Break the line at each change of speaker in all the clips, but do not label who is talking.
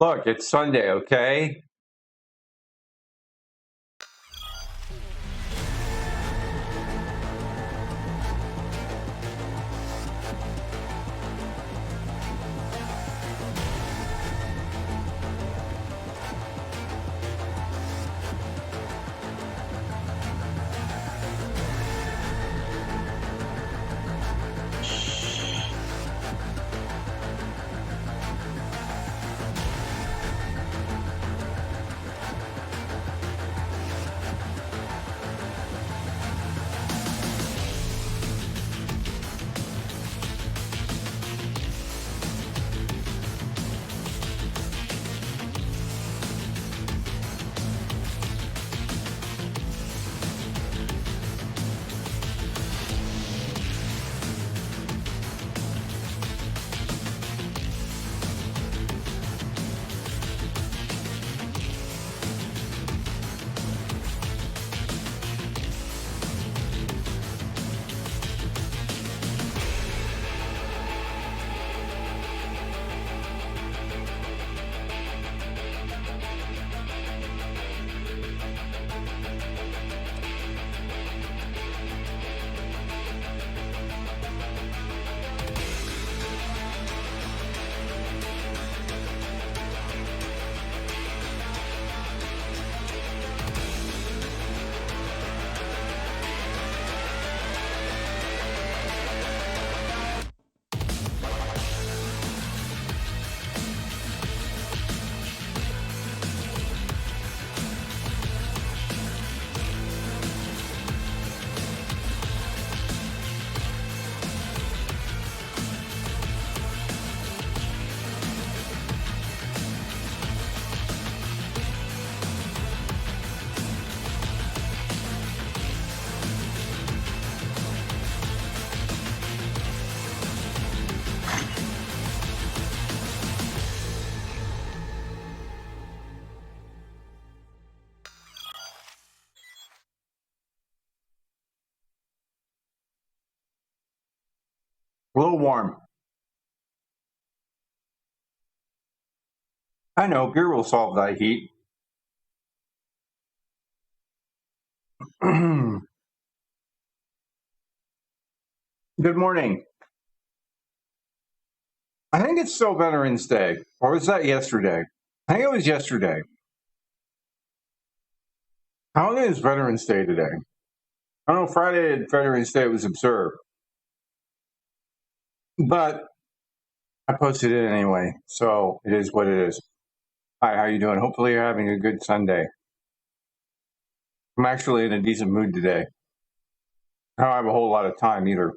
Look, it's Sunday, okay? A little warm. I know, beer will solve thy heat. Good morning. I think it's still Veterans Day. Or was that yesterday? I think it was yesterday. How is Veterans Day today? I don't know, Friday at Veterans Day was observed. But I posted it anyway, so it is what it is. Hi, how you doing? Hopefully you're having a good Sunday. I'm actually in a decent mood today. I don't have a whole lot of time either,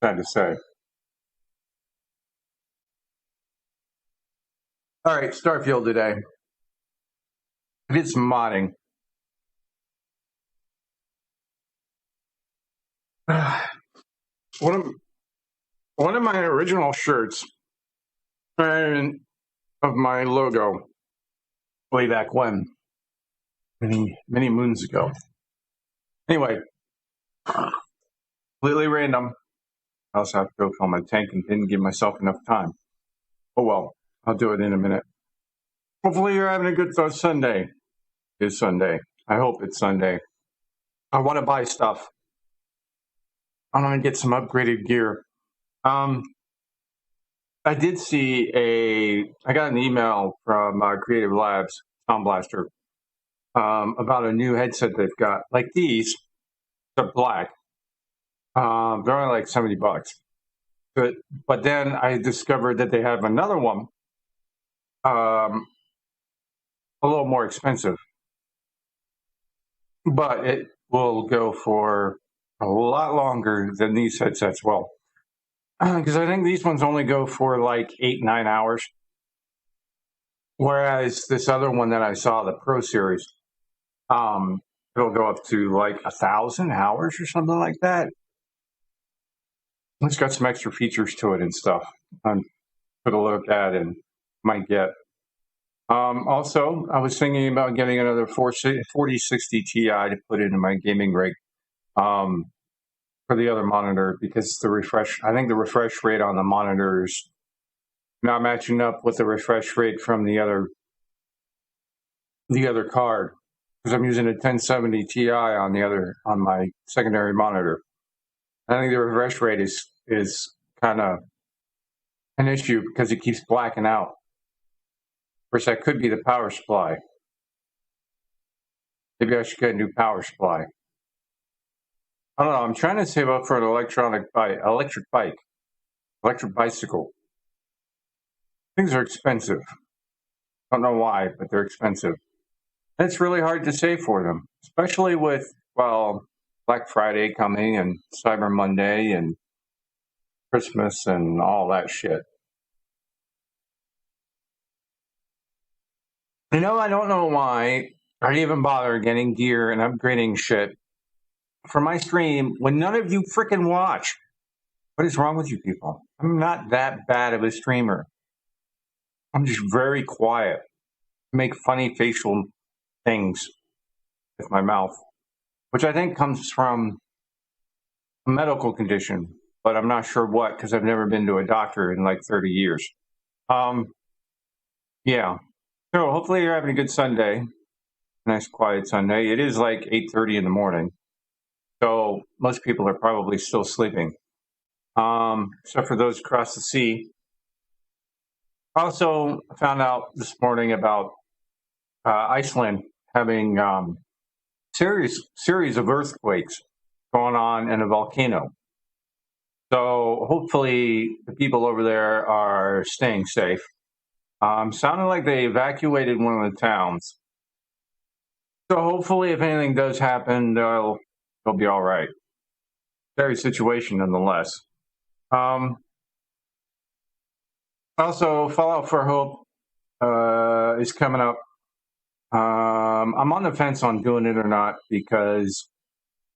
sad to say. All right, Starfield today. I did some modding. One of my original shirts and of my logo way back when, many moons ago. Anyway, completely random. I also have to go fill my tank and didn't give myself enough time. Oh well, I'll do it in a minute. Hopefully you're having a good Sunday. It's Sunday. I hope it's Sunday. I want to buy stuff. I want to get some upgraded gear. I did see I got an email from Creative Labs, Tom Blaster, about a new headset they've got. Like these, they're black. They're only like $70. But then I discovered that they have another one, a little more expensive. But it will go for a lot longer than these headsets will. Because I think these ones only go for like 8-9 hours. Whereas this other one that I saw, the Pro Series, it'll go up to like 1,000 hours or something like that. It's got some extra features to it and stuff. I'm took a look at and might get. Also, I was thinking about getting another 4060 Ti to put into my gaming rig for the other monitor because I think the refresh rate on the monitor is not matching up with the refresh rate from the other card, because I'm using a 1070 Ti on my secondary monitor. I think the refresh rate is kind of an issue because it keeps blacking out. Of course, that could be the power supply. Maybe I should get a new power supply. I don't know. I'm trying to save up for an electric bicycle. Things are expensive. I don't know why, but they're expensive. And it's really hard to save for them, especially with, Black Friday coming and Cyber Monday and Christmas and all that shit. I don't know why I even bother getting gear and upgrading shit for my stream when none of you freaking watch. What is wrong with you people? I'm not that bad of a streamer. I'm just very quiet. I make funny facial things with my mouth, which I think comes from a medical condition, but I'm not sure what because I've never been to a doctor in like 30 years. Yeah. So hopefully you're having a good Sunday. Nice quiet Sunday. It is like 8:30 in the morning. So most people are probably still sleeping. Except for those across the sea. Also found out this morning about Iceland having series of earthquakes going on in a volcano. So hopefully the people over there are staying safe. Sounded like they evacuated one of the towns. So hopefully if anything does happen, they'll be all right. Scary situation nonetheless. Also, Fallout for Hope is coming up. I'm on the fence on doing it or not because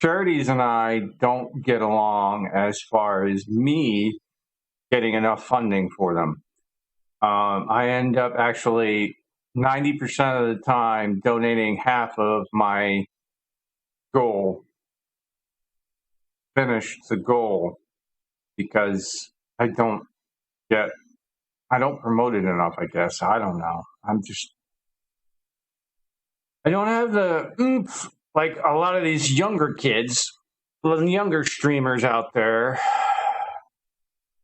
Charities and I don't get along as far as me getting enough funding for them. I end up actually 90% of the time donating half of my goal, finish the goal, because I don't promote it enough, I guess. I don't know. I don't have the oomph like a lot of these younger kids, younger streamers out there.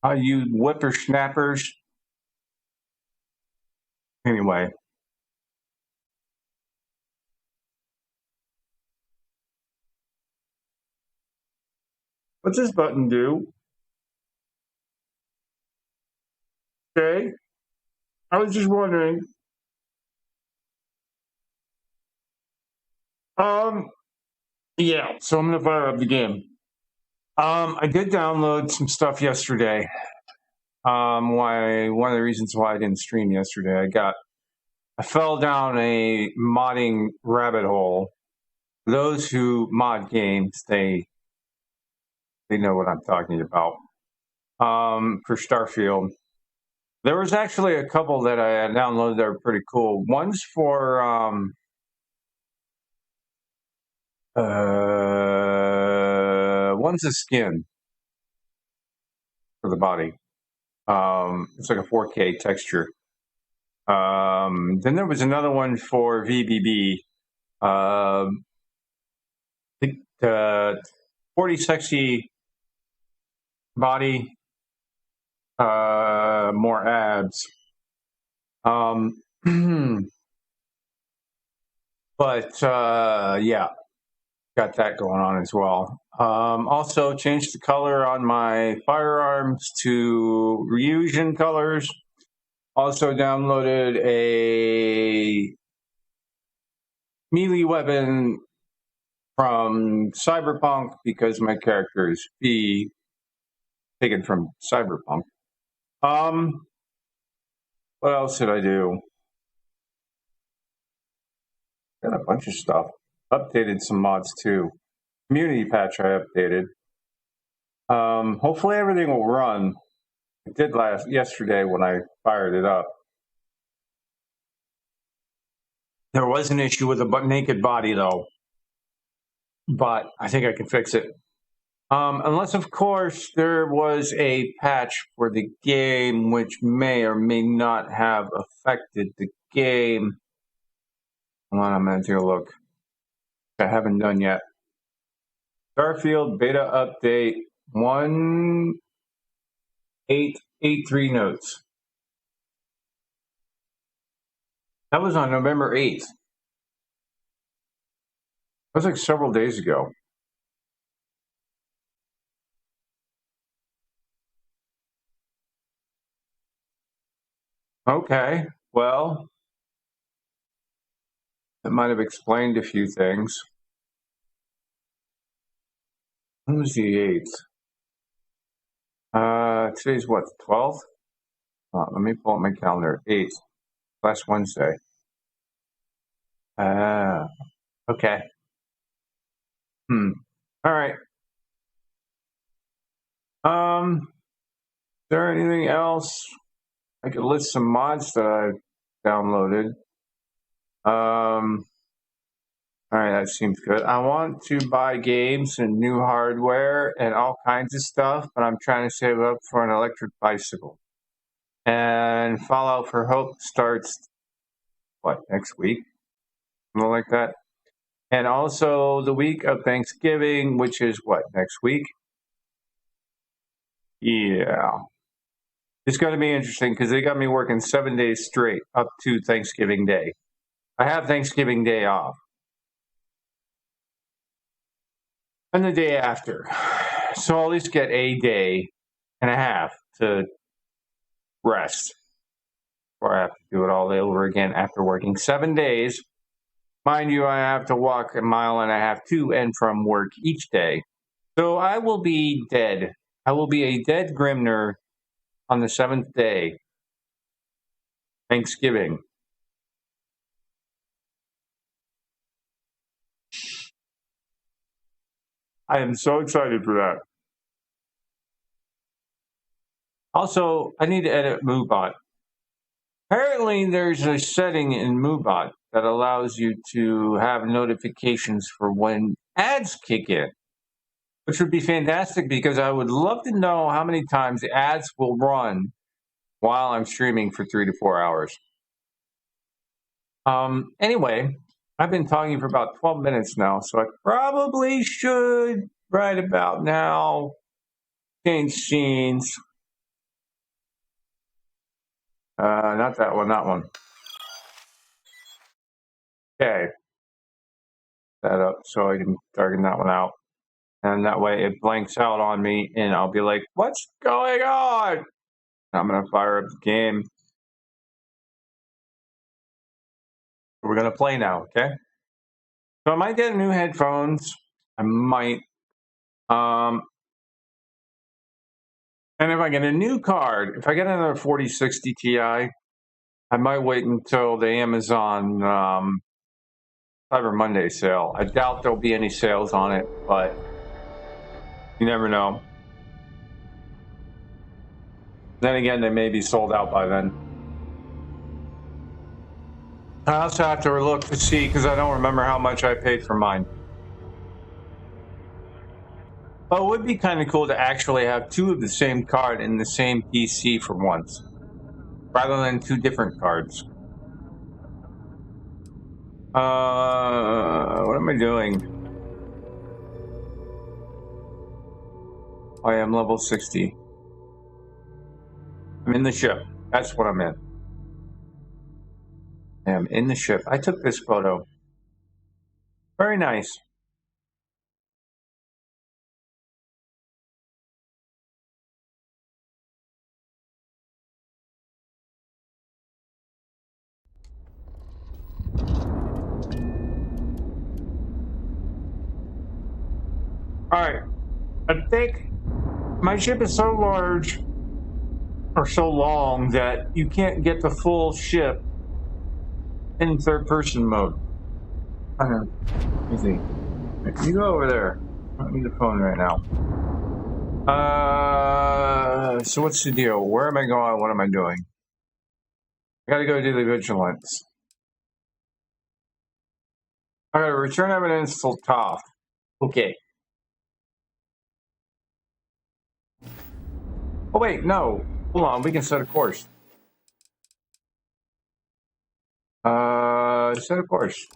You whippersnappers. Anyway. What's this button do? Okay. I was just wondering. Yeah, so I'm gonna fire up the game. I did download some stuff yesterday. One of the reasons why I didn't stream yesterday, I fell down a modding rabbit hole. Those who mod games, they know what I'm talking about. For Starfield, there was actually a couple that I had downloaded that were pretty cool. One's for one's a skin for the body. It's like a 4K texture. Then there was another one for VBB. The 40 sexy body, more abs. But yeah, got that going on as well. Also changed the color on my firearms to Ryujin colors. Also downloaded a melee weapon from Cyberpunk because my character is Fee, taken from Cyberpunk. What else did I do? Got a bunch of stuff. Updated some mods too. Community patch I updated. Hopefully everything will run. It did yesterday when I fired it up. There was an issue with the naked body though, but I think I can fix it. Unless, of course, there was a patch for the game which may or may not have affected the game. Hold on, I'm going to take a look. I haven't done yet. Starfield beta update 1883 notes. That was on November 8th. That was like several days ago. Okay, well, that might have explained a few things. When was the 8th? Today's what, the 12th? Let me pull up my calendar. 8th, last Wednesday. Okay. All right. Is there anything else? I could list some mods that I've downloaded. All right, that seems good. I want to buy games and new hardware and all kinds of stuff, but I'm trying to save up for an electric bicycle. And Fallout for Hope starts, what, next week? Something like that. And also the week of Thanksgiving, which is what, next week? Yeah. It's going to be interesting because they got me working 7 days straight up to Thanksgiving Day. I have Thanksgiving Day off. And the day after. So I'll at least get a day and a half to rest before I have to do it all over again after working 7 days. Mind you, I have to walk 1.5 miles to and from work each day. So I will be dead. I will be a dead Grimner on the 7th day, Thanksgiving. I am so excited for that. Also, I need to edit MooBot. Apparently, there's a setting in MooBot that allows you to have notifications for when ads kick in, which would be fantastic because I would love to know how many times the ads will run while I'm streaming for 3 to 4 hours. Anyway, I've been talking for about 12 minutes now, so I probably should, right about now, change scenes. Not that one, that one. Okay. That up so I can darken that one out. And that way it blanks out on me and I'll be like, what's going on? I'm going to fire up the game. We're going to play now, okay? So I might get new headphones. I might. And if I get a new card, if I get another 4060 Ti, I might wait until the Amazon Cyber Monday sale. I doubt there'll be any sales on it, but you never know. Then again, they may be sold out by then. I also have to look to see because I don't remember how much I paid for mine. But it would be kind of cool to actually have two of the same card in the same PC for once, rather than two different cards. What am I doing? I am level 60. I'm in the ship. That's what I'm in. I am in the ship. I took this photo. Very nice. All right. I think my ship is so large or so long that you can't get the full ship in third-person mode. Easy. You go over there. I don't need the phone right now. So what's the deal? Where am I going? What am I doing? I gotta go do the vigilance. I gotta return evidence to Toph. Okay. Oh wait, no. Hold on, we can set a course. Set a course.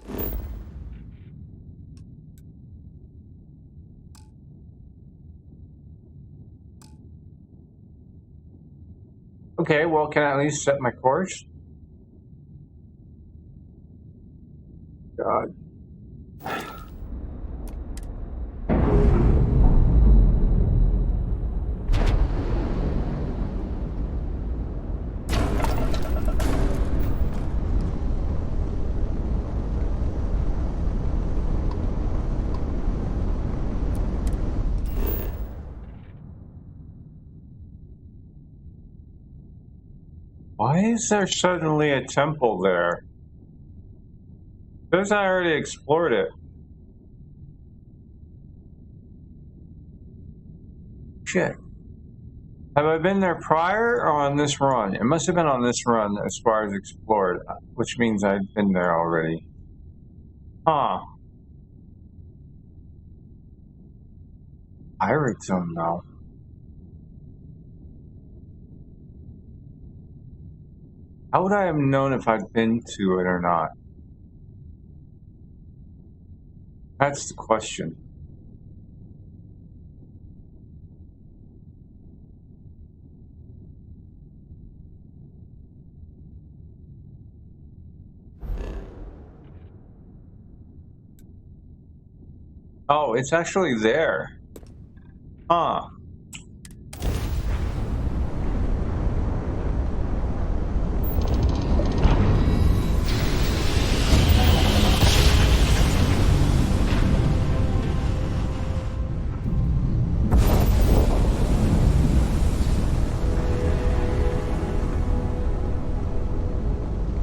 Okay, well, can I at least set my course? God. Why is there suddenly a temple there? Because I already explored it. Shit. Have I been there prior or on this run? It must have been on this run as far as explored, which means I've been there already. Huh. Pirate Zone now. How would I have known if I'd been to it or not? That's the question. Oh, it's actually there. Huh.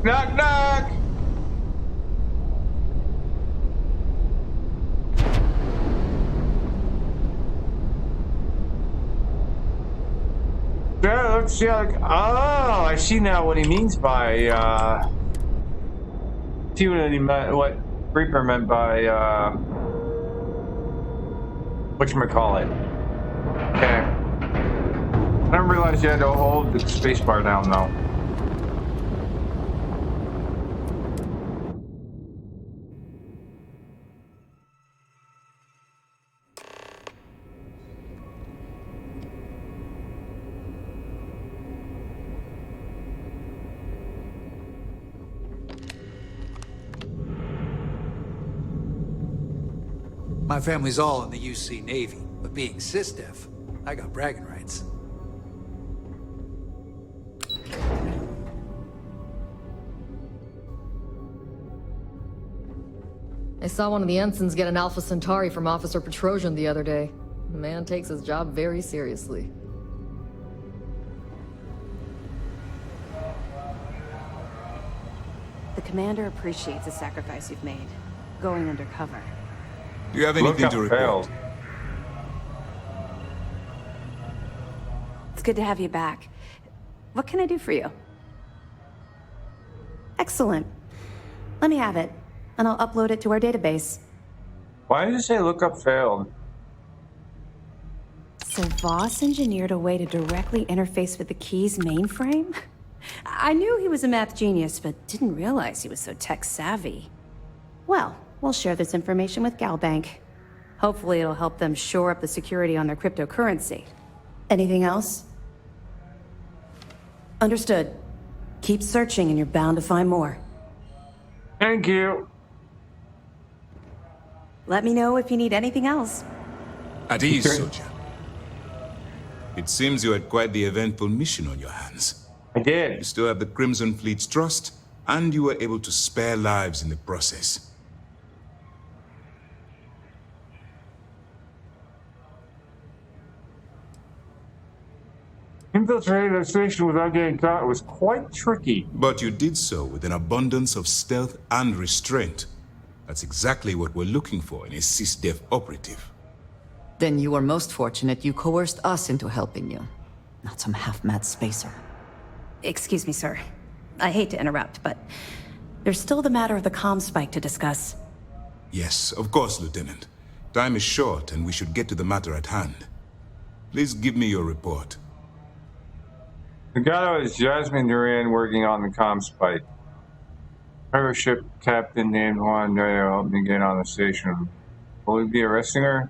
Knock, knock! Yeah, let's see. Oh, I see now what he means by, see what he meant, what Reaper meant by, whatchamacallit. Okay. I didn't realize you had to hold the spacebar down, though.
My family's all in the UC Navy, but being SysDef, I got bragging rights.
I saw one of the ensigns get an Alpha Centauri from Officer Petrosian the other day. The man takes his job very seriously.
The commander appreciates the sacrifice you've made, going undercover.
Do you have anything to report?
It's good to have you back. What can I do for you? Excellent. Let me have it, and I'll upload it to our database.
Why did it say lookup failed?
So Voss engineered a way to directly interface with the Key's mainframe? I knew he was a math genius, but didn't realize he was so tech-savvy. Well, we'll share this information with Galbank. Hopefully it'll help them shore up the security on their cryptocurrency. Anything else? Understood. Keep searching and you're bound to find more.
Thank you.
Let me know if you need anything else.
At ease, soldier. It seems you had quite the eventful mission on your hands.
I
You
did.
still have the Crimson Fleet's trust, and you were able to spare lives in the process.
Infiltrating the station without getting caught was quite tricky.
But you did so with an abundance of stealth and restraint. That's exactly what we're looking for in a SysDef operative.
Then you were most fortunate you coerced us into helping you. Not some half-mad spacer.
Excuse me, sir. I hate to interrupt, but there's still the matter of the comm spike to discuss.
Yes, of course, Lieutenant. Time is short, and we should get to the matter at hand. Please give me your report.
Legato is Jasmine Duran working on the comm spike. Cargo ship captain named Juan Dario helped me get on the station. Will we be arresting her?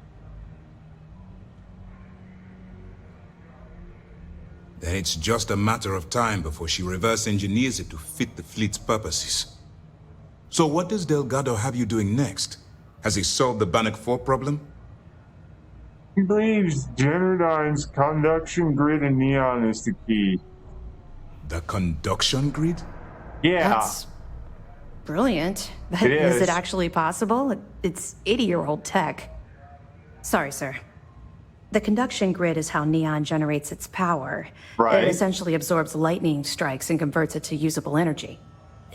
Then it's just a matter of time before she reverse engineers it to fit the fleet's purposes. So what does Delgado have you doing next? Has he solved the Bannock 4 problem?
He believes Generdyne's conduction grid and neon is the key.
The conduction grid?
Yeah.
That's brilliant.
It is.
Is it actually possible? It's 80-year-old tech. Sorry, sir. The conduction grid is how neon generates its power.
Right.
It essentially absorbs lightning strikes and converts it to usable energy.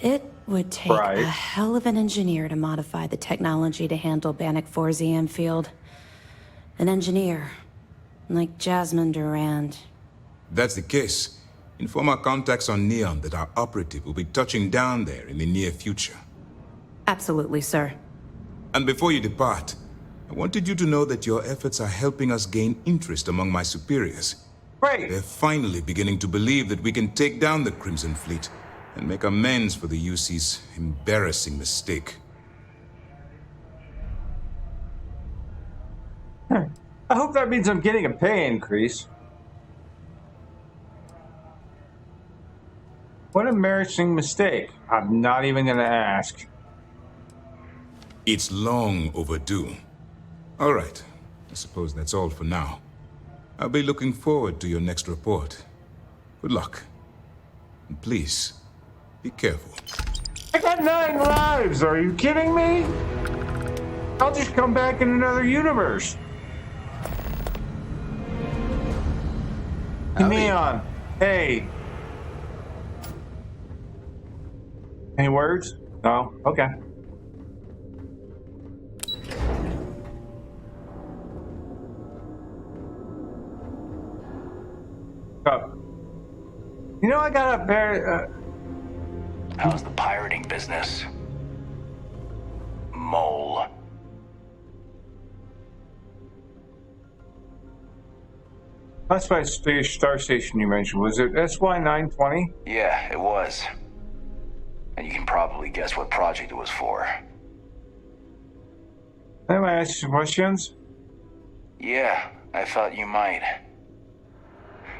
It would take
Right.
a hell of an engineer to modify the technology to handle Bannock 4's EM field. An engineer, like Jasmine Durand.
That's the case. Inform our contacts on Neon that our operative will be touching down there in the near future.
Absolutely, sir.
And before you depart, I wanted you to know that your efforts are helping us gain interest among my superiors.
Great.
They're finally beginning to believe that we can take down the Crimson Fleet and make amends for the UC's embarrassing mistake.
I hope that means I'm getting a pay increase. What embarrassing mistake. I'm not even going to ask.
It's long overdue. All right. I suppose that's all for now. I'll be looking forward to your next report. Good luck. And please, be careful.
I got 9 lives. Are you kidding me? I'll just come back in another universe. Neon. Hey. Any words? No? Okay. You know, I got a pair.
How's the pirating business? Mole.
That's my star station you mentioned. Was it SY-920?
Yeah, it was. And you can probably guess what project it was for.
Am I asking questions?
Yeah, I thought you might.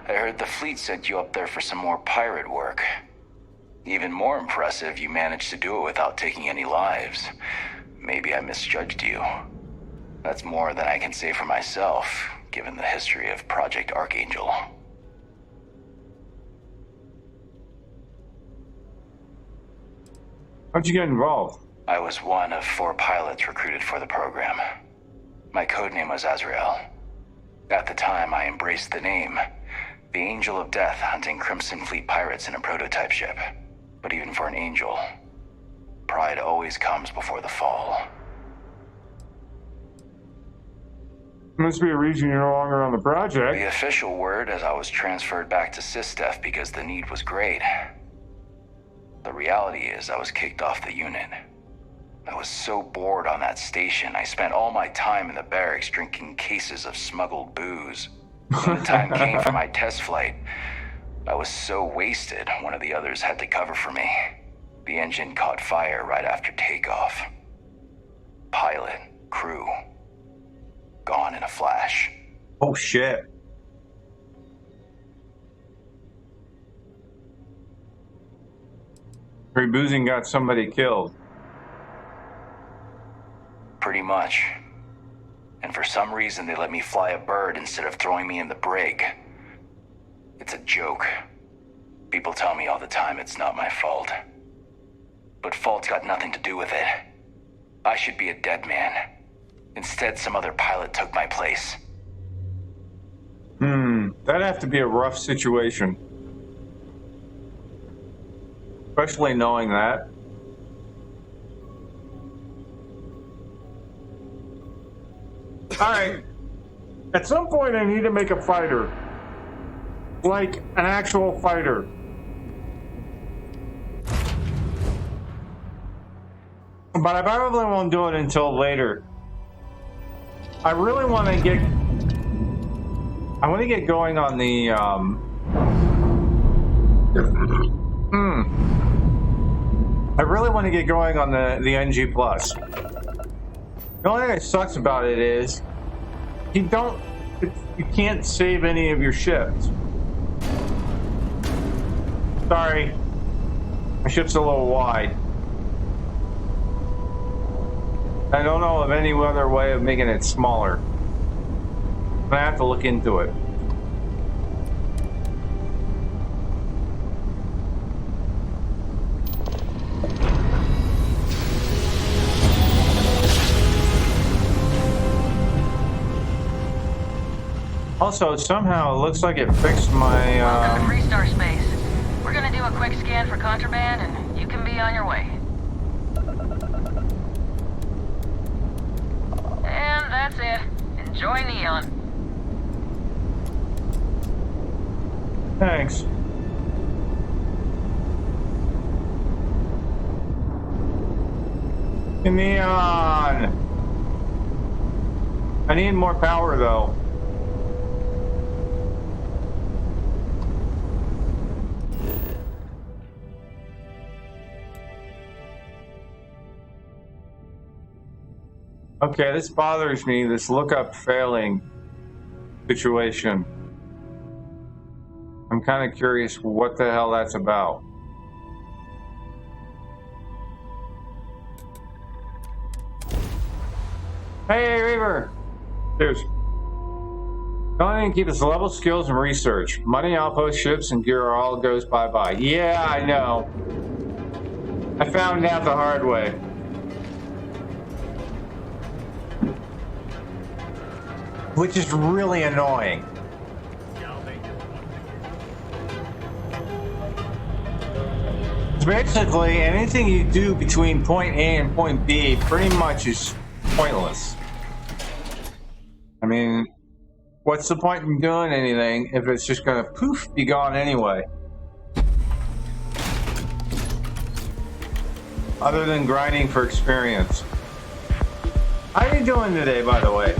I heard the fleet sent you up there for some more pirate work. Even more impressive, you managed to do it without taking any lives. Maybe I misjudged you. That's more than I can say for myself, given the history of Project Archangel.
How'd you get involved?
I was one of 4 pilots recruited for the program. My codename was Azrael. At the time, I embraced the name, the Angel of Death, hunting Crimson Fleet pirates in a prototype ship. But even for an angel, pride always comes before the fall.
Must be a reason you're no longer on the project.
The official word is I was transferred back to SysDef because the need was great. The reality is I was kicked off the unit. I was so bored on that station, I spent all my time in the barracks drinking cases of smuggled booze. When the time came for my test flight, I was so wasted, one of the others had to cover for me. The engine caught fire right after takeoff. Pilot, crew, gone in a flash.
Oh shit. Free boozing got somebody killed.
Pretty much. And for some reason they let me fly a bird instead of throwing me in the brig. It's a joke. People tell me all the time it's not my fault. But fault's got nothing to do with it. I should be a dead man. Instead, some other pilot took my place.
That'd have to be a rough situation. Especially knowing that. Alright. At some point I need to make a fighter. Like an actual fighter. But I probably won't do it until later. I really want to get... I want to get going on the I really want to get going on the NG Plus. The only thing that sucks about it is you can't save any of your ships. Sorry, my ship's a little wide. I don't know of any other way of making it smaller. I have to look into it. Also, somehow it looks like it fixed my.
Welcome to Freestar Space. We're gonna do a quick scan for contraband, and you can be on your way. And that's it. Enjoy Neon.
Thanks. Neon. I need more power though. Okay, this bothers me, this lookup failing situation. I'm kind of curious what the hell that's about. Hey, Reaver! Cheers. The only thing to keep us level, skills, and research. Money, outpost, ships, and gear all goes bye-bye. Yeah, I know. I found out the hard way. Which is really annoying. Basically, anything you do between point A and point B pretty much is pointless. I mean, what's the point in doing anything if it's just gonna poof, be gone anyway? Other than grinding for experience. How are you doing today, by the way?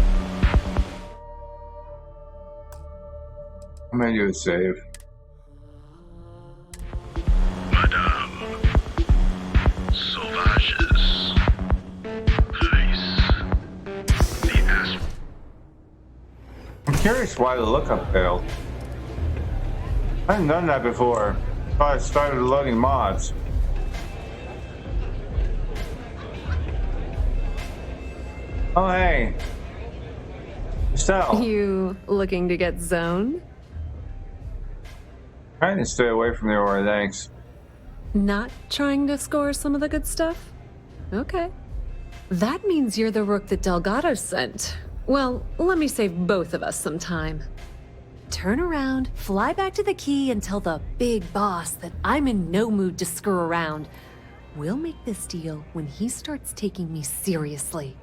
I'm gonna do a save.
Madame, sauvages, please. The ass.
I'm curious why the lookup failed. I haven't done that before. So I started loading mods. Oh hey, Estelle.
You looking to get zoned?
Trying to stay away from the aura, thanks.
Not trying to score some of the good stuff? Okay. That means you're the rook that Delgado sent. Well, let me save both of us some time. Turn around, fly back to the key, and tell the big boss that I'm in no mood to screw around. We'll make this deal when he starts taking me seriously.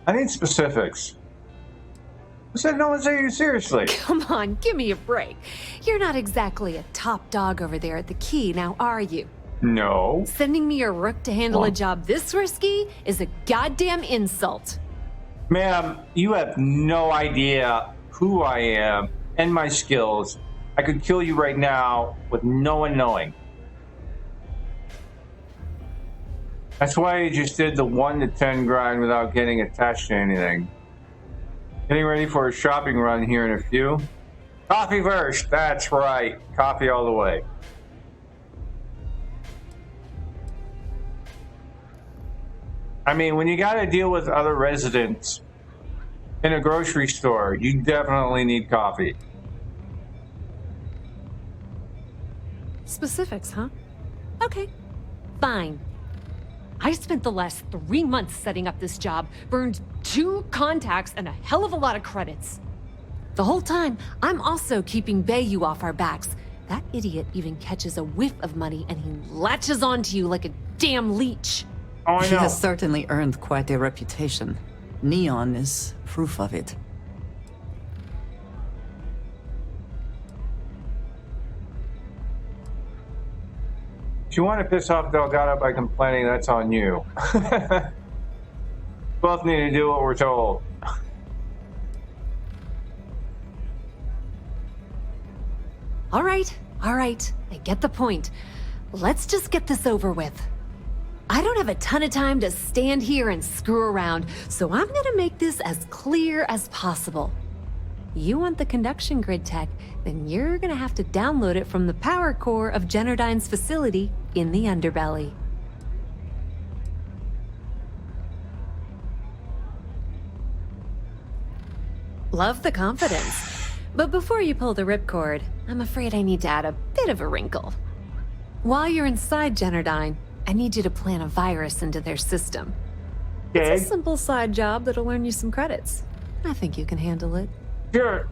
I need specifics. Who said no one's taking you seriously?
Come on, give me a break. You're not exactly a top dog over there at the key, now are you?
No.
Sending me a rook to handle a job this risky is a goddamn insult.
Ma'am, you have no idea who I am and my skills. I could kill you right now with no one knowing. That's why you just did the 1 to 10 grind without getting attached to anything. Getting ready for a shopping run here in a few. Coffee first, that's right. Coffee all the way. I mean, when you gotta deal with other residents in a grocery store, you definitely need coffee.
Specifics, huh? Okay, fine. I spent the last 3 months setting up this job, burned 2 contacts and a hell of a lot of credits. The whole time, I'm also keeping Bayou off our backs. That idiot even catches a whiff of money and he latches onto you like a damn leech.
Oh, I
He
know.
has certainly earned quite a reputation. Neon is proof of it.
If you want to piss off Delgado by complaining, that's on you. Both need to do what we're told.
All right. I get the point. Let's just get this over with. I don't have a ton of time to stand here and screw around, so I'm gonna make this as clear as possible. You want the conduction grid tech, then you're gonna have to download it from the power core of Generdyne's facility in the underbelly. Love the confidence. But before you pull the ripcord, I'm afraid I need to add a bit of a wrinkle. While you're inside Generdyne, I need you to plant a virus into their system.
Okay.
It's a simple side job that'll earn you some credits. I think you can handle it.
Sure.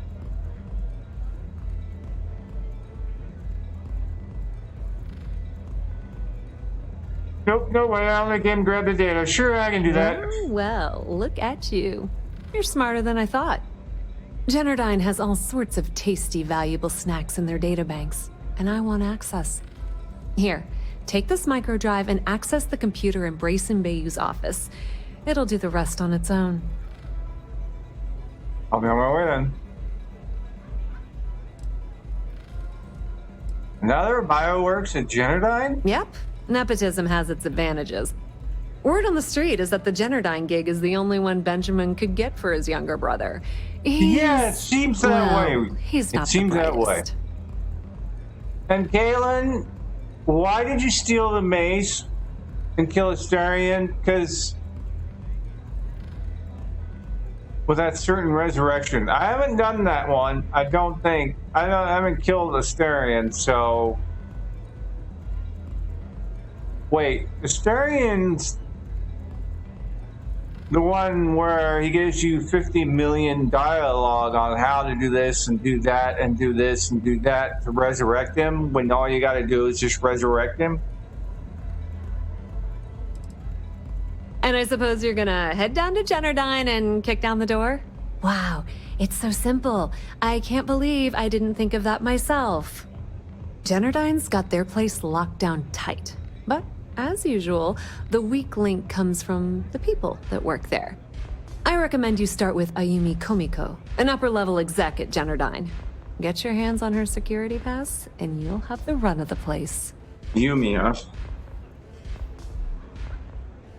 Nope, no way. I'll make him grab the data. Sure, I can do that.
Oh, well, look at you. You're smarter than I thought. Generdyne has all sorts of tasty, valuable snacks in their databanks, and I want access. Here, take this microdrive and access the computer in Brayson Bayou's office. It'll do the rest on its own.
I'll be on my way then. Another bioworks at Generdyne?
Yep, nepotism has its advantages. Word on the street is that the Generdyne gig is the only one Benjamin could get for his younger brother.
Yeah, it seems that way.
He's not
it seems
the
that way.
brightest.
And Kaylin, why did you steal the mace and kill Astarion? Because with that certain resurrection, I haven't done that one. I don't think. I haven't killed Astarion, so wait, Astarion's the one where he gives you 50 million dialogue on how to do this and do that and do this and do that to resurrect him, when all you got to do is just resurrect him?
And I suppose you're gonna head down to Generdyne and kick down the door? Wow, it's so simple. I can't believe I didn't think of that myself. Generdyne's got their place locked down tight. But, as usual, the weak link comes from the people that work there. I recommend you start with Ayumi Komiko, an upper-level exec at Generdyne. Get your hands on her security pass, and you'll have the run of the place.
Yumi, huh?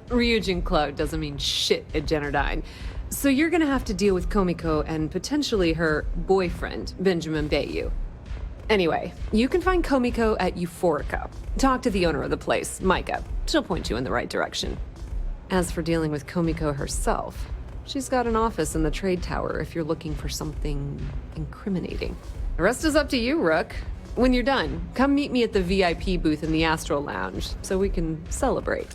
Ryujin Cloud doesn't mean shit at Generdyne. So you're gonna have to deal with Komiko and potentially her boyfriend, Benjamin Bayou. Anyway, you can find Komiko at Euphorica. Talk to the owner of the place, Micah. She'll point you in the right direction. As for dealing with Komiko herself, she's got an office in the trade tower if you're looking for something incriminating. The rest is up to you, Rook. When you're done, come meet me at the VIP booth in the Astral Lounge so we can celebrate.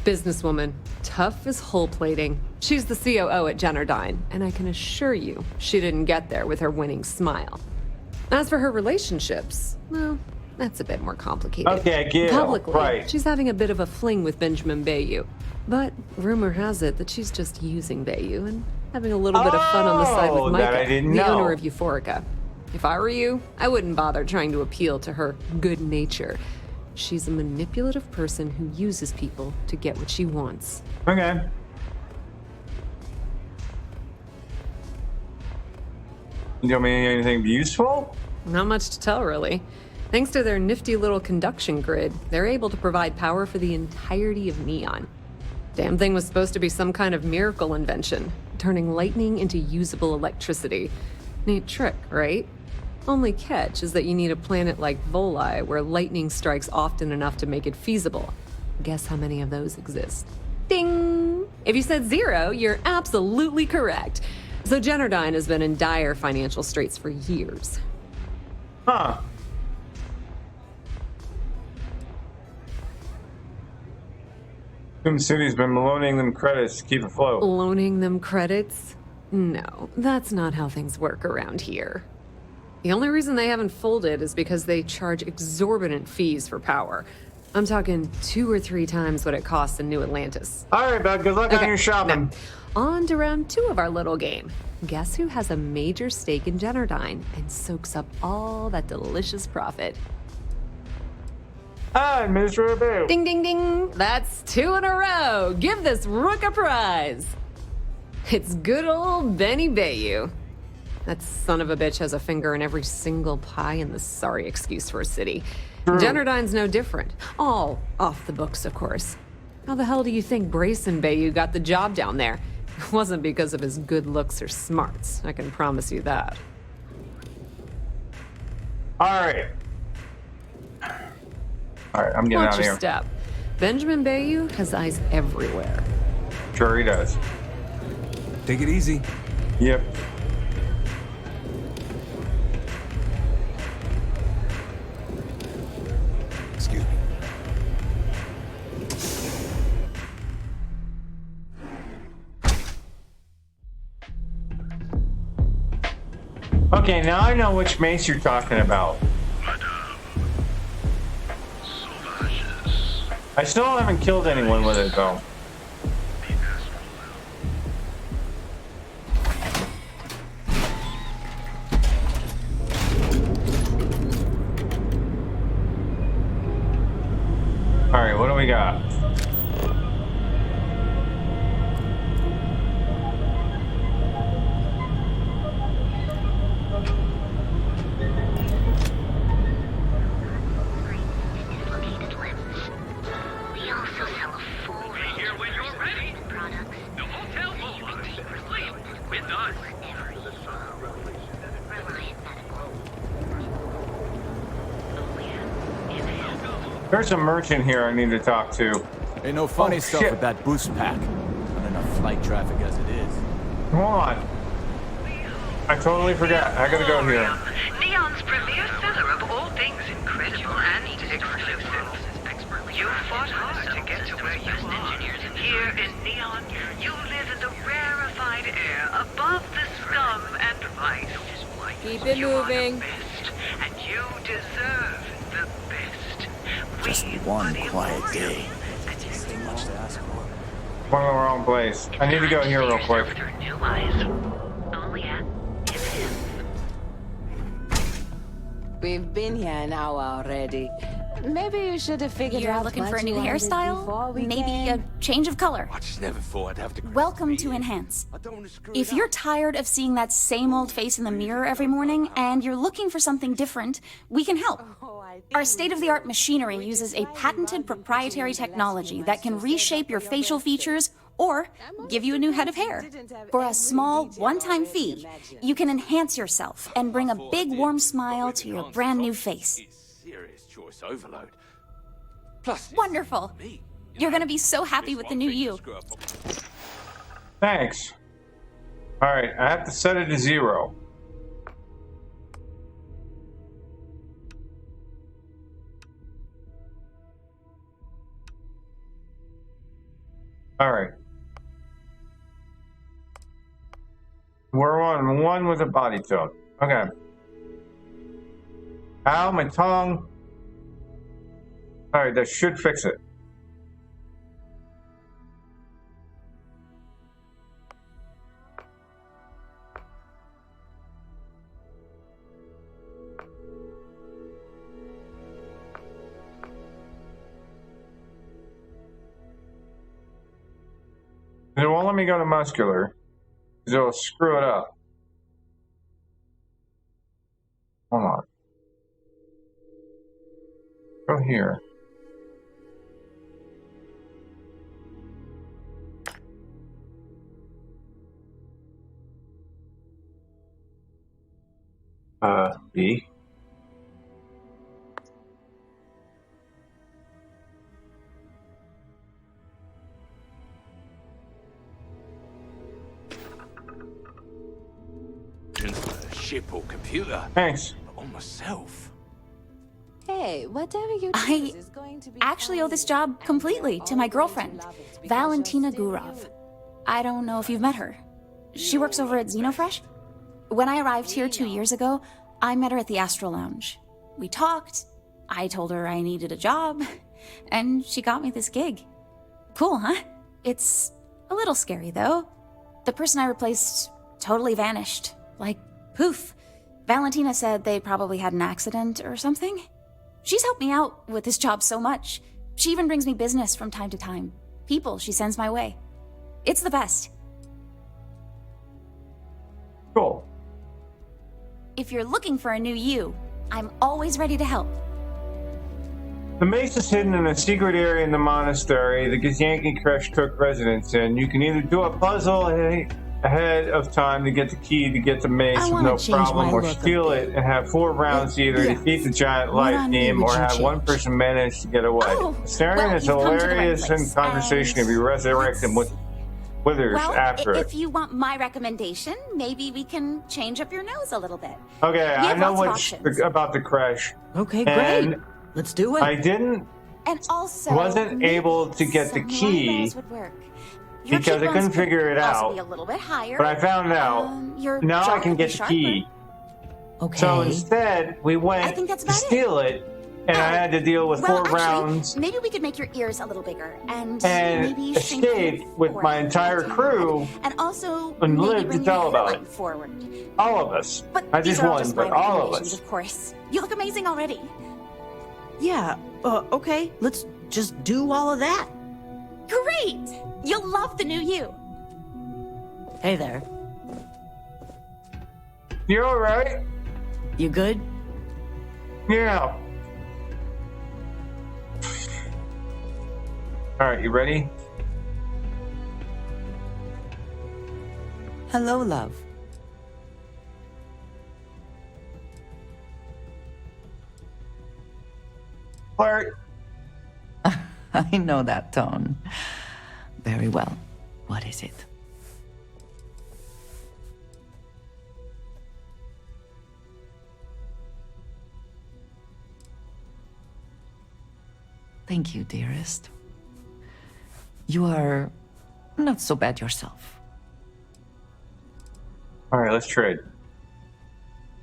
Businesswoman, tough as hull plating. She's the COO at Generdyne, and I can assure you she didn't get there with her winning smile. As for her relationships, well, that's a bit more complicated.
Okay, Gil,
Publicly,
right.
she's having a bit of a fling with Benjamin Bayou. But rumor has it that she's just using Bayou and having a little bit of fun on the side with
that I
Micah,
didn't
the
know.
owner of Euphorica. If I were you, I wouldn't bother trying to appeal to her good nature. She's a manipulative person who uses people to get what she wants.
Okay. You want me anything useful?
Not much to tell, really. Thanks to their nifty little conduction grid, they're able to provide power for the entirety of Neon. Damn thing was supposed to be some kind of miracle invention, turning lightning into usable electricity. Neat trick, right? Only catch is that you need a planet like Voli where lightning strikes often enough to make it feasible. Guess how many of those exist? Ding! If you said 0, you're absolutely correct. So Generdyne has been in dire financial straits for years.
Huh. Sim City's been loaning them credits to keep afloat.
Loaning them credits? No, that's not how things work around here. The only reason they haven't folded is because they charge exorbitant fees for power. I'm talking 2 or 3 times what it costs in New Atlantis.
All right, bud. Good luck on your shopping.
Now, on to round 2 of our little game. Guess who has a major stake in Generdyne and soaks up all that delicious profit?
Hi, Mr. Abu.
Ding, ding, ding. That's 2 in a row. Give this rook a prize. It's good old Benny Bayou. That son of a bitch has a finger in every single pie in the sorry excuse for a city. Generdine's no different. All off the books, of course. How the hell do you think Brayson Bayou got the job down there? It wasn't because of his good looks or smarts. I can promise you that.
All right. All right, I'm getting
Watch
out of
your
here.
step. Benjamin Bayou has eyes everywhere.
Sure he does.
Take it easy.
Yep.
Excuse me.
Okay, now I know which mace you're talking about. I still haven't killed anyone with it, though. Alright, what do we got? There's a merchant here I need to talk to.
Ain't no funny
Oh,
stuff
shit.
with that boost pack. Not enough flight traffic as it is.
Hold on. I totally forgot. I gotta go here.
Neon's premier seller of all things incredible and exclusive. You fought hard to get to where you are. Here in Neon, you live in the rarefied air above the scum and vice.
Keep it
You are
moving.
the best, and you deserve the best.
Just
We
one
are the
quiet
Emporium,
day.
and you
Too much to ask for.
One in the wrong place. I need to go here real quick.
through new eyes. Only at
We've been here an hour already. Maybe you should have figured
You're
out
looking
what
for a
you
new
wanted
hairstyle?
before we
Maybe
came.
a change of color.
I just never thought I'd have to.
Welcome to Enhance. If you're tired of seeing that same old face in the mirror every morning and you're looking for something different, we can help. Our state-of-the-art machinery uses a patented proprietary technology that can reshape your facial features or give you a new head of hair. For a small, one-time fee, you can enhance yourself and bring a big, warm smile to your brand new face.
Serious choice overload. Plus,
Wonderful. You're gonna be so happy with the new you.
Thanks. Alright, I have to set it to 0. Alright. We're on 1 with a body tilt. Okay. Ow, my tongue. Alright, that should fix it. It won't let me go to muscular, because it'll screw it up. Hold on. Go here. B.
Ship or computer.
Thanks.
But on myself.
Hey, whatever you
I
choose is going to be
actually owe this job completely to my girlfriend, Valentina Gurov. I don't know if you've met her. She works over at Xenofresh. When I arrived here 2 years ago, I met her at the Astro Lounge. We talked, I told her I needed a job, and she got me this gig. Cool, huh? It's a little scary, though. The person I replaced totally vanished. Like, poof. Valentina said they probably had an accident or something. She's helped me out with this job so much. She even brings me business from time to time. People she sends my way. It's the best.
Cool.
If you're looking for a new you, I'm always ready to help.
The mace is hidden in a secret area in the monastery the Githyanki Kresh took residence in. You can either do a puzzle ahead of time to get the key to get the mace with no problem, or steal it and have 4 rounds to either defeat the giant light beam or have one person manage to get away. Astarion is hilarious in conversation if you resurrect him with withers after it.
If you want my recommendation, maybe we can change up your nose a little bit.
Okay, I know what's about the Kresh.
Okay, great. Let's do it.
I wasn't able to get the key because I couldn't figure it out. But I found out. Now I can get the key.
Okay.
So instead, we went to steal it, and I had to deal with 4 rounds.
Maybe we could make your ears a little bigger and maybe
escape with my entire crew
and also
and live to tell about it.
Forward.
All of us.
But
Not just one, but all of us.
Of course. You look amazing already.
Yeah, okay. Let's just do all of that.
Great! You'll love the new you.
Hey there.
You alright?
You good?
Yeah. Alright, you ready?
Hello, love.
Flirt.
I know that tone. Very well. What is it? Thank you, dearest. You are not so bad yourself.
All right, let's trade.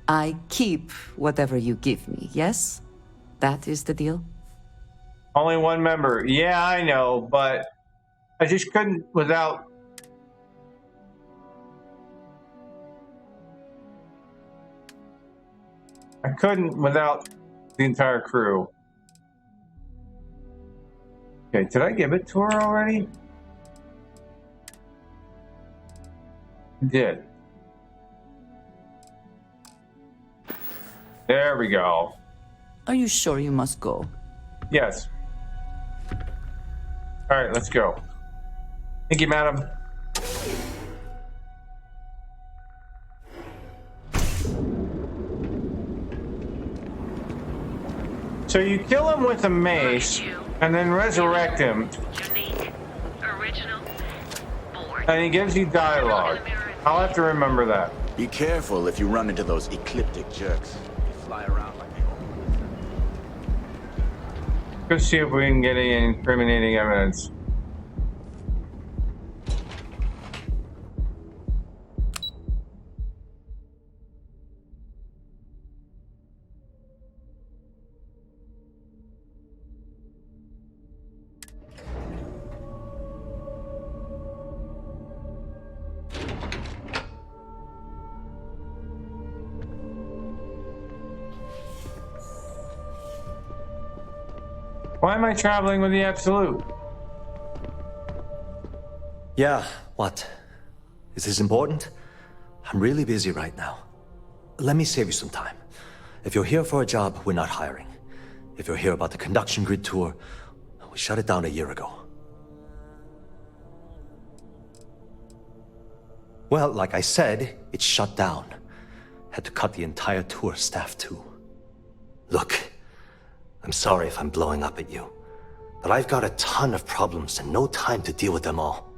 I keep whatever you give me, yes? That is the deal?
Only one member. Yeah, I know, but I just couldn't without... I couldn't without the entire crew. Okay, did I give it to her already? I did. There we go.
Are you sure you must go?
Yes. All right, let's go. Thank you, madam. So you kill him with a mace and then resurrect him.
Unique, original, boring.
And he gives you dialogue. I'll have to remember that.
Be careful if you run into those ecliptic jerks. They fly around like they own.
Let's see if we can get any incriminating evidence. Why am I traveling with the Absolute?
Yeah, what? Is this important? I'm really busy right now. Let me save you some time. If you're here for a job, we're not hiring. If you're here about the conduction grid tour, we shut it down a year ago. Well, like I said, it's shut down. Had to cut the entire tour staff too. Look, I'm sorry if I'm blowing up at you, but I've got a ton of problems and no time to deal with them all.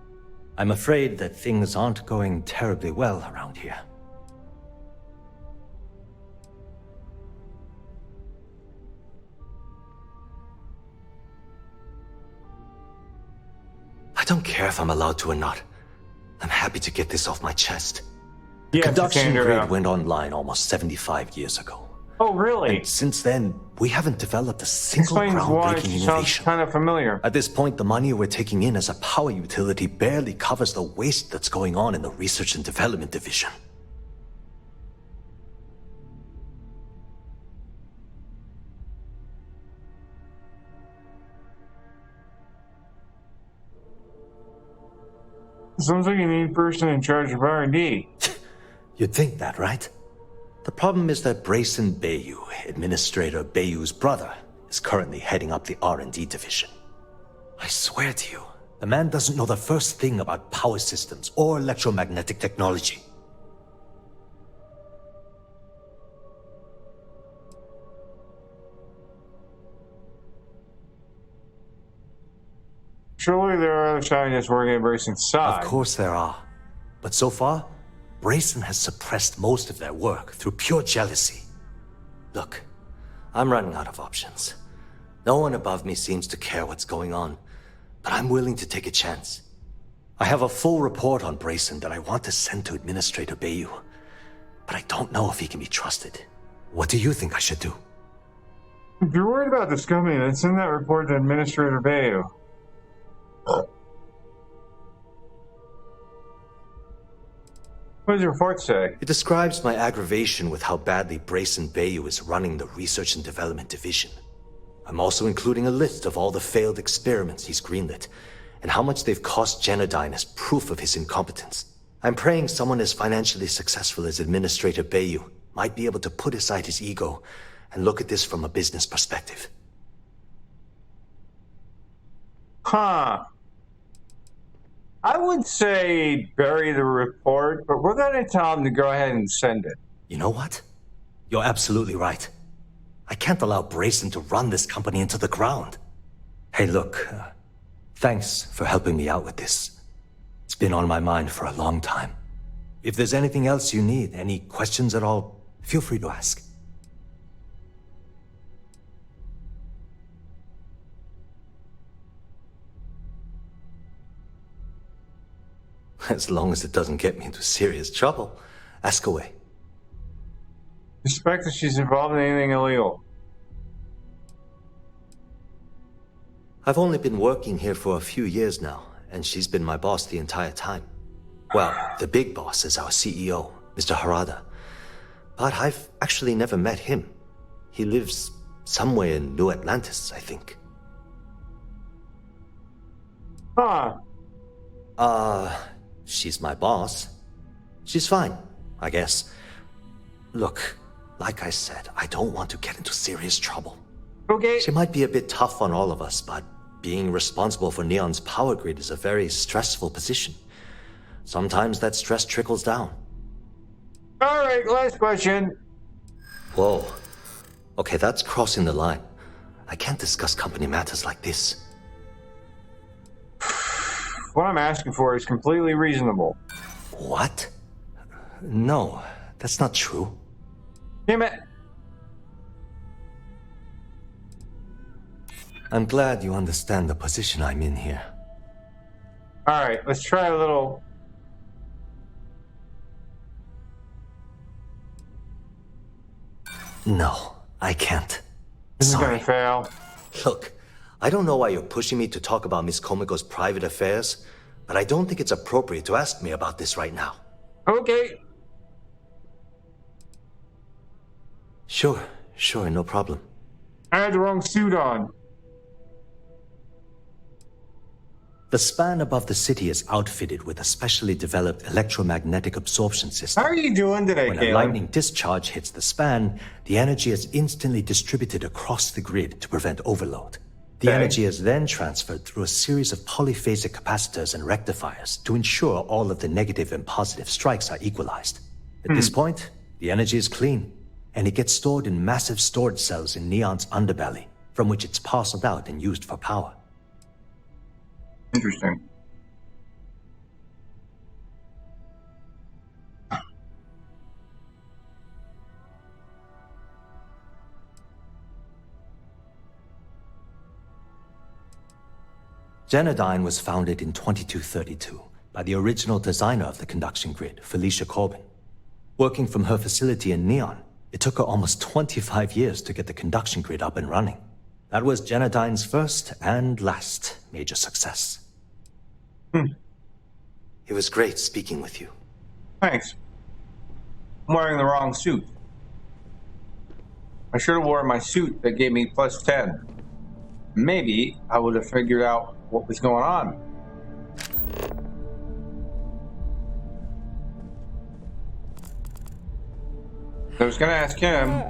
I'm afraid that things aren't going terribly well around here. I don't care if I'm allowed to or not. I'm happy to get this off my chest. The conduction grid went online almost 75 years ago.
Oh, really?
And since then, we haven't developed a single groundbreaking innovation.
Kind of familiar.
At this point, the money we're taking in as a power utility barely covers the waste that's going on in the research and development division.
Sounds like you need a person in charge of R&D.
You'd think that, right? The problem is that Brayson Bayou, Administrator Bayou's brother, is currently heading up the R&D division. I swear to you, the man doesn't know the first thing about power systems or electromagnetic technology.
Surely there are other scientists working at Brayson's side.
Of course there are. But so far, Brayson has suppressed most of their work through pure jealousy. Look, I'm running out of options. No one above me seems to care what's going on, but I'm willing to take a chance. I have a full report on Brayson that I want to send to Administrator Bayou, but I don't know if he can be trusted. What do you think I should do?
If you're worried about this company, then send that report to Administrator Bayou. What does your report say?
It describes my aggravation with how badly Brayson Bayou is running the Research and Development Division. I'm also including a list of all the failed experiments he's greenlit, and how much they've cost Genodyne as proof of his incompetence. I'm praying someone as financially successful as Administrator Bayou might be able to put aside his ego and look at this from a business perspective.
Huh. I would say bury the report, but we're going to tell him to go ahead and send it.
You know what? You're absolutely right. I can't allow Brayson to run this company into the ground. Hey, look, thanks for helping me out with this. It's been on my mind for a long time. If there's anything else you need, any questions at all, feel free to ask. As long as it doesn't get me into serious trouble, ask away.
Suspect that she's involved in anything illegal.
I've only been working here for a few years now, and she's been my boss the entire time. Well, the big boss is our CEO, Mr. Harada. But I've actually never met him. He lives somewhere in New Atlantis, I think.
Huh.
She's my boss. She's fine, I guess. Look, like I said, I don't want to get into serious trouble.
Okay.
She might be a bit tough on all of us, but being responsible for Neon's power grid is a very stressful position. Sometimes that stress trickles down.
All right, last question.
Whoa. Okay, that's crossing the line. I can't discuss company matters like this.
What I'm asking for is completely reasonable.
What? No, that's not true.
Damn it.
I'm glad you understand the position I'm in here.
All right, let's try a little.
No, I can't.
This is
Sorry.
gonna fail.
Look, I don't know why you're pushing me to talk about Miss Komiko's private affairs, but I don't think it's appropriate to ask me about this right now.
Okay.
Sure, no problem.
I had the wrong suit on.
The span above the city is outfitted with a specially developed electromagnetic absorption system.
How are you doing today,
When a
Caleb?
lightning discharge hits the span, the energy is instantly distributed across the grid to prevent overload. The energy is then transferred through a series of polyphasic capacitors and rectifiers to ensure all of the negative and positive strikes are equalized. At this point, the energy is clean, and it gets stored in massive storage cells in Neon's underbelly, from which it's parceled out and used for power.
Interesting.
Genodyne was founded in 2232 by the original designer of the conduction grid, Felicia Corbin. Working from her facility in Neon, it took her almost 25 years to get the conduction grid up and running. That was Genodyne's first and last major success. It was great speaking with you.
Thanks. I'm wearing the wrong suit. I should have worn my suit that gave me plus 10. Maybe I would have figured out what was going on. I was gonna ask him,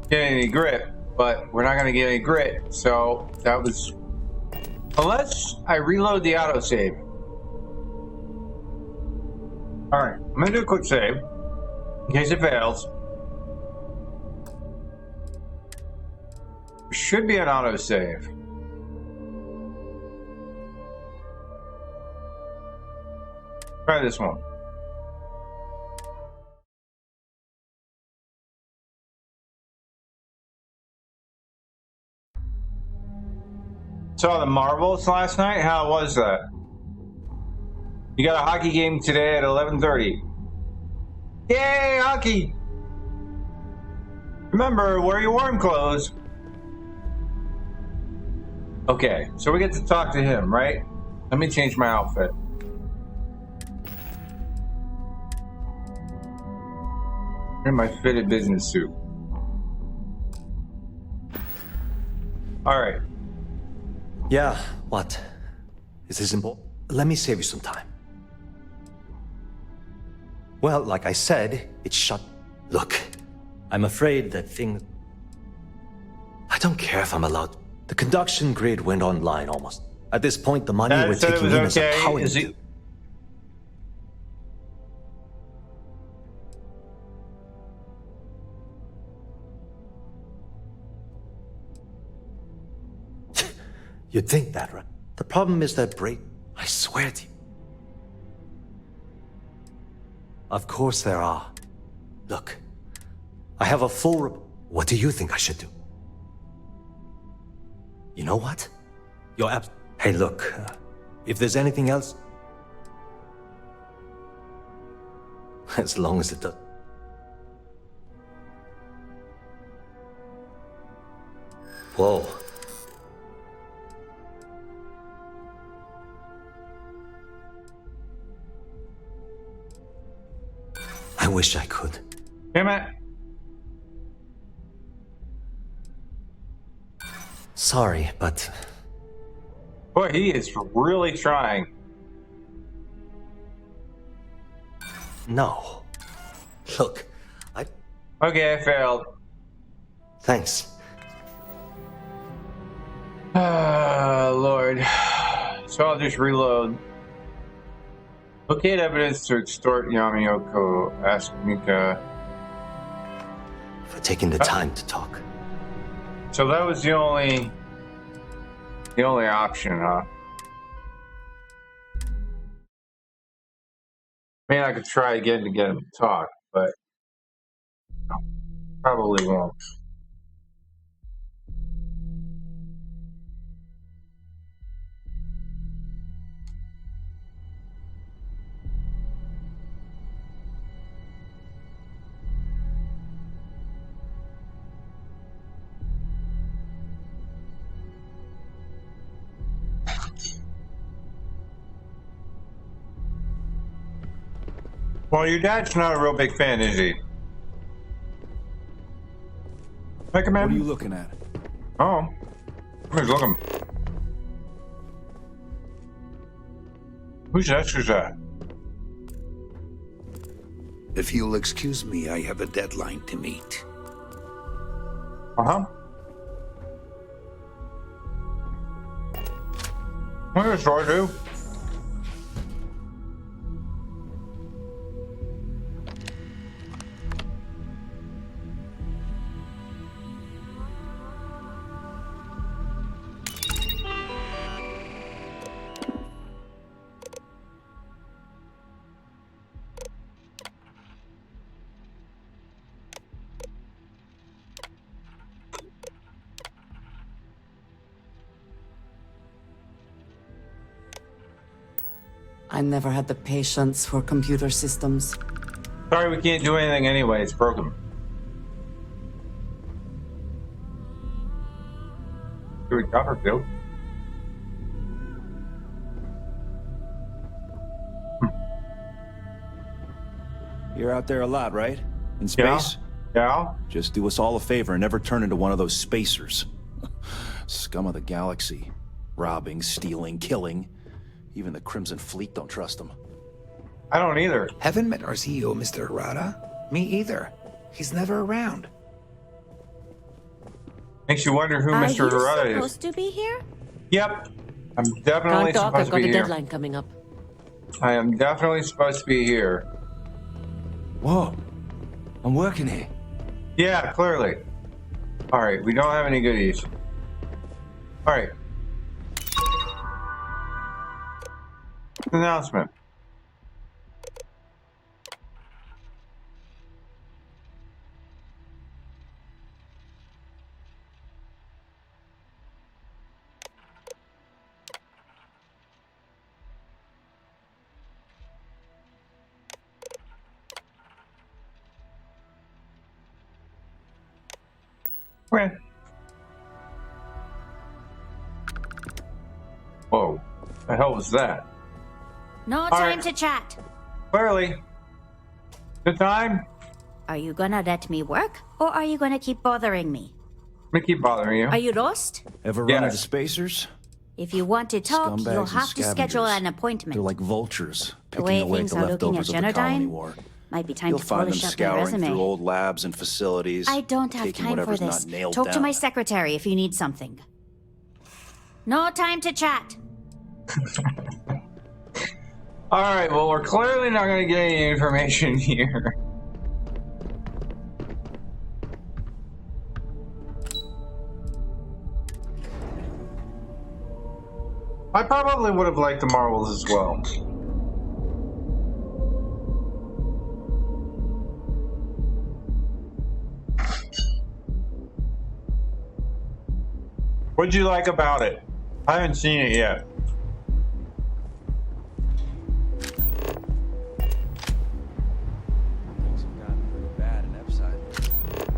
get any grit, but we're not gonna get any grit, so that was... Unless I reload the autosave. Alright, I'm gonna do a quick save, in case it fails. There should be an autosave. Try this one. Saw the Marvels last night. How was that? You got a hockey game today at 11:30. Yay, hockey! Remember, wear your warm clothes. Okay, so we get to talk to him, right? Let me change my outfit. In my fitted business suit. All right.
Yeah, what? Is this important? Let me save you some time. Well, like I said, it's shut. Look, I'm afraid that things... I don't care if I'm allowed. The conduction grid went online almost. At this point, the money we're taking in is a power. You'd think that, right? The problem is that I swear to you. Of course there are. Look, I have a full What do you think I should do? You know what? Hey, look, if there's anything else... As long as it does... Whoa. I wish I could.
Damn it.
Sorry, but...
Boy, he is really trying.
No. Look,
Okay, I failed.
Thanks.
Lord. So I'll just reload. Locate evidence to extort Yamiyoko. Ask Mika.
For taking the time to talk.
So that was the only option, huh? I mean, I could try again to get him to talk, but probably won't. Well, your dad's not a real big fan, is he? Recommend?
What are you looking at?
Oh. Who's looking? Whose desk is that?
If you'll excuse me, I have a deadline to meet.
Uh-huh. What does Roy do?
I never had the patience for computer systems.
Sorry, we can't do anything anyway. It's broken. Good Copperfield.
You're out there a lot, right? In space?
Yeah.
Just do us all a favor and never turn into one of those spacers. Scum of the galaxy. Robbing, stealing, killing. Even the Crimson Fleet don't trust them.
I don't either.
Haven't met our CEO, Mr. Harada? Me either.
He's never around.
Makes you wonder who
Are
Mr.
you
Harada is.
supposed to be here?
Yep. I'm definitely
Can't talk,
supposed
I've
to
got
be
a
here.
deadline coming up.
I am definitely supposed to be here.
Whoa. I'm working here.
Yeah, clearly. Alright, we don't have any goodies. Alright. Announcement. Okay. Whoa. The hell was that?
No
All
time
right.
to chat.
Clearly. Good time?
Are you gonna let me work, or are you gonna keep bothering me?
I'm gonna keep bothering you.
Are you lost?
Ever run
Yes.
into spacers?
If you want to talk,
Scumbags
you'll
and
have to schedule
scavengers.
an appointment.
They're like vultures,
The
picking
way
away at
things
the
are looking
leftovers
at
of the colony
Genodyne,
war.
might be time
You'll
to
find them
polish up my
scouring
resume.
through old labs and facilities.
I don't have
taking
time for
whatever's
this.
Not nailed
Talk
down.
to my secretary if you need something. No time to chat.
Alright, well, we're clearly not gonna get any information here. I probably would have liked the Marvels as well. What'd you like about it? I haven't seen it yet.
Things have gotten pretty bad in Epside.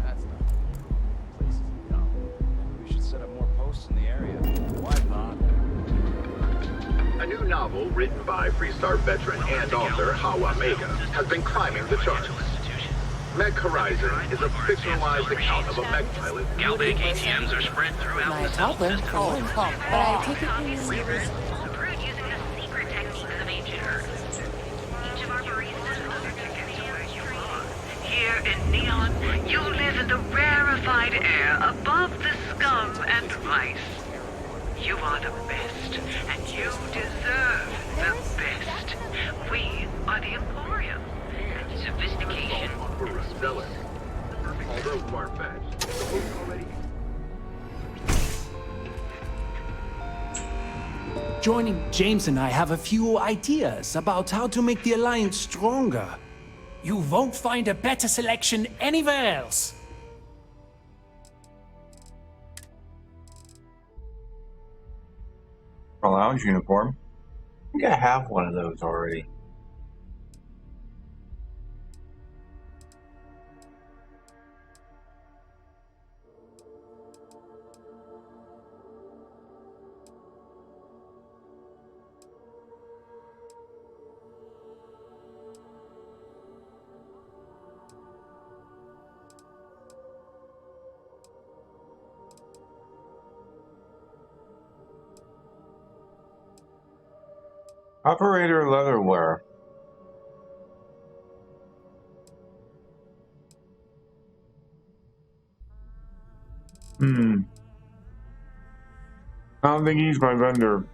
That's not good. Places are dumb. Maybe we should set up more posts in the area. Why not?
A new novel written by Freestar veteran and author Hawa Mega has been climbing the charts. Mech Horizon is a fictionalized account of a mech pilot.
Galbank ATMs are spread throughout
My
the
toddler? Oh, but I take it
Brewed using the secret techniques of ancient herbs. Each of our baristas gets to where you belong. Here in Neon, you live in the rarefied air above the scum and vice. You are the best, and you deserve the best. We are the Emporium. And sophistication.
For a stellar. Although far-fetched, the book already.
Joining James and I have a few ideas about how to make the Alliance stronger. You won't find a better selection anywhere else.
A lounge uniform. I think I have one of those already. Operator leatherware. I don't think he's my vendor.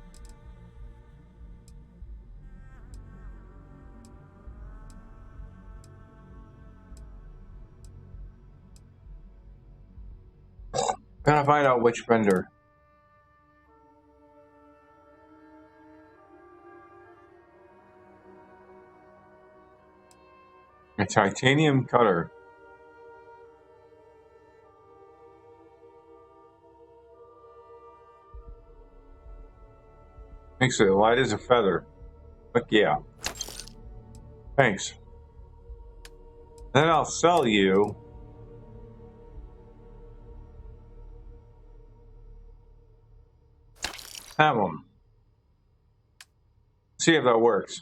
Gotta find out which vendor. A titanium cutter. Makes it light as a feather. Heck yeah. Thanks. Then I'll sell you. Have them. See if that works.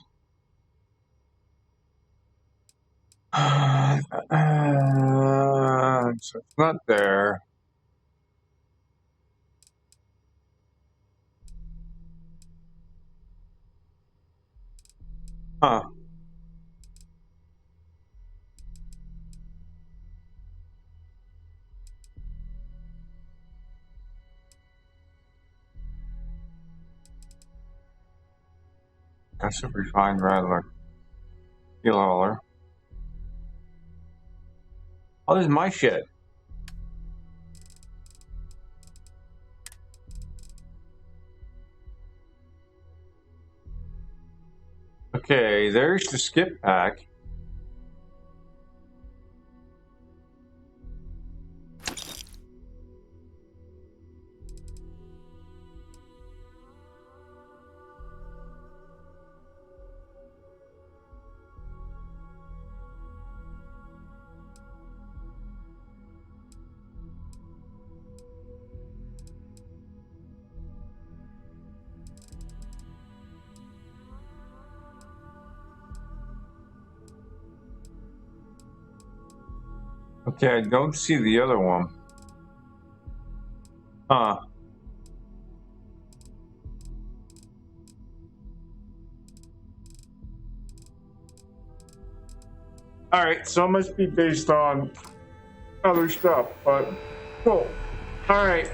So it's not there. Huh. That's a refined rattler. Steel hauler. Oh, this is my shit. Okay, there's the skip pack. Okay, I don't see the other one. Huh. Alright, so it must be based on other stuff, but cool. Alright.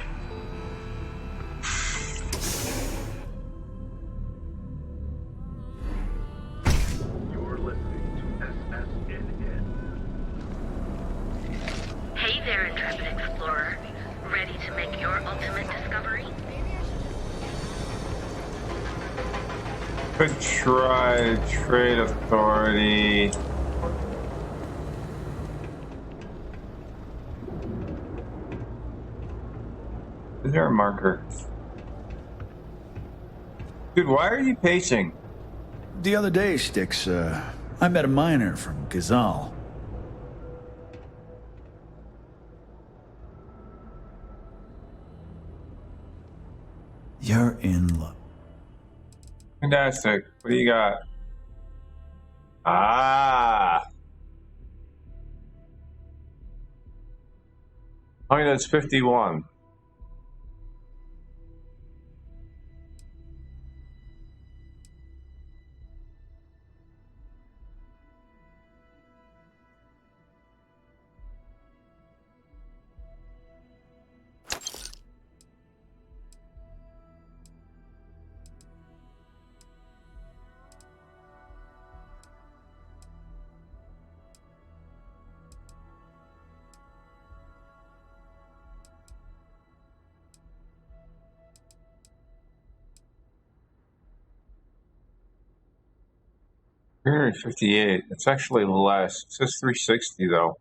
You're listening to SSNN.
Hey there, Intrepid Explorer. Ready to make your ultimate discovery?
Could try Trade Authority. Is there a marker? Dude, why are you pacing?
The other day, Styx, I met a miner from Gazal. You're in luck.
Fantastic. What do you got? Ah. Oh, yeah, that's 51. $358. It's actually less. It says 360 though.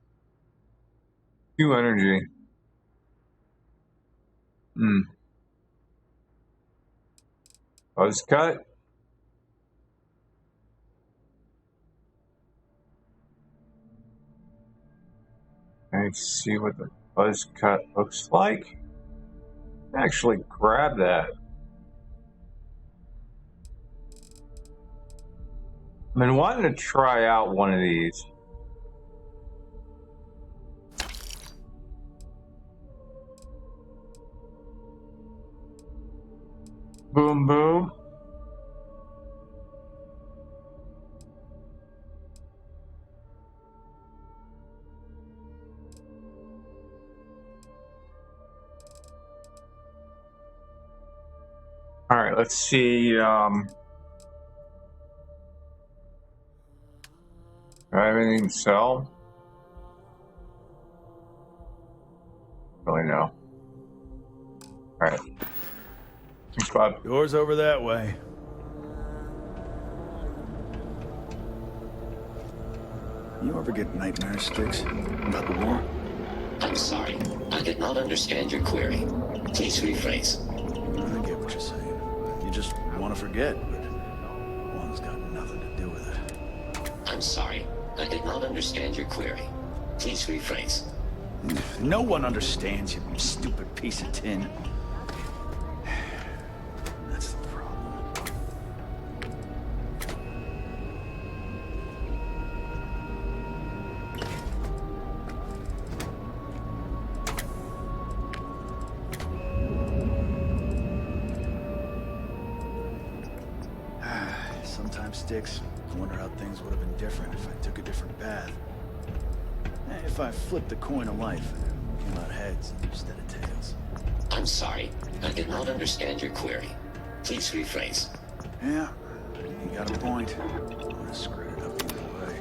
2 energy. Buzz cut. Let's see what the buzz cut looks like. Actually grab that. I've been wanting to try out one of these. Boom, boom. All right, let's see. Do I have anything to sell? Really no. All right. Thanks, Bob.
Door's over that way. You ever get nightmares, Styx? About the war?
I'm sorry. I did not understand your query. Please rephrase.
I get what you're saying. You just want to forget, but one's got nothing to do with it.
I'm sorry. I did not understand your query. Please rephrase.
No one understands, you stupid piece of tin. That's the problem. Sometimes, Styx, I wonder how things would have been different if I took a different path. If I flipped the coin of life and came out heads instead of tails.
I'm sorry. I did not understand your query. Please rephrase.
Yeah, You got a point. I'm gonna screw it up either way.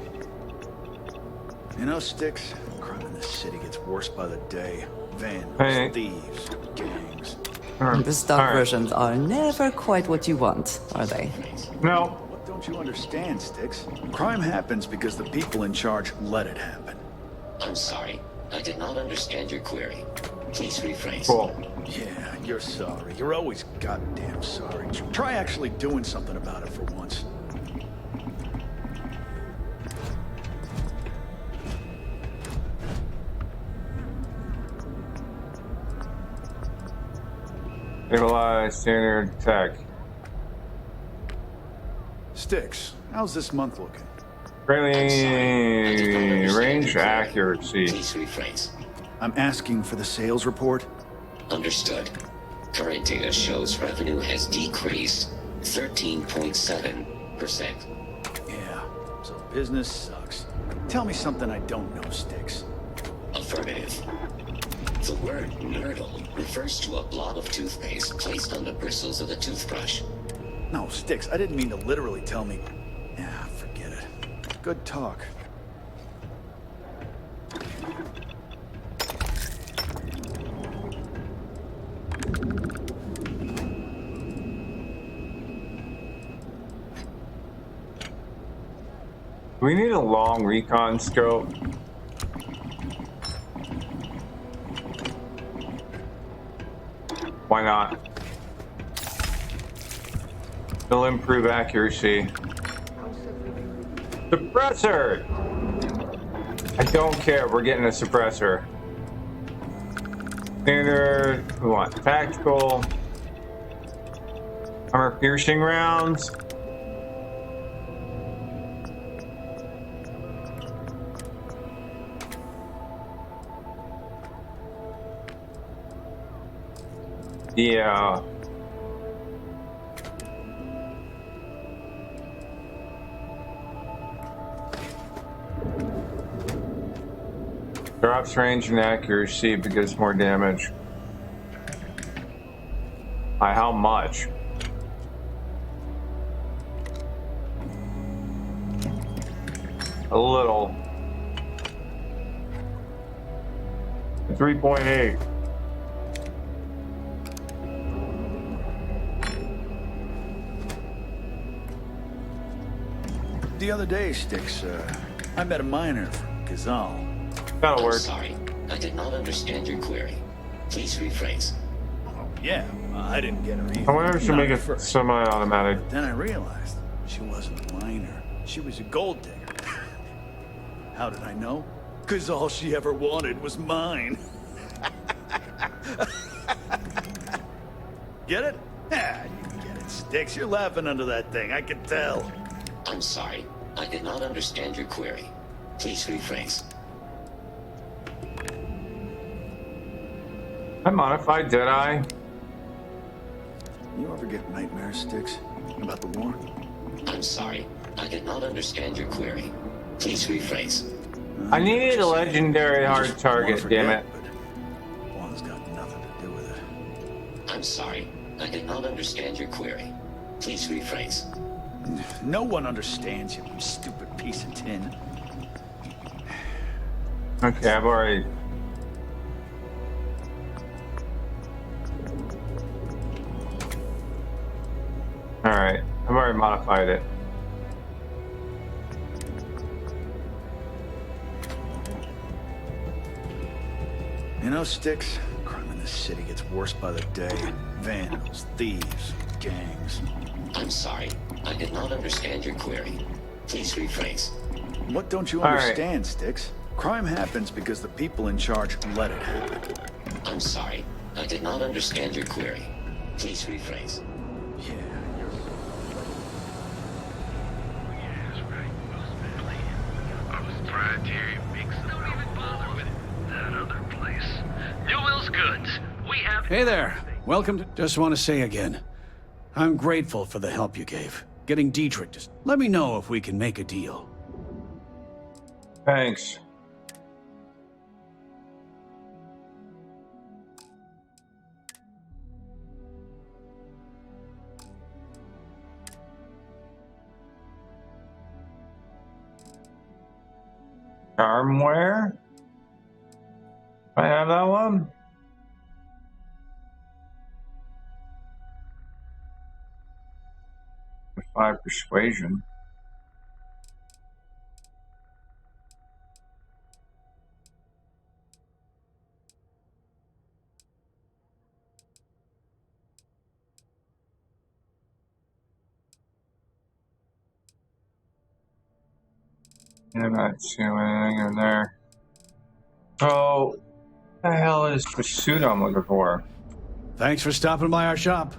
You know, Sticks, crime in this city gets worse by the day. Vandals, thieves, gangs.
The stock versions are never quite what you want, are they?
No.
What don't you understand, Sticks? Crime happens because the people in charge let it happen.
I'm sorry. I did not understand your query. Please rephrase.
Cool.
Yeah, you're sorry. You're always goddamn sorry. Try actually doing something about it for once.
Stabilize standard tech.
Sticks, how's this month looking?
Really, range accuracy.
Please rephrase.
I'm asking for the sales report.
Understood. Current data shows revenue has decreased 13.7%.
Yeah, so business sucks. Tell me something I don't know, Sticks.
Affirmative. The word nurdle refers to a blob of toothpaste placed on the bristles of a toothbrush.
No, Sticks, I didn't mean to literally tell me. Yeah, forget it. Good talk.
We need a long recon scope. Why not? It'll improve accuracy. Suppressor! I don't care, we're getting a suppressor. Standard, we want tactical. Armor piercing rounds. Yeah. Drops range and accuracy but gives more damage. By how much? A little. 3.8.
The other day, Sticks, I met a miner from Gazal.
That'll work.
I'm sorry. I did not understand your query. Please rephrase.
Oh, yeah, I didn't get her either.
I wonder if she'll
Not
make it
at first.
semi-automatic.
But then I realized she wasn't a miner. She was a gold digger. How did I know? Because all she ever wanted was mine. Get it? Yeah, you get it, Sticks. You're laughing under that thing, I can tell.
I'm sorry. I did not understand your query. Please rephrase.
I modified, did I?
You ever get nightmares, Sticks? About the war?
I'm sorry. I did not understand your query. Please rephrase.
I needed a legendary hard target, damn it.
One's got nothing to do with it.
I'm sorry. I did not understand your query. Please rephrase.
No one understands you, you stupid piece of tin.
Okay, I've already... Alright, I've already modified it.
You know, Sticks, crime in this city gets worse by the day. Vandals, thieves, gangs.
I'm sorry. I did not understand your query. Please rephrase.
What don't you
All right.
understand, Sticks? Crime happens because the people in charge let it happen.
I'm sorry. I did not understand your query. Please rephrase.
Yeah,
Proprietary mix. Don't even bother with it. That other place. Newell's Goods. We have...
Hey there. Welcome to... Just want to say again, I'm grateful for the help you gave. Getting Dietrich to... Let me know if we can make a deal.
Thanks. Charmware? I have that one? With 5 persuasion. I'm not seeing anything in there. So, what the hell is the suit I'm looking for?
Thanks for stopping by our shop.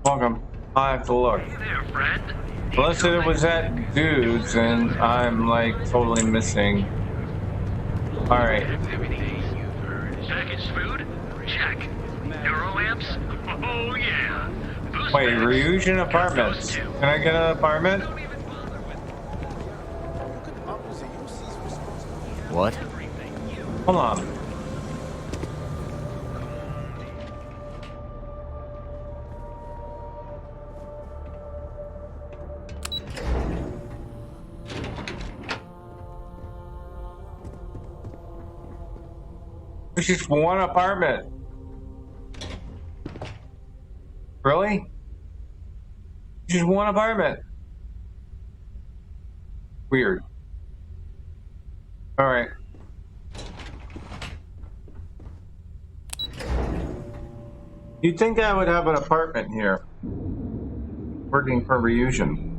Welcome. I have to look.
Hey there, friend.
Unless it was that dude's and I'm like totally missing. Alright.
Packaged food? Check. Neuroamps? Oh yeah.
Wait, Ryujin Apartments. Can I get an apartment?
What?
Hold on. There's just one apartment. Really? Just one apartment. Weird. All right. You'd think I would have an apartment here. Working for Ryujin.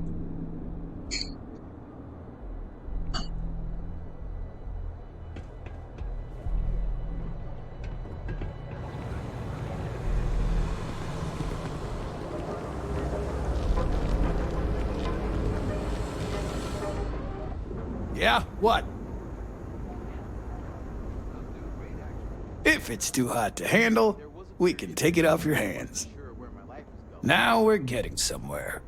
Yeah? What? If it's too hot to handle, we can take it off your hands. Now we're getting somewhere.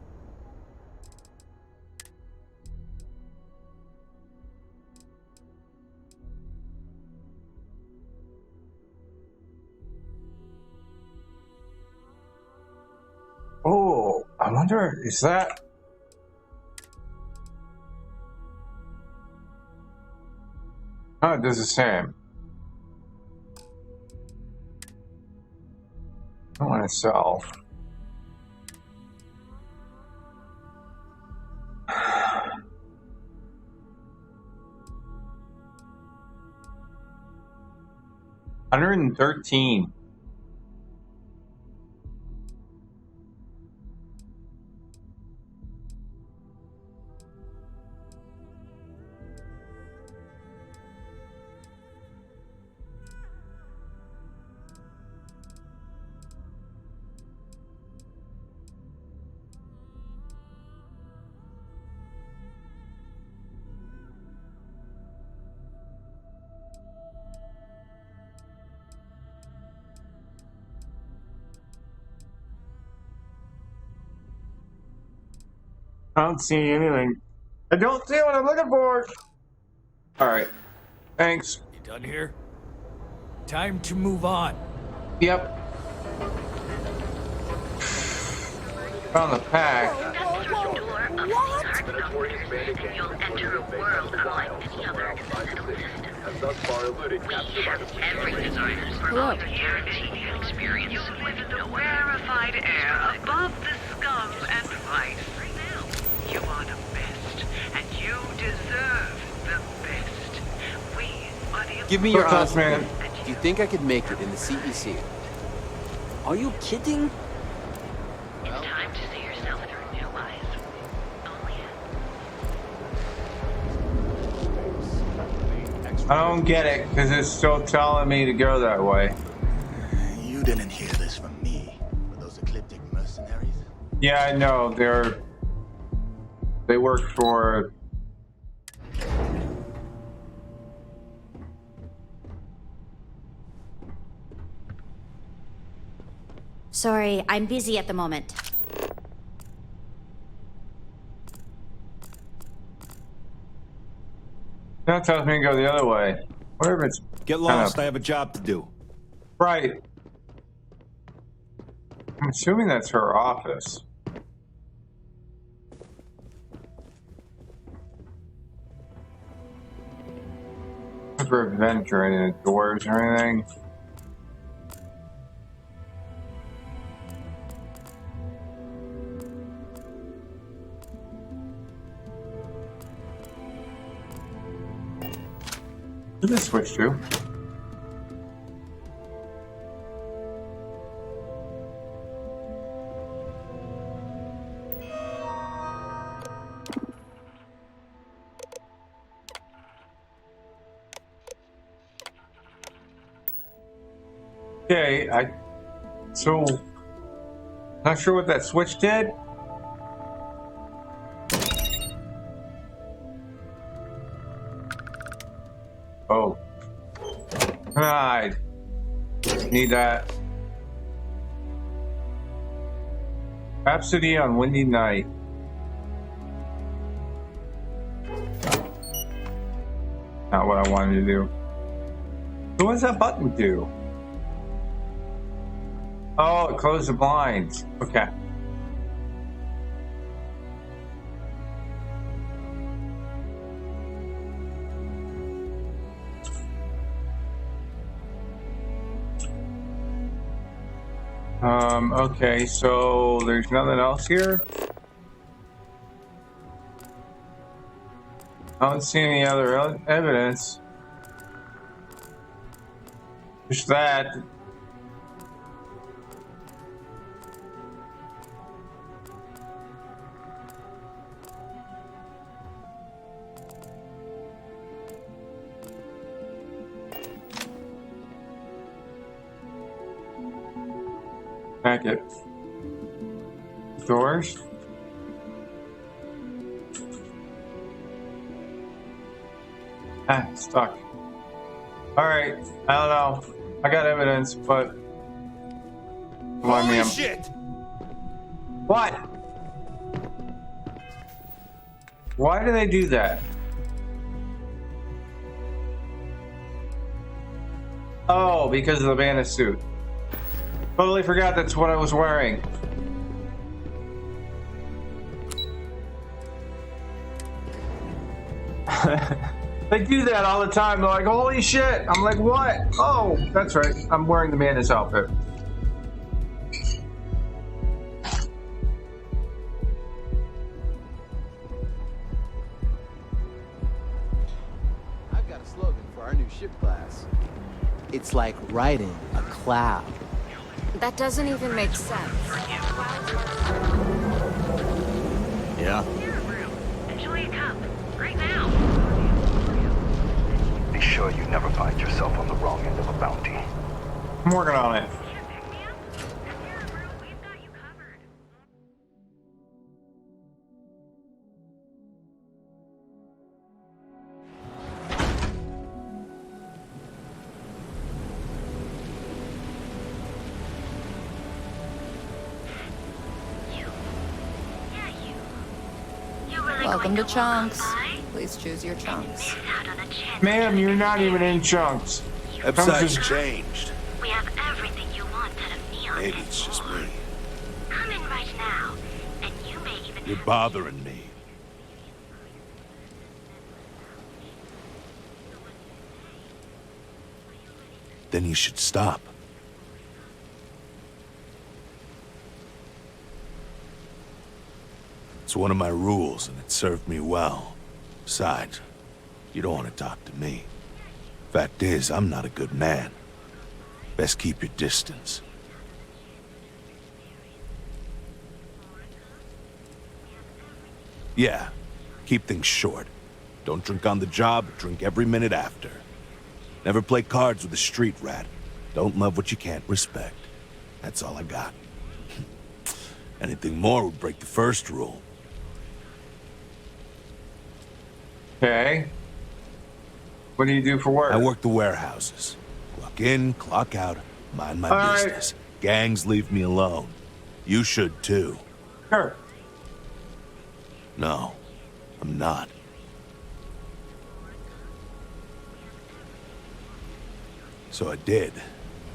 Oh, I wonder, is that... Oh, it does the same. I want to sell. $113. I don't see anything. I don't see what I'm looking for. All right. Thanks.
You done here? Time to move on.
Yep. Found the pack.
You'll enter a world unlike any other in the Citadel system. We have every designer's provide a guaranteed experience. You live in the rarefied air above the scum and vice. You are the best, and you deserve the best. We are the...
Give me your
Thoughts,
eyes,
man.
Do you think I could make it in the CEC? Are you kidding?
It's time to see yourself through new eyes.
I don't get it because it's still telling me to go that way.
You didn't hear this from me. Were those ecliptic mercenaries?
Yeah, I know. They work for...
Sorry, I'm busy at the moment.
That tells me to go the other way. Whatever it's...
Get lost, I have a job to do.
Right. I'm assuming that's her office. to prevent or any doors or anything. What did this switch to? Okay, so not sure what that switch did. Oh, I need that. Rhapsody on Windy Night. Not what I wanted to do. So what does that button do? Oh, it closed the blinds. Okay. Okay, so there's nothing else here? I don't see any other evidence. Just that. Packet. Doors. Ah, stuck. Alright, I don't know. I got evidence, but...
Holy shit!
What? Why do they do that? Oh, because of the bandit suit. Totally forgot that's what I was wearing. They do that all the time. They're like, holy shit. I'm like, what? Oh, that's right. I'm wearing the bandit's outfit.
I've got a slogan for our new ship class. It's like riding a cloud.
That doesn't even make sense.
Yeah.
Enjoy a cup. Right now.
Be sure you never find yourself on the wrong end of a bounty.
I'm working on it.
Welcome to Chunks. Please choose your chunks.
Ma'am, you're not even in chunks.
Website's changed.
We have everything you want at a meal.
Maybe it's just me.
Come in right now, and you may even...
You're bothering me. Then you should stop. It's one of my rules, and it served me well. Besides, you don't want to talk to me. Fact is, I'm not a good man. Best keep your distance. Yeah, keep things short. Don't drink on the job, drink every minute after. Never play cards with a street rat. Don't love what you can't respect. That's all I got. Anything more would break the first rule.
Okay. What do you do for work?
I work the warehouses. Clock in, clock out, mind my business. Gangs leave me alone. You should too.
Sure.
No, I'm not. So I did.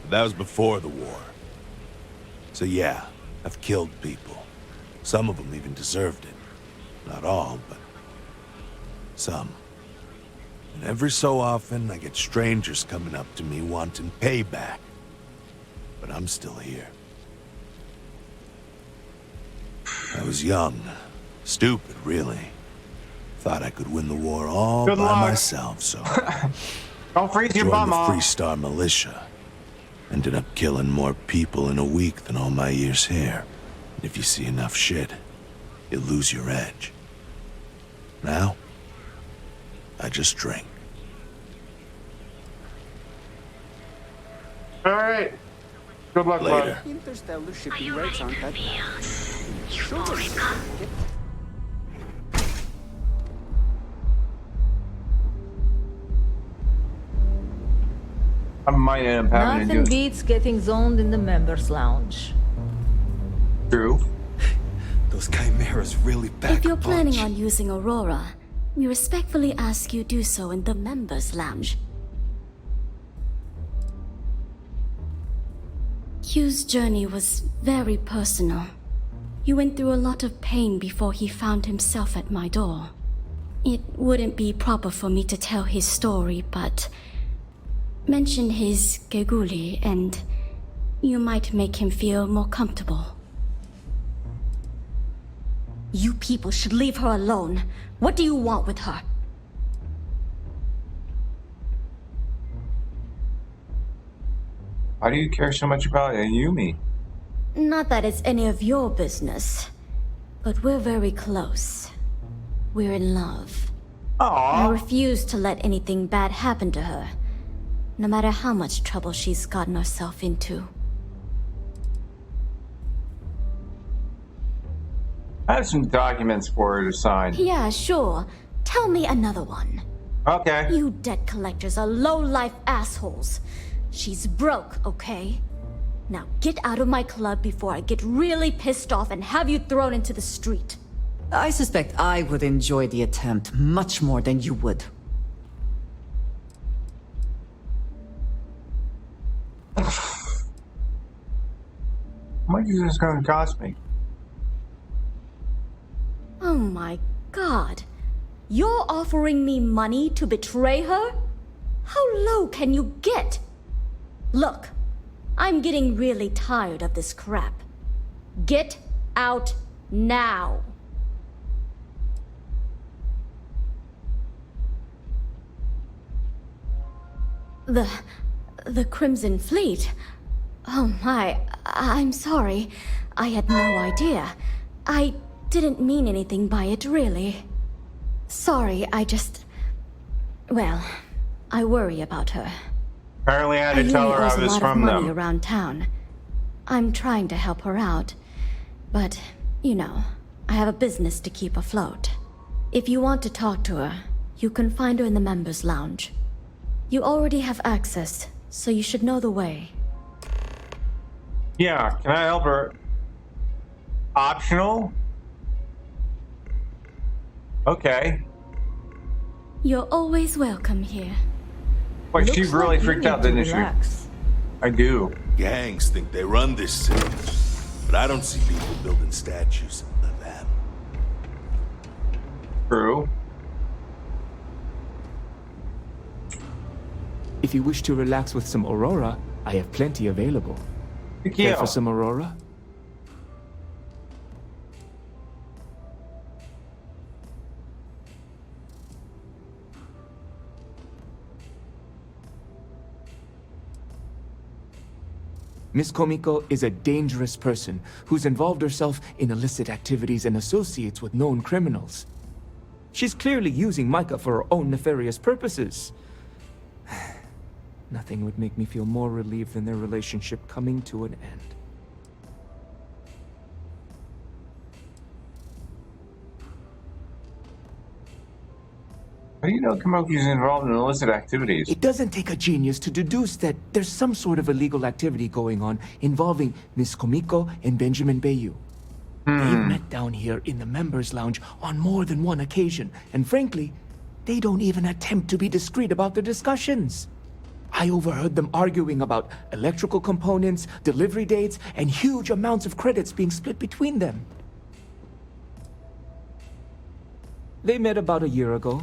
But that was before the war. So yeah, I've killed people. Some of them even deserved it. Not all, but some. And every so often, I get strangers coming up to me wanting payback. But I'm still here. I was young. Stupid, really. Thought I could win the war all
Good
by
luck.
myself, so...
Don't freeze your
joined
bum
the
off.
Freestar Militia. Ended up killing more people in a week than all my years here. And if you see enough shit, you lose your edge. Now, I just drink.
All right. Good luck,
Later.
bud.
Interstellar shipping rates aren't that bad.
I might end up having to
Nothing
do
beats getting zoned in the members' lounge.
True.
Those chimeras really back
If you're
a
planning
punch.
on using Aurora, we respectfully ask you do so in the members' lounge. Hugh's journey was very personal. He went through a lot of pain before he found himself at my door. It wouldn't be proper for me to tell his story, but mention his Geguli and you might make him feel more comfortable. You people should leave her alone. What do you want with her?
Why do you care so much about Yumi?
Not that it's any of your business, but we're very close. We're in love. I refuse to let anything bad happen to her, no matter how much trouble she's gotten herself into.
I have some documents for her to sign.
Yeah, sure. Tell me another one.
Okay.
You debt collectors are low-life assholes. She's broke, okay? Now get out of my club before I get really pissed off and have you thrown into the street.
I suspect I would enjoy the attempt much more than you would.
How much is this going to cost me?
Oh my god. You're offering me money to betray her? How low can you get? Look, I'm getting really tired of this crap. Get out now. The Crimson Fleet? Oh my, I'm sorry. I had no idea. I didn't mean anything by it, really. Sorry, well, I worry about her.
Apparently I had to tell her I was from
money
them.
around town. I'm trying to help her out, but, you know, I have a business to keep afloat. If you want to talk to her, you can find her in the members' lounge. You already have access, so you should know the way.
Yeah, can I help her? Optional? Okay.
You're always welcome here.
Wait, she really freaked out, didn't she? I do.
Gangs think they run this city, but I don't see people building statues of them.
True.
If you wish to relax with some Aurora, I have plenty available. Care for some Aurora? Miss Komiko is a dangerous person who's involved herself in illicit activities and associates with known criminals. She's clearly using Micah for her own nefarious purposes. Nothing would make me feel more relieved than their relationship coming to an end.
How do you know Kamoki's involved in illicit activities?
It doesn't take a genius to deduce that there's some sort of illegal activity going on involving Miss Komiko and Benjamin Bayou. They've met down here in the members' lounge on more than one occasion, and frankly, they don't even attempt to be discreet about their discussions. I overheard them arguing about electrical components, delivery dates, and huge amounts of credits being split between them. They met about a year ago,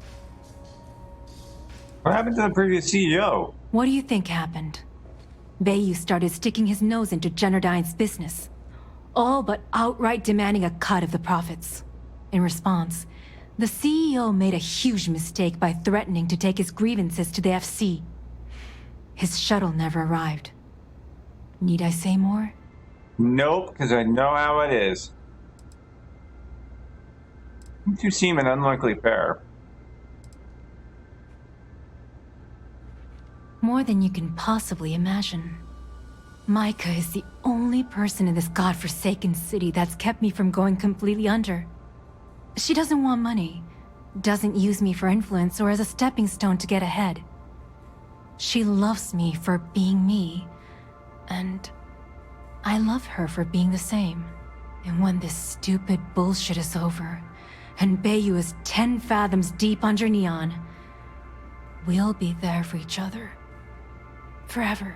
What happened to the previous CEO?
What do you think happened? Bayu started sticking his nose into Generdyne's business, all but outright demanding a cut of the profits. In response, the CEO made a huge mistake by threatening to take his grievances to the FC. His shuttle never arrived. Need I say more?
Nope, because I know how it is. You two seem an unlikely pair.
More than you can possibly imagine. Micah is the only person in this godforsaken city that's kept me from going completely under. She doesn't want money, doesn't use me for influence or as a stepping stone to get ahead. She loves me for being me, and I love her for being the same. And when this stupid bullshit is over, and Bayu is 10 fathoms deep under Neon, we'll be there for each other. Forever.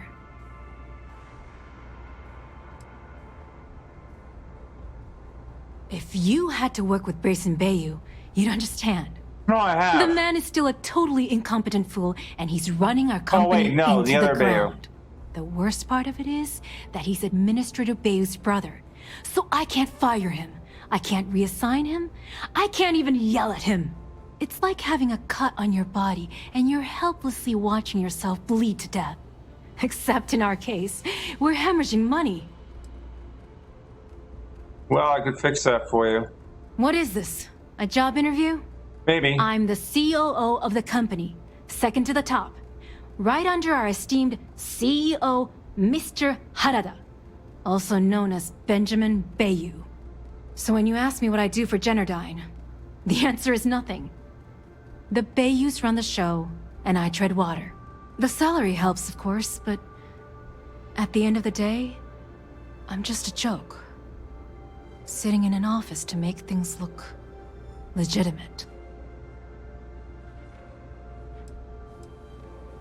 If you had to work with Grayson Bayu, you'd understand.
No, I have.
The man is still a totally incompetent fool, and he's running our company
no,
into
the other
ground. The worst part of it is that he's Administrator Bayu's brother, so I can't fire him. I can't reassign him. I can't even yell at him. It's like having a cut on your body, and you're helplessly watching yourself bleed to death. Except in our case, we're hemorrhaging money.
Well, I could fix that for you.
What is this? A job interview?
Maybe.
I'm the COO of the company, second to the top, right under our esteemed CEO, Mr. Harada, also known as Benjamin Bayu. So when you ask me what I do for Generdyne, the answer is nothing. The Bayus run the show, and I tread water. The salary helps, of course, but at the end of the day, I'm just a joke. Sitting in an office to make things look legitimate.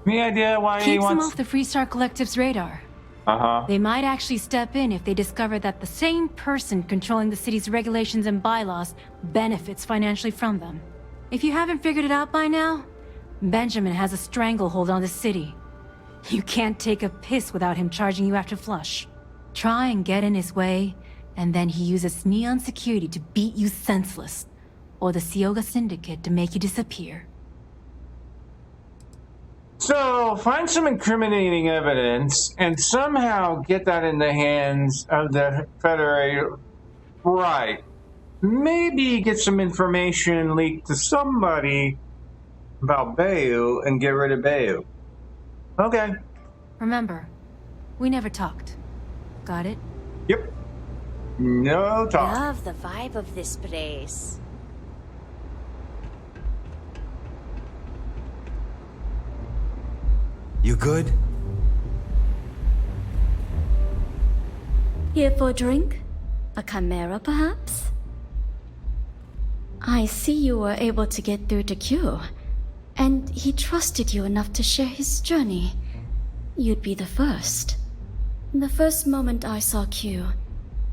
Any idea why he
Keeps them
wants...
off the Freestar Collective's radar.
Uh-huh.
They might actually step in if they discover that the same person controlling the city's regulations and bylaws benefits financially from them. If you haven't figured it out by now, Benjamin has a stranglehold on the city. You can't take a piss without him charging you after flush. Try and get in his way, and then he uses Neon security to beat you senseless, or the Sioga Syndicate to make you disappear.
So, find some incriminating evidence and somehow get that in the hands of the Federated. Right. Maybe get some information leaked to somebody about Bayu and get rid of Bayu. Okay.
Remember, we never talked. Got it?
Yep. No talk.
Love the vibe of this place.
You good?
Here for a drink? A chimera, perhaps? I see you were able to get through to Q, and he trusted you enough to share his journey. You'd be the first. The first moment I saw Q,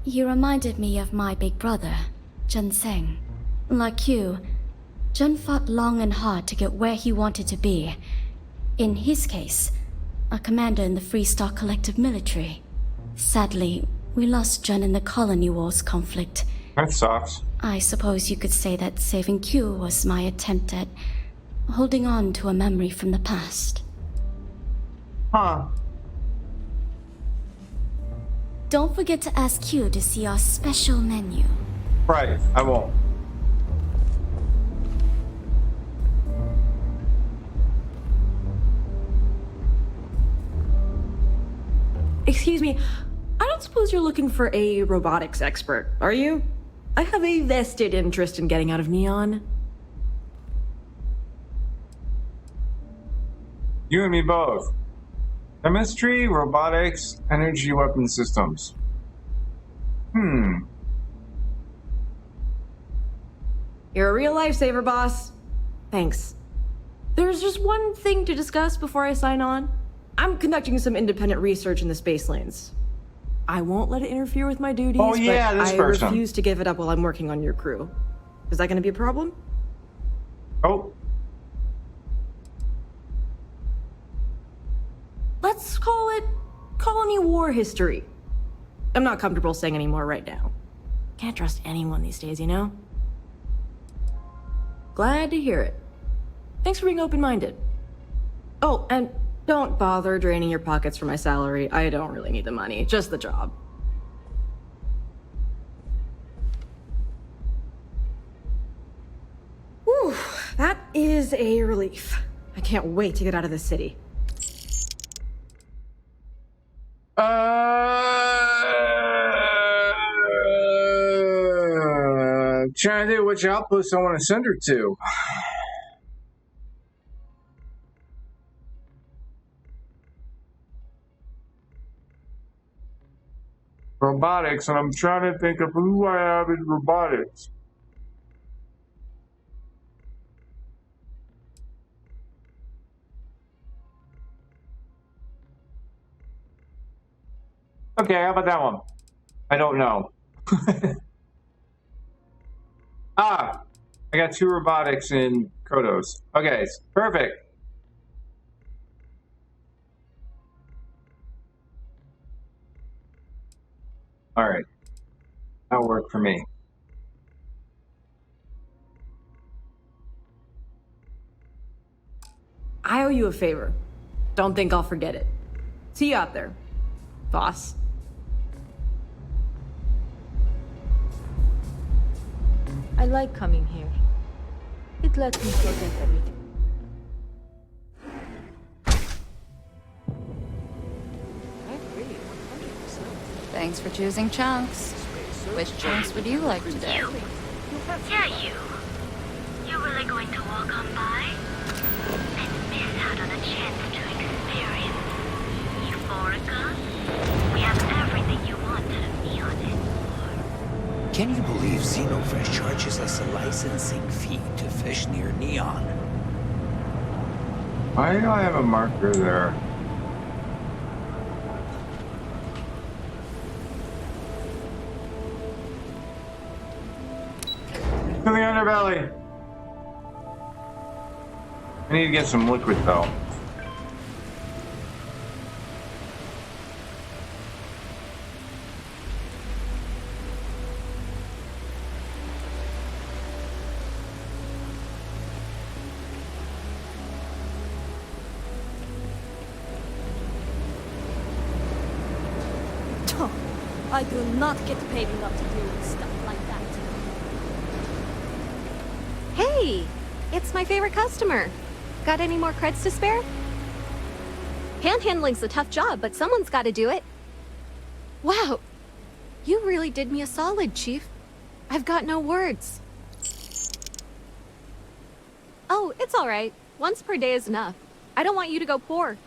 he reminded me of my big brother, Jun Seng. Like Q, Jun fought long and hard to get where he wanted to be. In his case, a commander in the Freestar Collective military. Sadly, we lost Jun in the Colony Wars conflict.
That sucks.
I suppose you could say that saving Q was my attempt at holding on to a memory from the past.
Huh.
Don't forget to ask Q to see our special menu.
Right, I won't.
Excuse me, I don't suppose you're looking for a robotics expert, are you? I have a vested interest in getting out of Neon.
You and me both. Chemistry, robotics, energy weapon systems.
You're a real lifesaver, boss. Thanks. There's just one thing to discuss before I sign on. I'm conducting some independent research in the space lanes. I won't let it interfere with my duties,
Oh, yeah,
but
this
I
person.
refuse to give it up while I'm working on your crew. Is that going to be a problem?
Oh.
let's call it colony war history. I'm not comfortable saying any more right now. Can't trust anyone these days, you know? Glad to hear it. Thanks for being open-minded. Oh, and don't bother draining your pockets for my salary. I don't really need the money, just the job. Whew, that is a relief. I can't wait to get out of this city.
Trying to think which outpost I want to send her to. Robotics, and I'm trying to think of who I have in robotics. Okay, how about that one? I don't know. I got 2 robotics in Kodos. Okay, perfect. All right, that'll work for me.
I owe you a favor. Don't think I'll forget it. See you out there, boss.
I like coming here. It lets me forget everything.
Thanks for choosing Chunks. Which Chunks would you like today?
Yeah, you. You're really going to walk on by? And miss out on a chance to experience Euphorica? We have everything you want out of Neon and more.
Can you believe Xenofresh charges us a licensing fee to fish near Neon?
Why do I have a marker there? To the underbelly. I need to get some liquid though.
I do not get paid enough to deal with stuff like that.
Hey, it's my favorite customer. Got any more creds to spare? Panhandling's a tough job, but someone's got to do it. Wow, you really did me a solid, Chief. I've got no words. Oh, it's all right. Once per day is enough. I don't want you to go poor.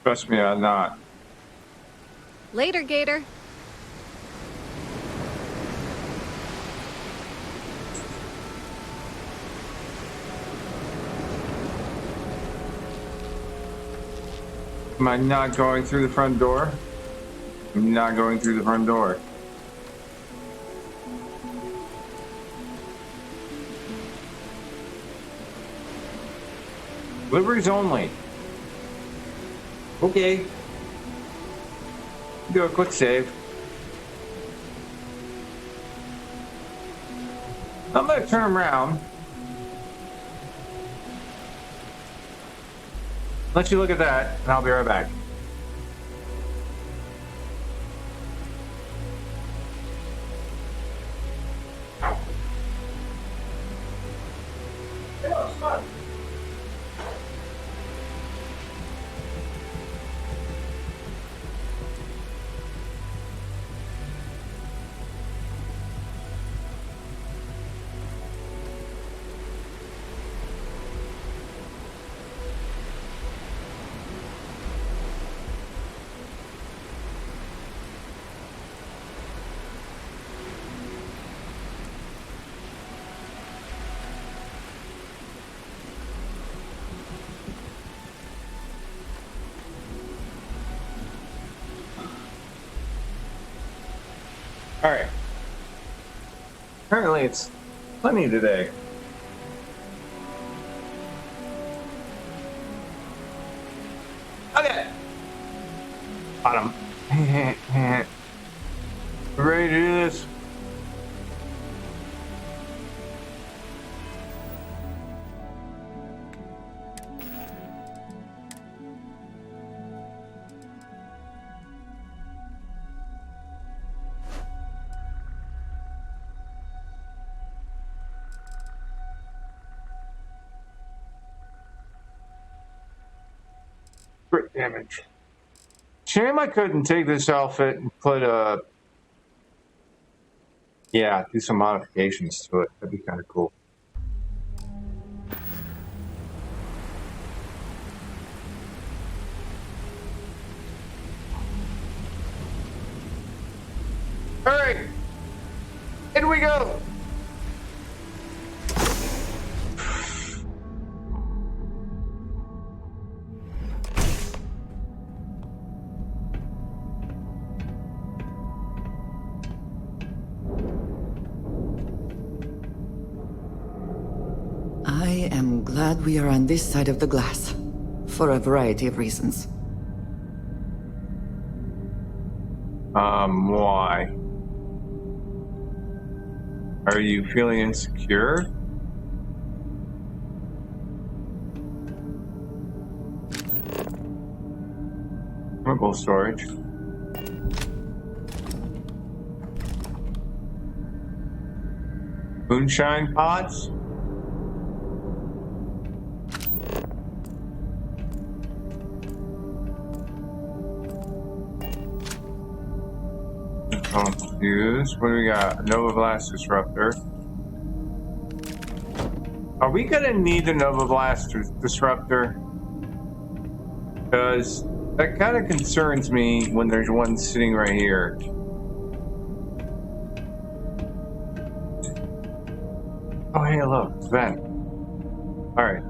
Trust me, I'm not.
Later, Gator.
Am I not going through the front door? I'm not going through the front door. Deliveries only. Okay. Do a quick save. I'm gonna turn around. Let you look at that, and I'll be right back. All right. Apparently it's sunny today. Okay. Got him. We ready to do this? Crit damage. Shame I couldn't take this outfit and put a... Yeah, do some modifications to it. That'd be kind of cool. All right, in we go.
I am glad we are on this side of the glass, for a variety of reasons.
Why? Are you feeling insecure? Chemical storage. Moonshine pots? Confused. What do we got? Nova Blast Disruptor. Are we gonna need the Nova Blast Disruptor? Because that kind of concerns me when there's one sitting right here. Oh, hey, look, it's vent. Alright.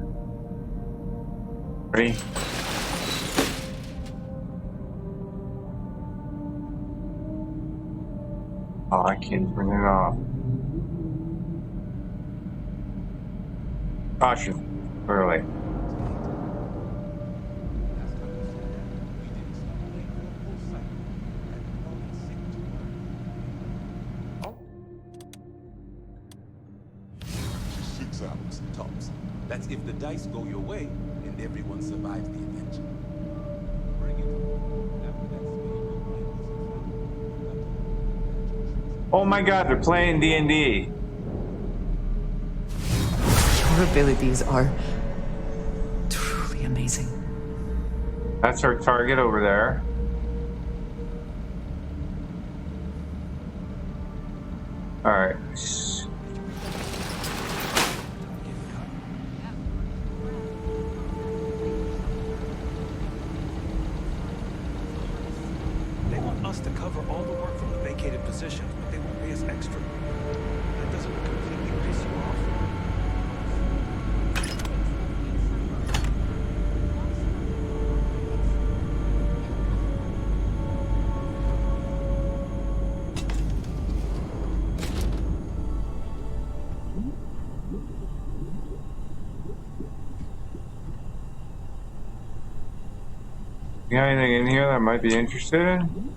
Ready? Oh, I can't turn it off. Caution, clearly.
Tops. That's if the dice go your way and everyone survives the adventure. Bring it.
Oh my god, they're playing D&D.
Your abilities are truly amazing.
That's our target over there. Alright.
They want us to cover all the work from the vacated positions, but they won't pay us extra. That doesn't completely piss you off.
You got anything in here that I might be interested in?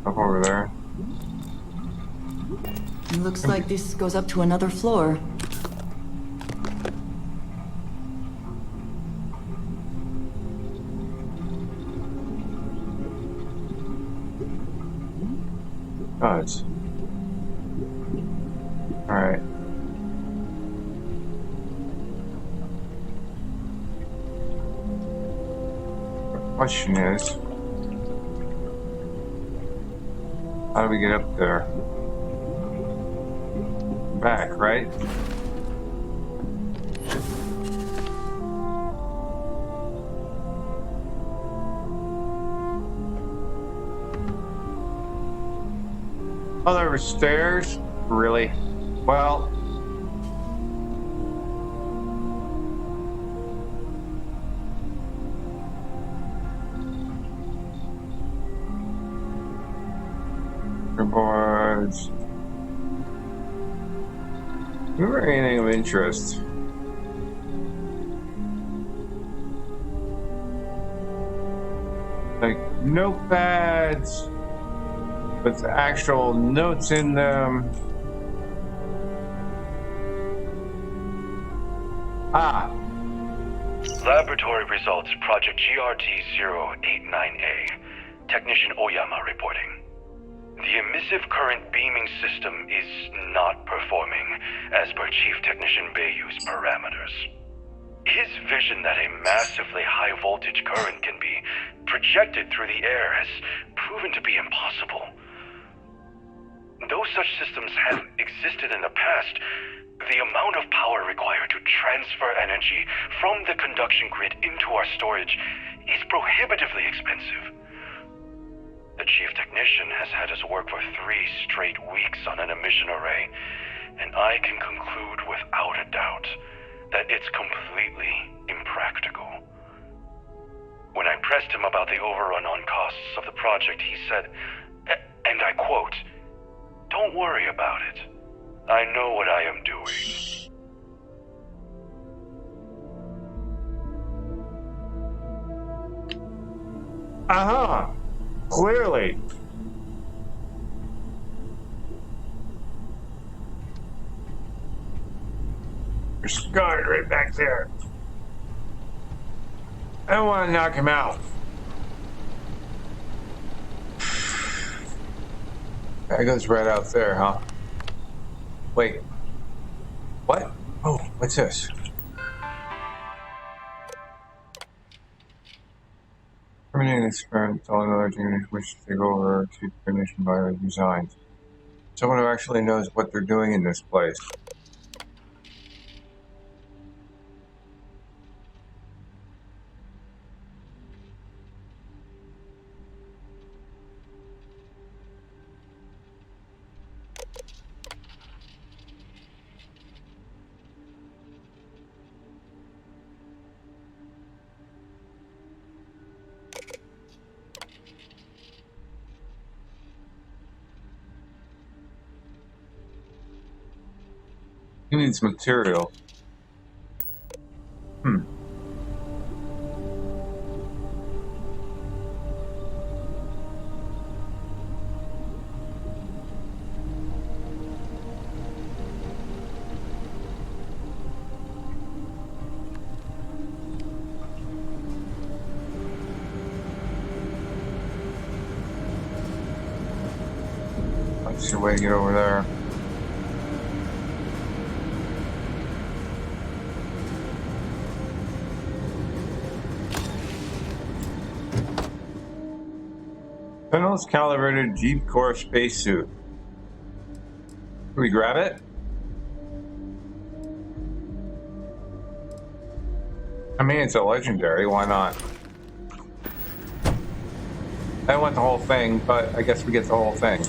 Up over there.
It looks like this goes up to another floor.
Oh, it's... Alright. The question is, how do we get up there? Back, right? Oh, there were stairs? Really? Well... boards. Remember anything of interest? Like notepads with actual notes in them. Ah.
Laboratory results, Project GRT-089A. Technician Oyama reporting. The emissive current beaming system is not performing as per Chief Technician Bayou's parameters. His vision that a massively high voltage current can be projected through the air has proven to be impossible. Though such systems have existed in the past, the amount of power required to transfer energy from the conduction grid into our storage is prohibitively expensive. The Chief Technician has had us work for 3 straight weeks on an emission array, and I can conclude without a doubt that it's completely impractical. When I pressed him about the overrun on costs of the project, he said, and I quote, "Don't worry about it. I know what I am doing."
Uh-huh. Clearly. There's a guard right back there. I don't want to knock him out. That goes right out there, huh? Wait. What? Oh, what's this? Terminating experiment, all another technician wishes to take over to technician by designs. Someone who actually knows what they're doing in this place. He needs material. That's your way to get over there. Reynolds calibrated Jeep Core spacesuit. Can we grab it? I mean, it's a legendary, why not? I want the whole thing, but I guess we get the whole thing.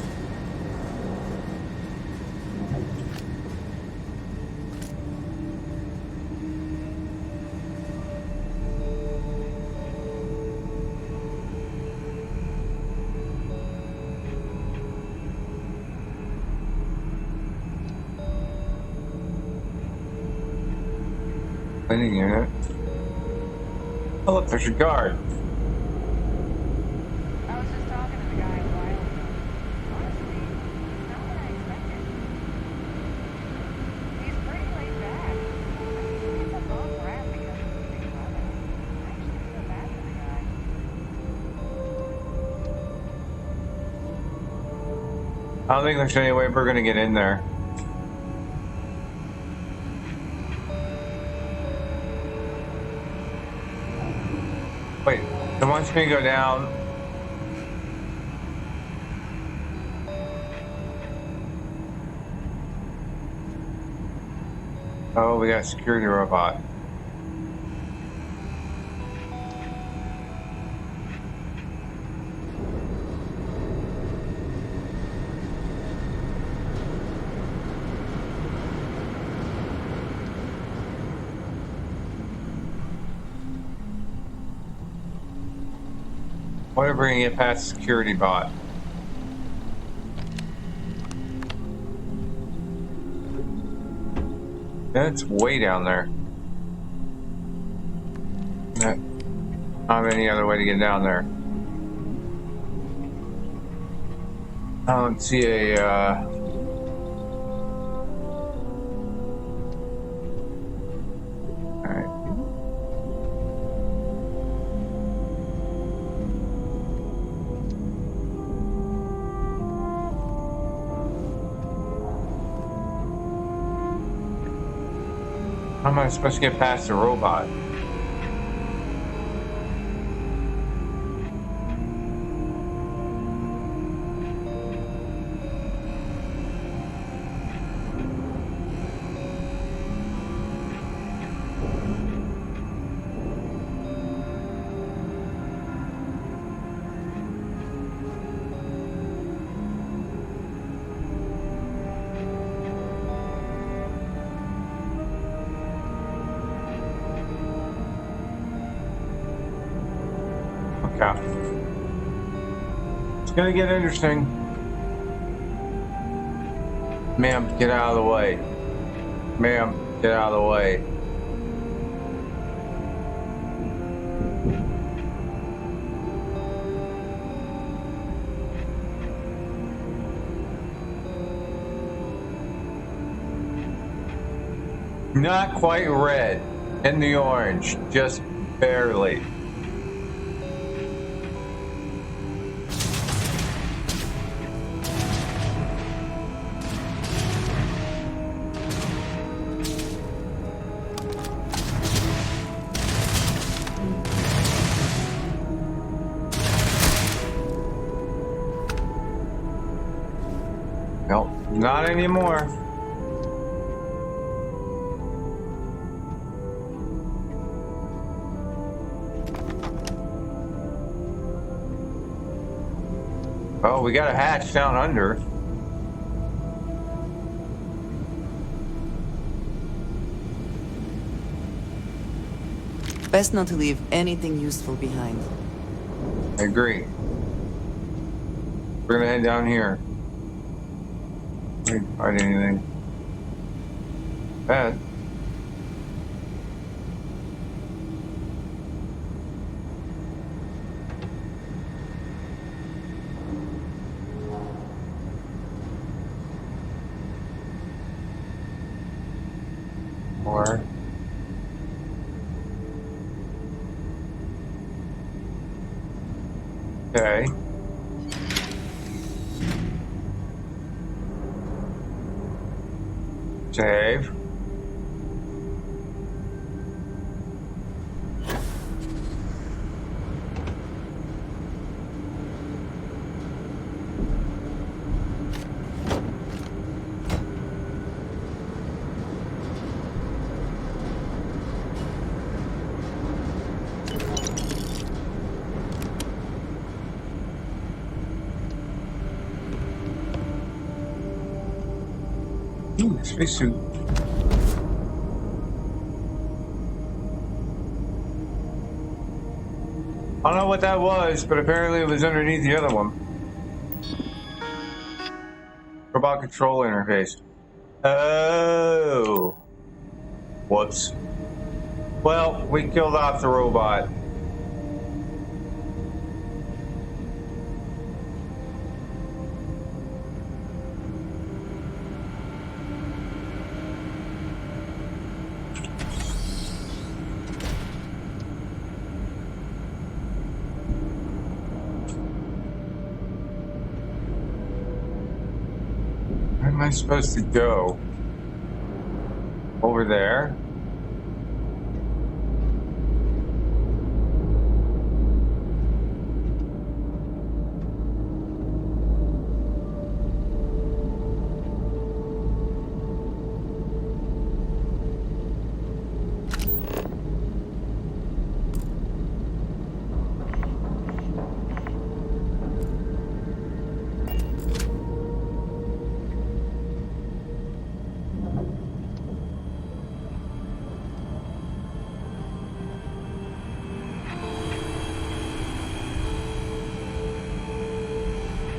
Cleaning unit. Oh look, there's your guard.
I was just talking to the guy a while ago. Honestly, not what I expected. He's pretty laid back. He's a bum rat because of the big brother. I actually feel bad for the guy.
I don't think there's any way we're gonna get in there. Wait, it wants me to go down. Oh, we got a security robot. Why are we bringing it past the security bot? That's way down there. Not any other way to get down there. I don't see a, how am I supposed to get past the robot? It's gonna get interesting. Ma'am, get out of the way. Ma'am, get out of the way. Not quite red in the orange, just barely. Nope, not anymore. Oh, we got a hatch down under.
Best not to leave anything useful behind.
I agree. We're gonna head down here. I didn't find anything bad. Or okay. Save. Ooh, spacesuit. I don't know what that was, but apparently it was underneath the other one. Robot control interface. Oh. Whoops. Well, we killed off the robot. Where am I supposed to go? Over there?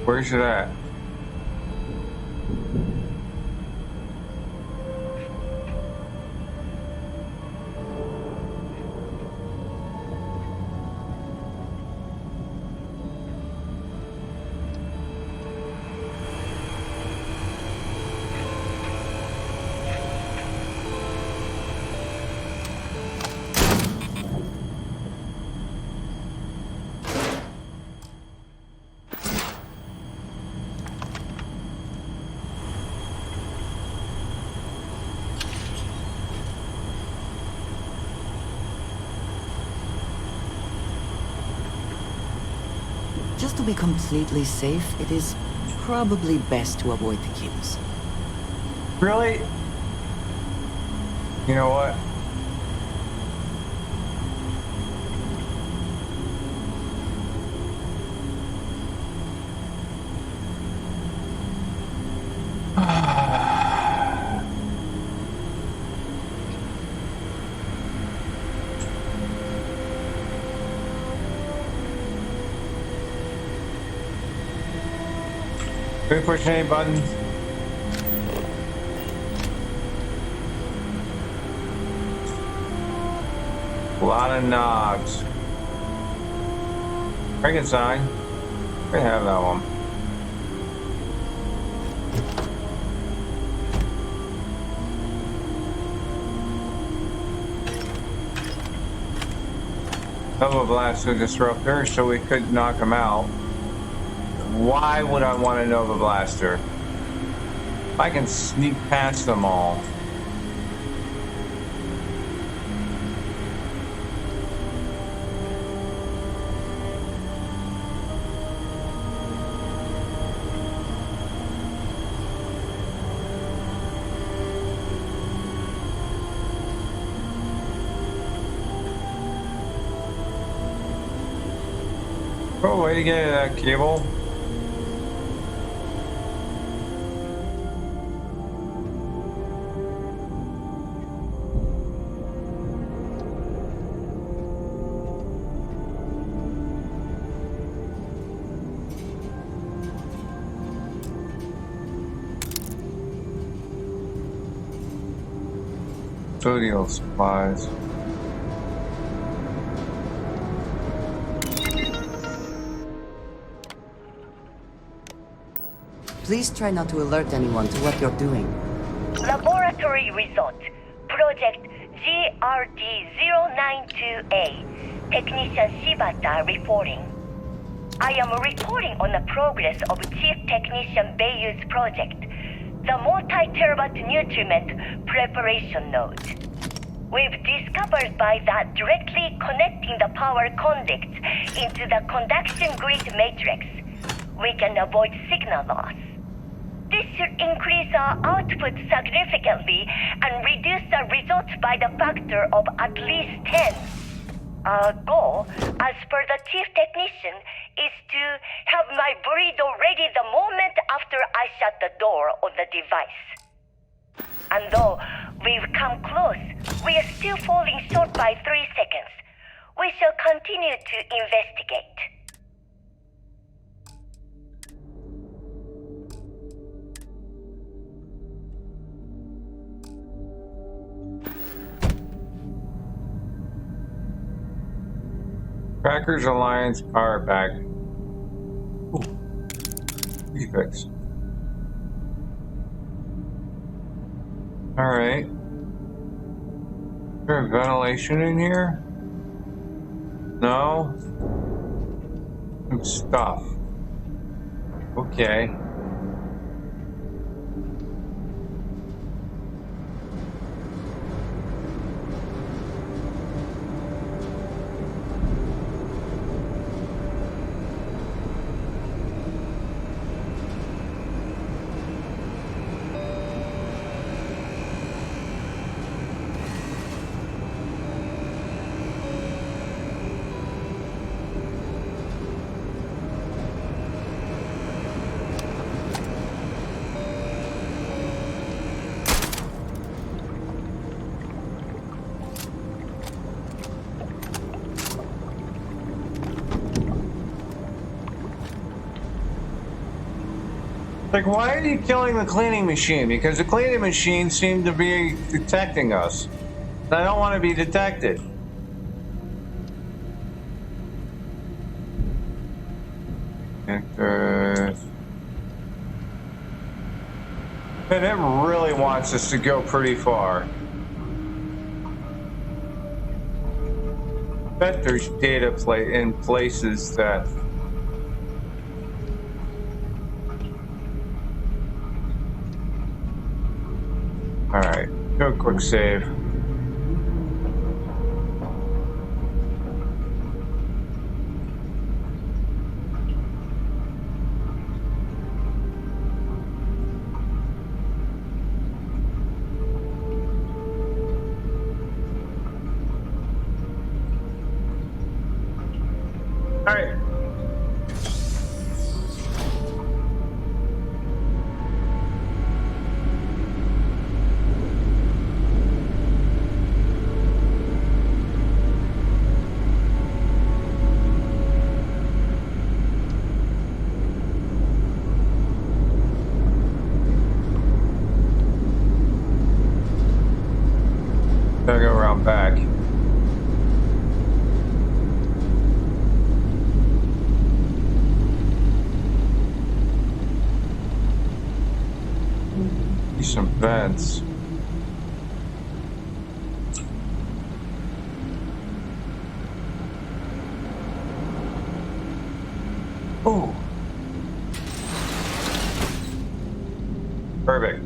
Where's it at?
be completely safe, it is probably best to avoid the queues.
Really? You know what? Can we push any buttons? A lot of knobs. Frankenstein. We have that one. Nova Blaster Disruptor, so we could knock him out. Why would I want a Nova Blaster? If I can sneak past them all. Oh, way to get that cable. Studio supplies.
Please try not to alert anyone to what you're doing.
Laboratory result. Project GRD-092A. Technician Shibata reporting. I am reporting on the progress of Chief Technician Beiyu's project, the multi-terabyte nutriment preparation node. We've discovered by that directly connecting the power conducts into the conduction grid matrix, we can avoid signal loss. This should increase our output significantly and reduce the results by the factor of at least 10. Our goal, as per the chief technician, is to have my burrito ready the moment after I shut the door on the device. And though we've come close, we are still falling short by 3 seconds. We shall continue to investigate.
Crackers Alliance Power Pack. Defects. Alright. Is there ventilation in here? No? Some stuff. Okay. Like, why are you killing the cleaning machine? Because the cleaning machine seemed to be detecting us. I don't want to be detected. And it really wants us to go pretty far. Bet there's data in places that. All right, do a quick save. some vents. Oh. Perfect.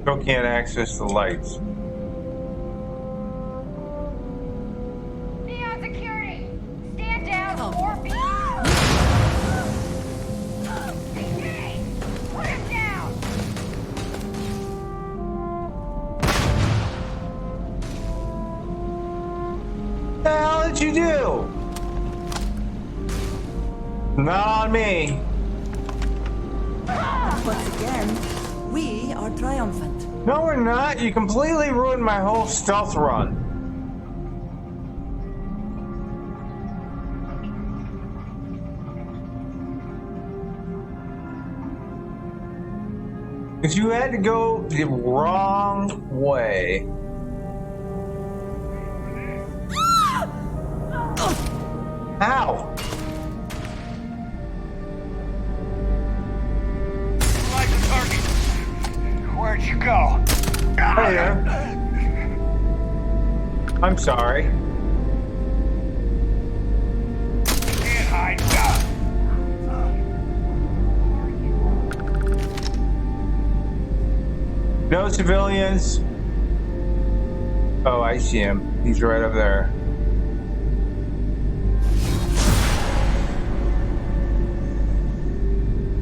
Still can't access the lights.
Neon security! Stand down or be... Hey! Put him down!
What the hell did you do? Not on me.
Once again, we are triumphant.
No, we're not. You completely ruined my whole stealth run. Because you had to go the wrong way. Ow!
Like the target. Where'd you go?
Hey there. I'm sorry.
Can't hide.
No civilians. Oh, I see him. He's right up there.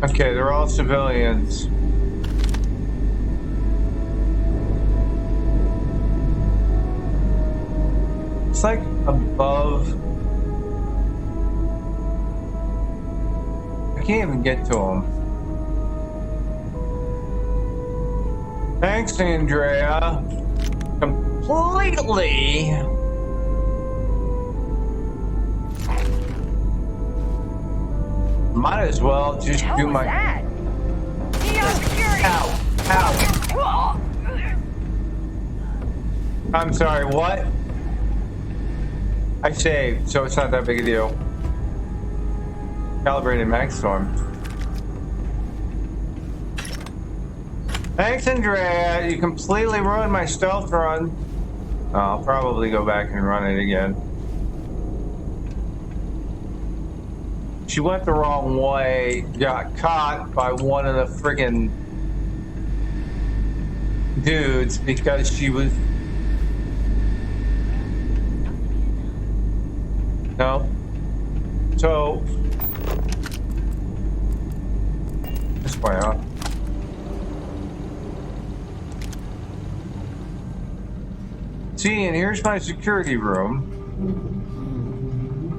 Okay, they're all civilians. It's like above. I can't even get to him. Thanks, Andrea. Completely. Might as well just do my. Ow! Ow! I'm sorry. What? I saved, so it's not that big a deal. Calibrated max storm. Thanks, Andrea. You completely ruined my stealth run. I'll probably go back and run it again. She went the wrong way, got caught by one of the friggin' dudes because she was... No. So... This way up. See, and here's my security room.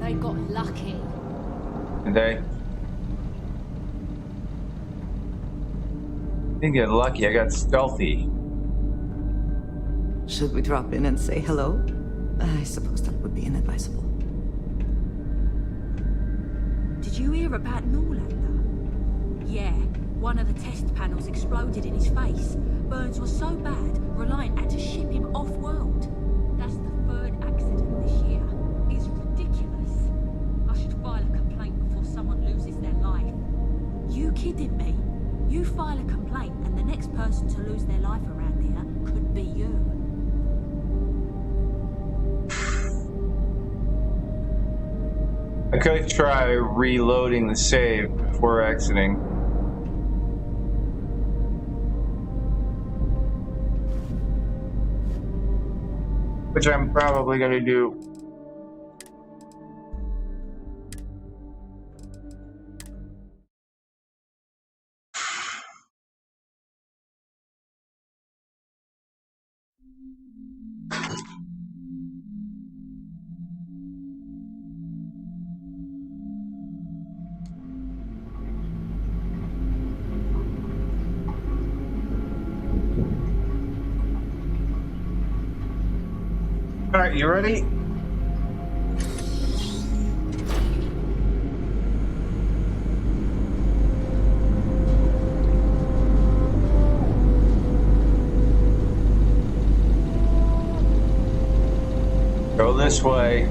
They got lucky.
Did they? Didn't get lucky, I got stealthy.
Should we drop in and say hello? I suppose that would be inadvisable.
Did you hear about Norlander? Yeah, one of the test panels exploded in his face. Burns was so bad, Reliant had to ship him off-world. That's the third accident this year. It's ridiculous. I should file a complaint before someone loses their life. You kidding me? You file a complaint and the next person to lose their life around here could be you.
I could try reloading the save before exiting. Which I'm probably going to do. All right, you ready? Go this way.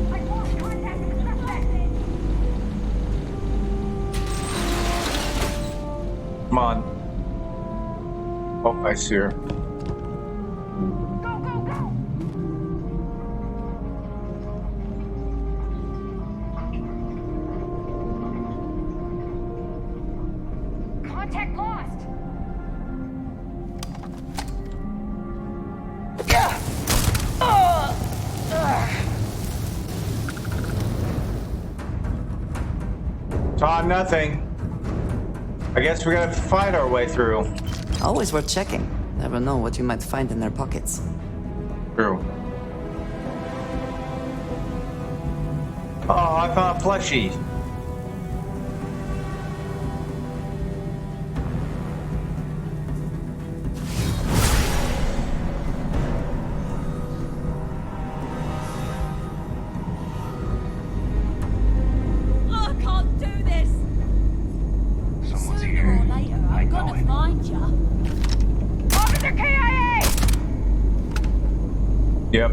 Come on. Oh, I see her.
Contact lost.
Saw nothing. I guess we gotta fight our way through.
Always worth checking. Never know what you might find in their pockets.
True. Oh, I found a plushie.
I can't do this.
Someone's
Sooner
here.
or later, I'm gonna find ya.
Officer KIA!
Yep.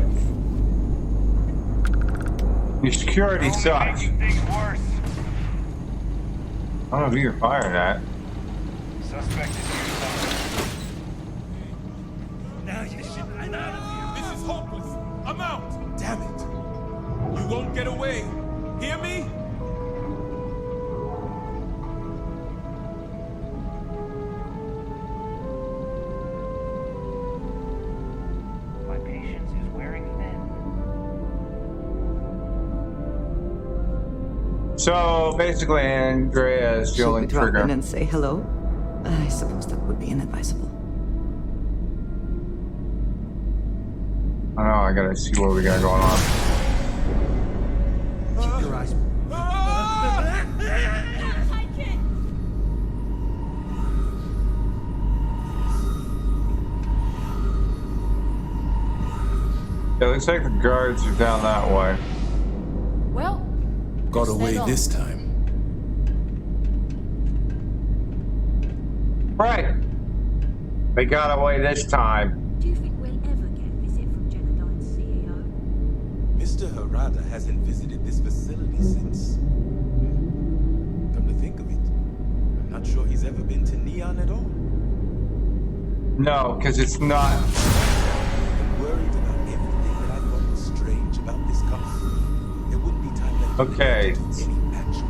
Your security sucks.
Things worse.
I don't know who you're firing at.
Suspect is here somewhere.
Now you should. I'm out of here. This is hopeless. I'm out. Damn it. You won't get away. Hear me?
My patience is wearing thin.
So basically, Andrea is the
Should
only
we drop
trigger.
in and say hello? I suppose that would be inadvisable.
I don't know, I gotta see what we got going on.
Keep your eyes.
It looks like the guards are down that way.
Well,
Got
just
away
head on.
this time.
Right. They got away this time.
Do you think we'll ever get a visit from Genodyne's CEO?
Mr. Harada hasn't visited this facility since. Come to think of it, I'm not sure he's ever been to Neon at all.
No, because it's not.
I'm worried about everything that I thought was strange about this company. There wouldn't be time left for
Okay.
me to do any action.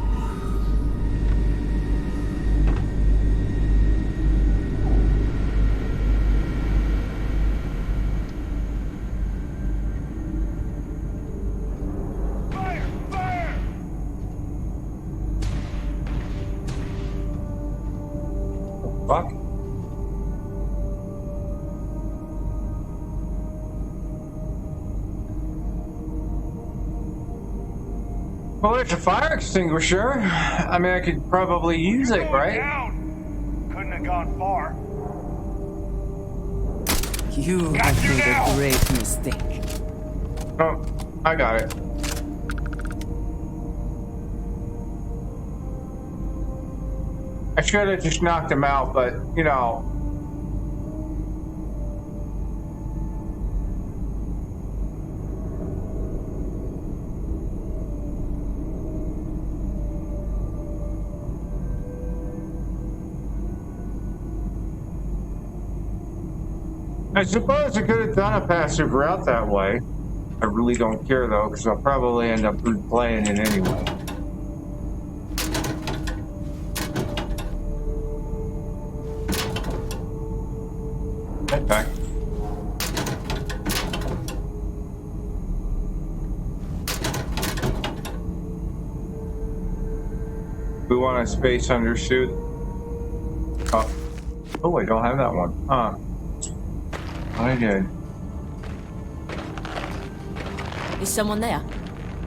Fire! Fire!
Fuck. Well, there's a fire extinguisher. I mean, I could probably use it, right?
Down! Couldn't have gone far.
You
Got
have
you
made
now.
a great mistake.
Oh, I got it. I should have just knocked him out, but, you know. I suppose I could have done a passive route that way. I really don't care though, because I'll probably end up replaying it anyway. Head back. We want a space undersuit. Oh, I don't have that one. Huh. I did.
Is someone there?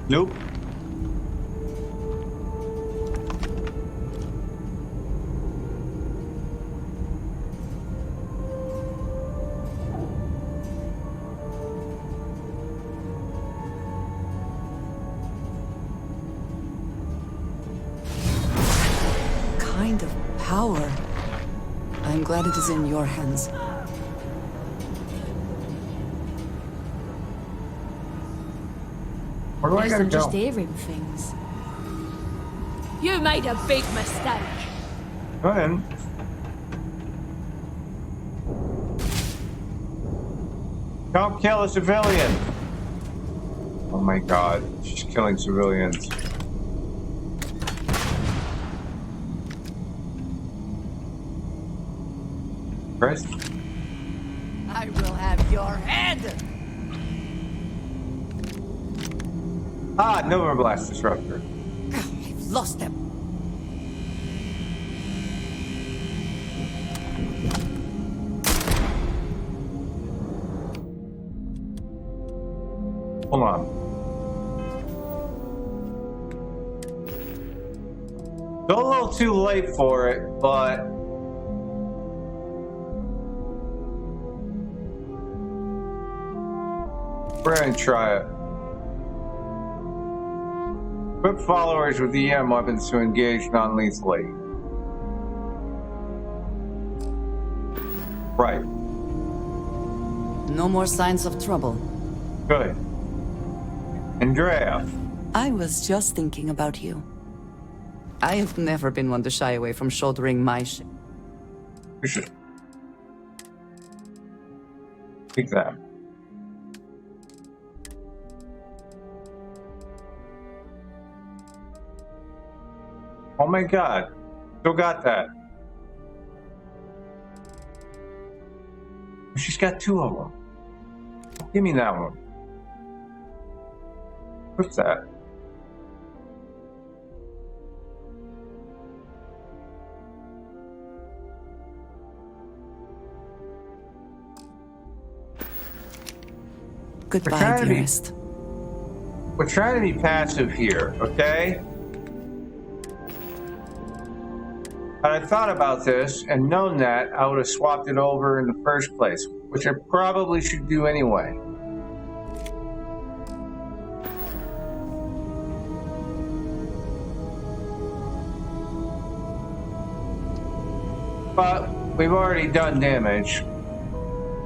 Nope.
Kind of power. I'm glad it is in your hands.
Where do I
Guess
gotta
I'm just
go?
hearing things. You made a big mistake.
Go ahead. Don't kill a civilian. Oh my god, she's killing civilians. Chris?
I will have your head!
Ah, Nova Blast Disruptor.
I've lost him.
Hold on. Still a little too late for it, but we're gonna try it. Equip followers with EM weapons to engage non-lethally. Right.
No more signs of trouble.
Good. Andrea.
I was just thinking about you. I have never been one to shy away from shouldering my shit.
You should. Take that. Oh my god. Still got that. She's got two of them. Give me that one. What's that?
Goodbye, dearest.
We're trying to be passive here, okay? Had I thought about this and known that, I would have swapped it over in the first place, which I probably should do anyway. But we've already done damage.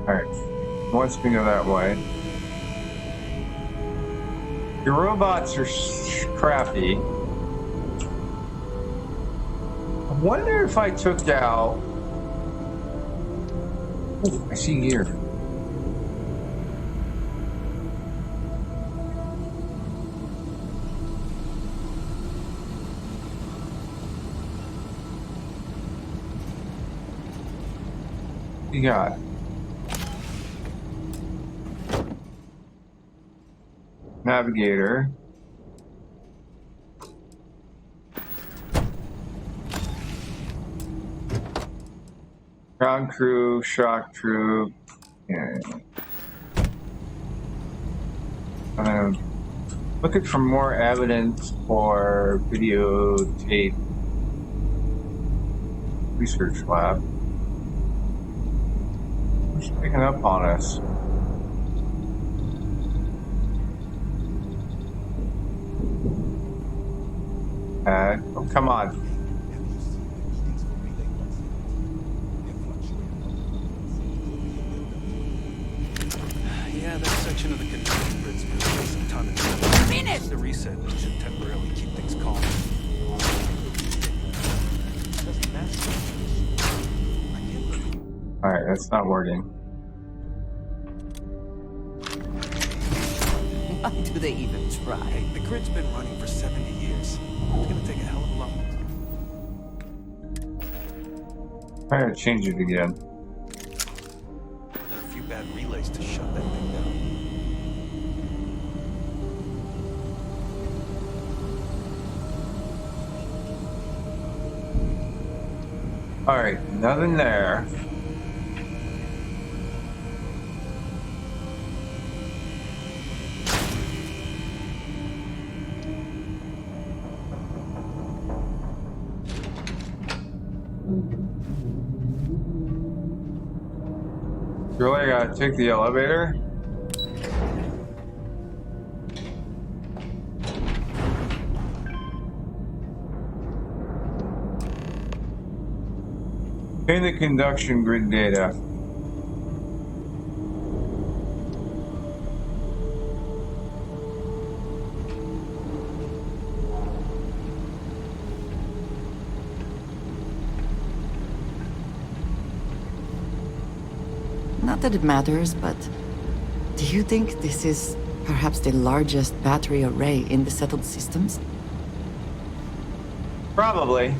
Alright, let's go that way. Your robots are crappy. I wonder if I took out... Oh, I see gear. What you got? Navigator. Ground crew, shock troop. Yeah. Looking for more evidence for videotape research lab. Who's picking up on us? Oh, come on.
Yeah, that section of the control grid's been facing a ton of damage. The reset should temporarily keep things calm.
Alright, that's not working.
Why do they even try?
Hey, the grid's been running for 70 years. It's gonna take a hell of a lot.
I gotta change it again.
More than a few bad relays to shut that thing down.
Alright, nothing there. Really, I gotta take the elevator? Obtain the conduction grid data.
Not that it matters, but do you think this is perhaps the largest battery array in the settled systems?
Probably.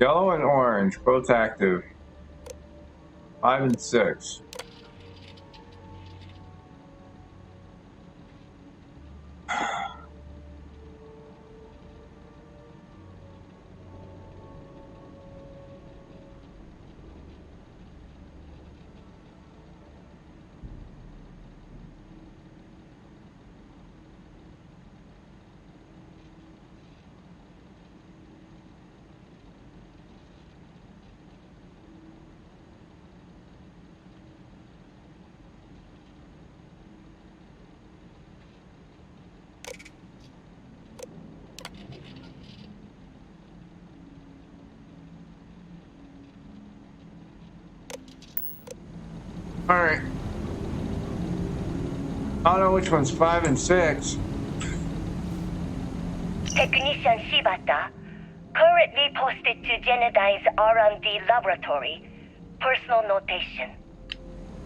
Yellow and orange, both active. 5 and 6. Alright. I don't know which one's 5 and 6.
Technician Shibata, currently posted to Genodyne's R&D laboratory. Personal notation.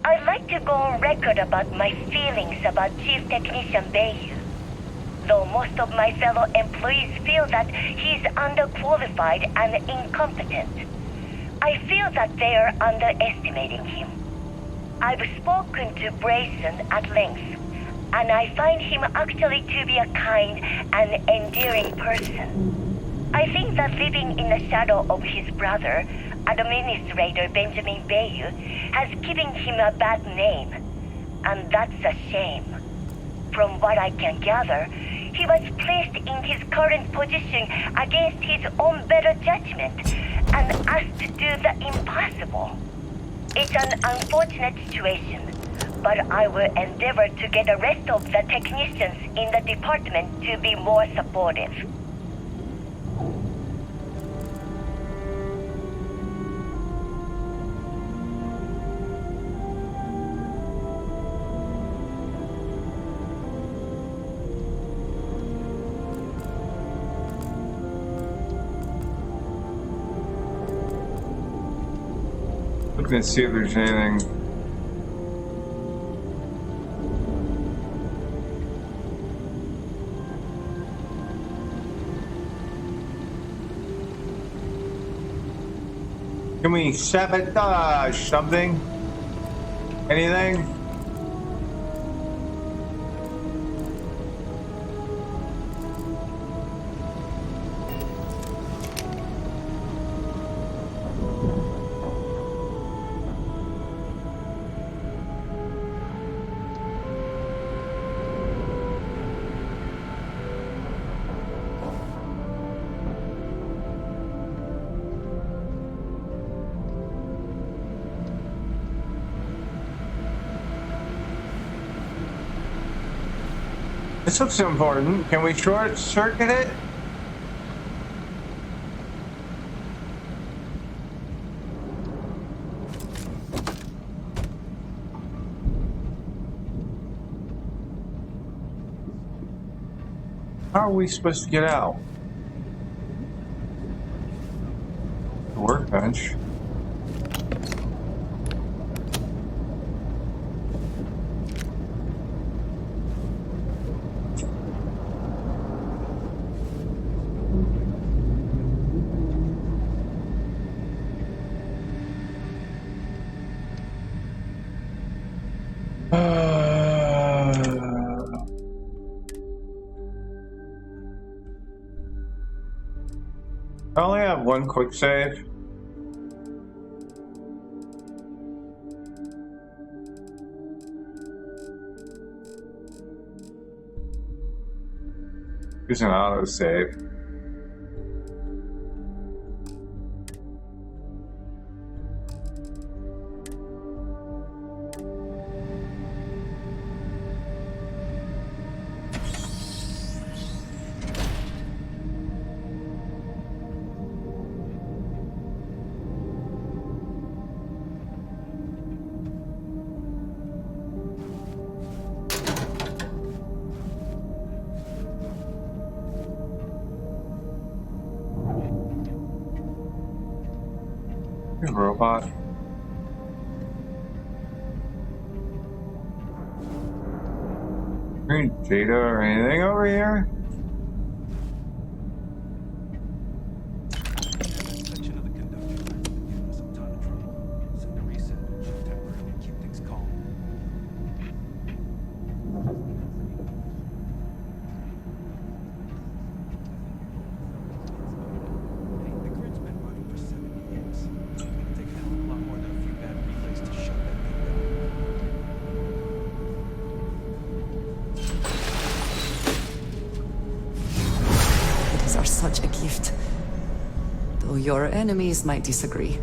I'd like to go on record about my feelings about Chief Technician Bayu. Though most of my fellow employees feel that he's underqualified and incompetent, I feel that they are underestimating him. I've spoken to Brayson at length, and I find him actually to be a kind and endearing person. I think that living in the shadow of his brother, Administrator Benjamin Bayu, has given him a bad name, and that's a shame. From what I can gather, he was placed in his current position against his own better judgment and asked to do the impossible. It's an unfortunate situation, but I will endeavor to get the rest of the technicians in the department to be more supportive.
Looking to see if there's anything. Can we sabotage something? Anything? This looks important. Can we short circuit it? How are we supposed to get out? The workbench. I only have one quick save. Use an auto save. Hey, robot. Any data or anything over here?
Section of the conductor has been giving us a ton of trouble. Send a reset that should temporarily keep things calm. Hey, the grid's been running for 70 years. It'll take a hell of a lot more than a few bad relays to shut that thing down.
These are such a gift. Though your enemies might disagree.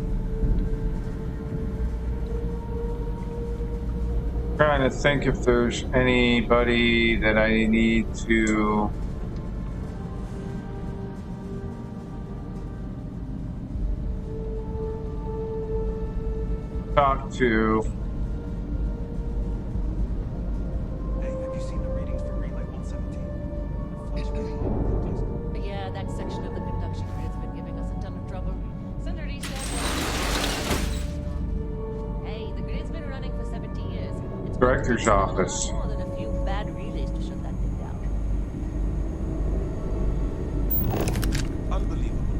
Trying to think if there's anybody that I need to talk to.
Hey, have you seen the readings for Relay 117?
Yeah, that section of the conduction grid's been giving us a ton of trouble. Sender reset. Hey, the grid's been running for 70 years. It's
Director's office.
more than a few bad relays to shut that thing down.
Unbelievable.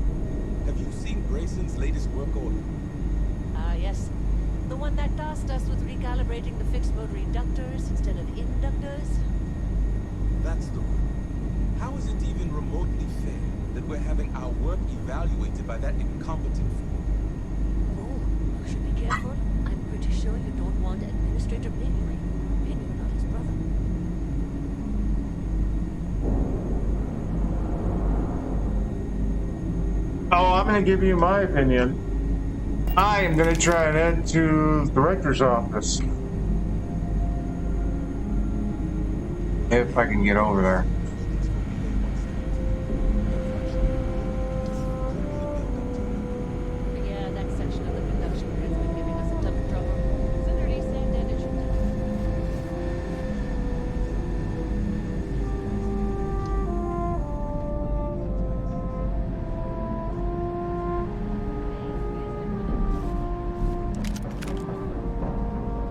Have you seen Grayson's latest work order?
Ah, yes. The one that tasked us with recalibrating the fixed mode reductors instead of inductors.
That's the one. How is it even remotely fair that we're having our work evaluated by that incompetent fool?
Oh, you should be careful. I'm pretty sure you don't want Administrator Bailey giving your opinion on his brother.
Oh, I'm going to give you my opinion. I am going to try and head to the director's office. If I can get over there.
Yeah, that section of the conduction grid's been giving us a ton of trouble. Sender reset and it should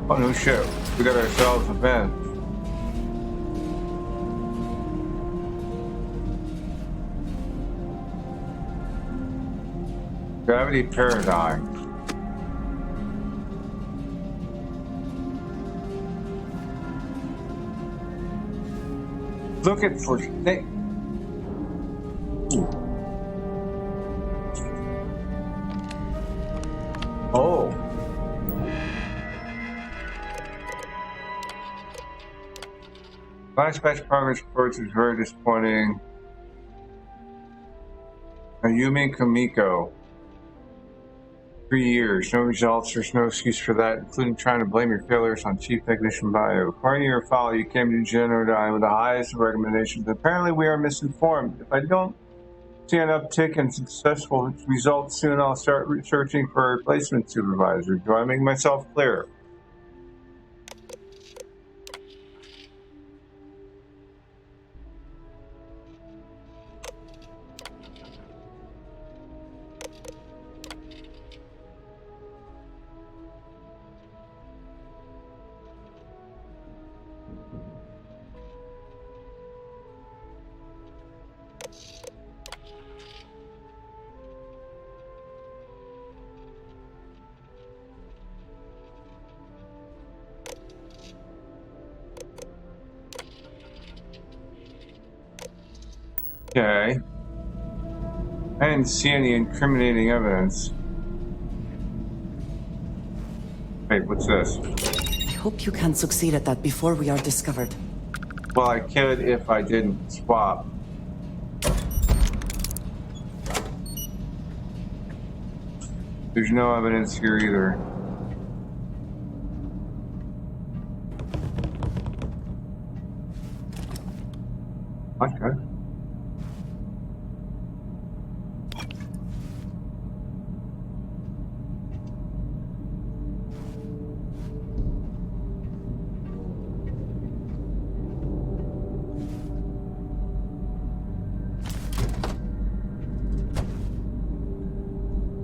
Oh, no shit. We got ourselves a vent. Gravity paradigm. Look at for thing. Oh. Last batch progress reports is very disappointing. Ayumi Kamiko. 3 years, no results, there's no excuse for that, including trying to blame your failures on Chief Technician Bio. According to your file, you came to Genodyne with the highest of recommendations. Apparently we are misinformed. If I don't see an uptick in successful results soon, I'll start searching for a replacement supervisor. Do I make myself clear? Okay. I didn't see any incriminating evidence. Wait, what's this?
I hope you can succeed at that before we are discovered.
Well, I could if I didn't swap. There's no evidence here either. Okay.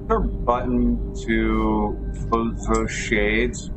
there a button to close those shades?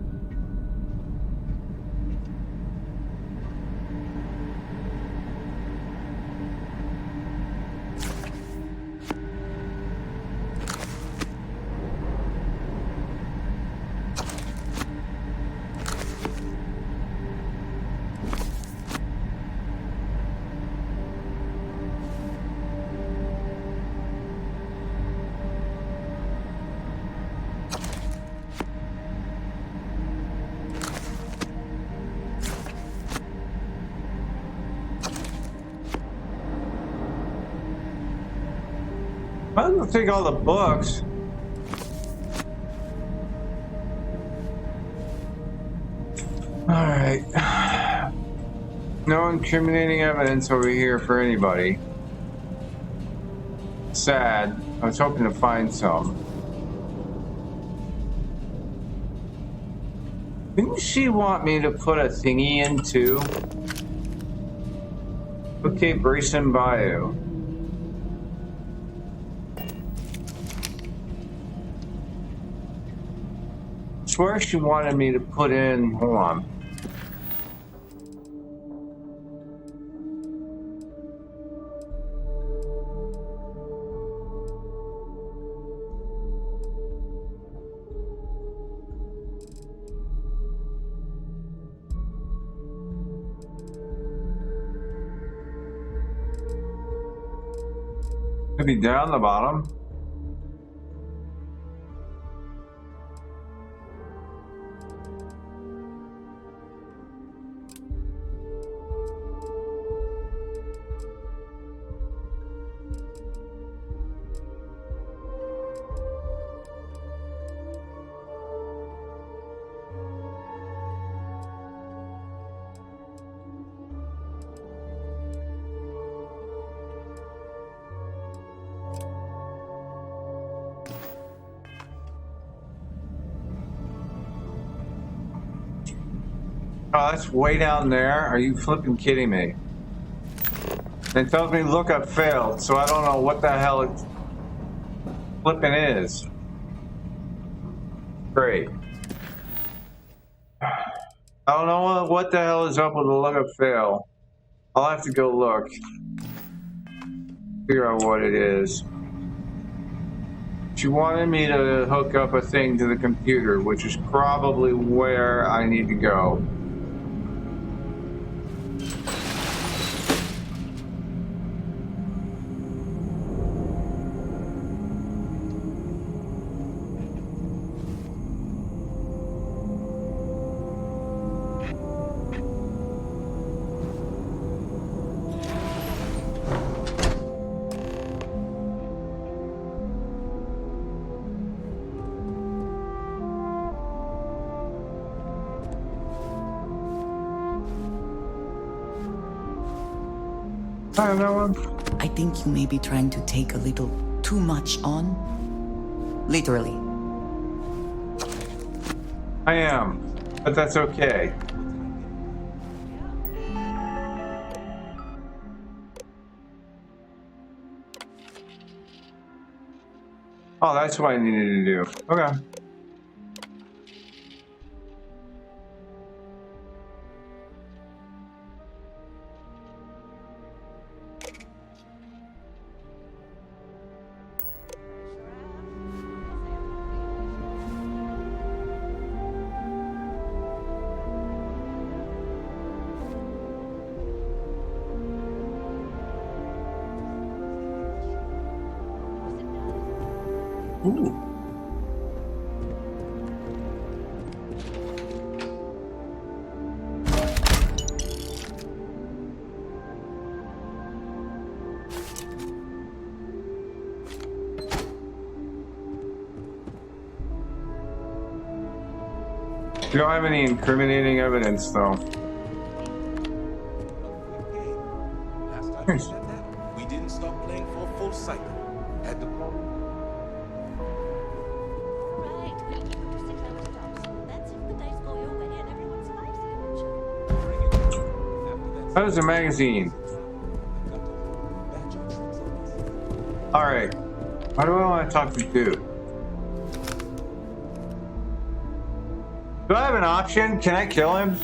I don't take all the books. All right. No incriminating evidence over here for anybody. Sad. I was hoping to find some. Didn't she want me to put a thingy in too? Okay, Brayson Bayou. I swear she wanted me to put in, hold on. Maybe down the bottom. Oh, that's way down there? Are you flipping kidding me? It tells me lookup failed, so I don't know what the hell it flipping is. Great. I don't know what the hell is up with the lookup fail. I'll have to go look. Figure out what it is. She wanted me to hook up a thing to the computer, which is probably where I need to go.
I think you may be trying to take a little too much on. Literally.
I am, but that's okay. Oh, that's what I needed to do. Okay. Ooh. You don't have any incriminating evidence, though.
Last time we said that, we didn't stop playing for a full cycle. Had to
That was a magazine. Alright. Why do I want to talk to Dude? Do I have an option? Can I kill him?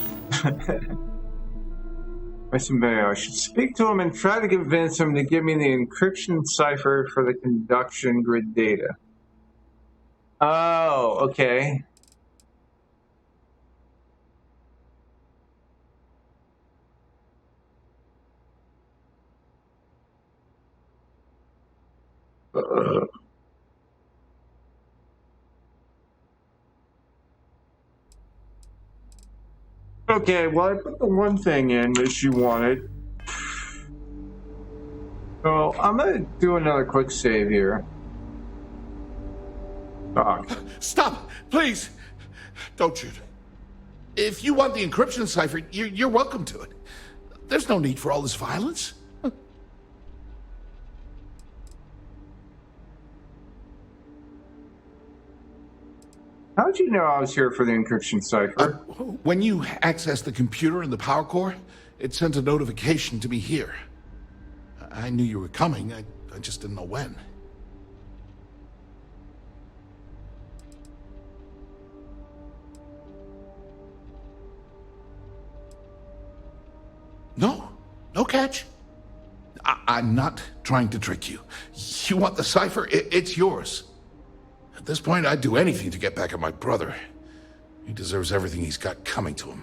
I should speak to him and try to convince him to give me the encryption cipher for the conduction grid data. Oh, okay. Okay, well, I put the one thing in that you wanted. So I'm gonna do another quick save here.
Stop, please. Don't shoot. If you want the encryption cipher, you're welcome to it. There's no need for all this violence.
How'd you know I was here for the encryption cipher?
When you accessed the computer in the power core, it sent a notification to me here. I knew you were coming, I just didn't know when. No catch. I'm not trying to trick you. You want the cipher? It's yours. At this point, I'd do anything to get back at my brother. He deserves everything he's got coming to him.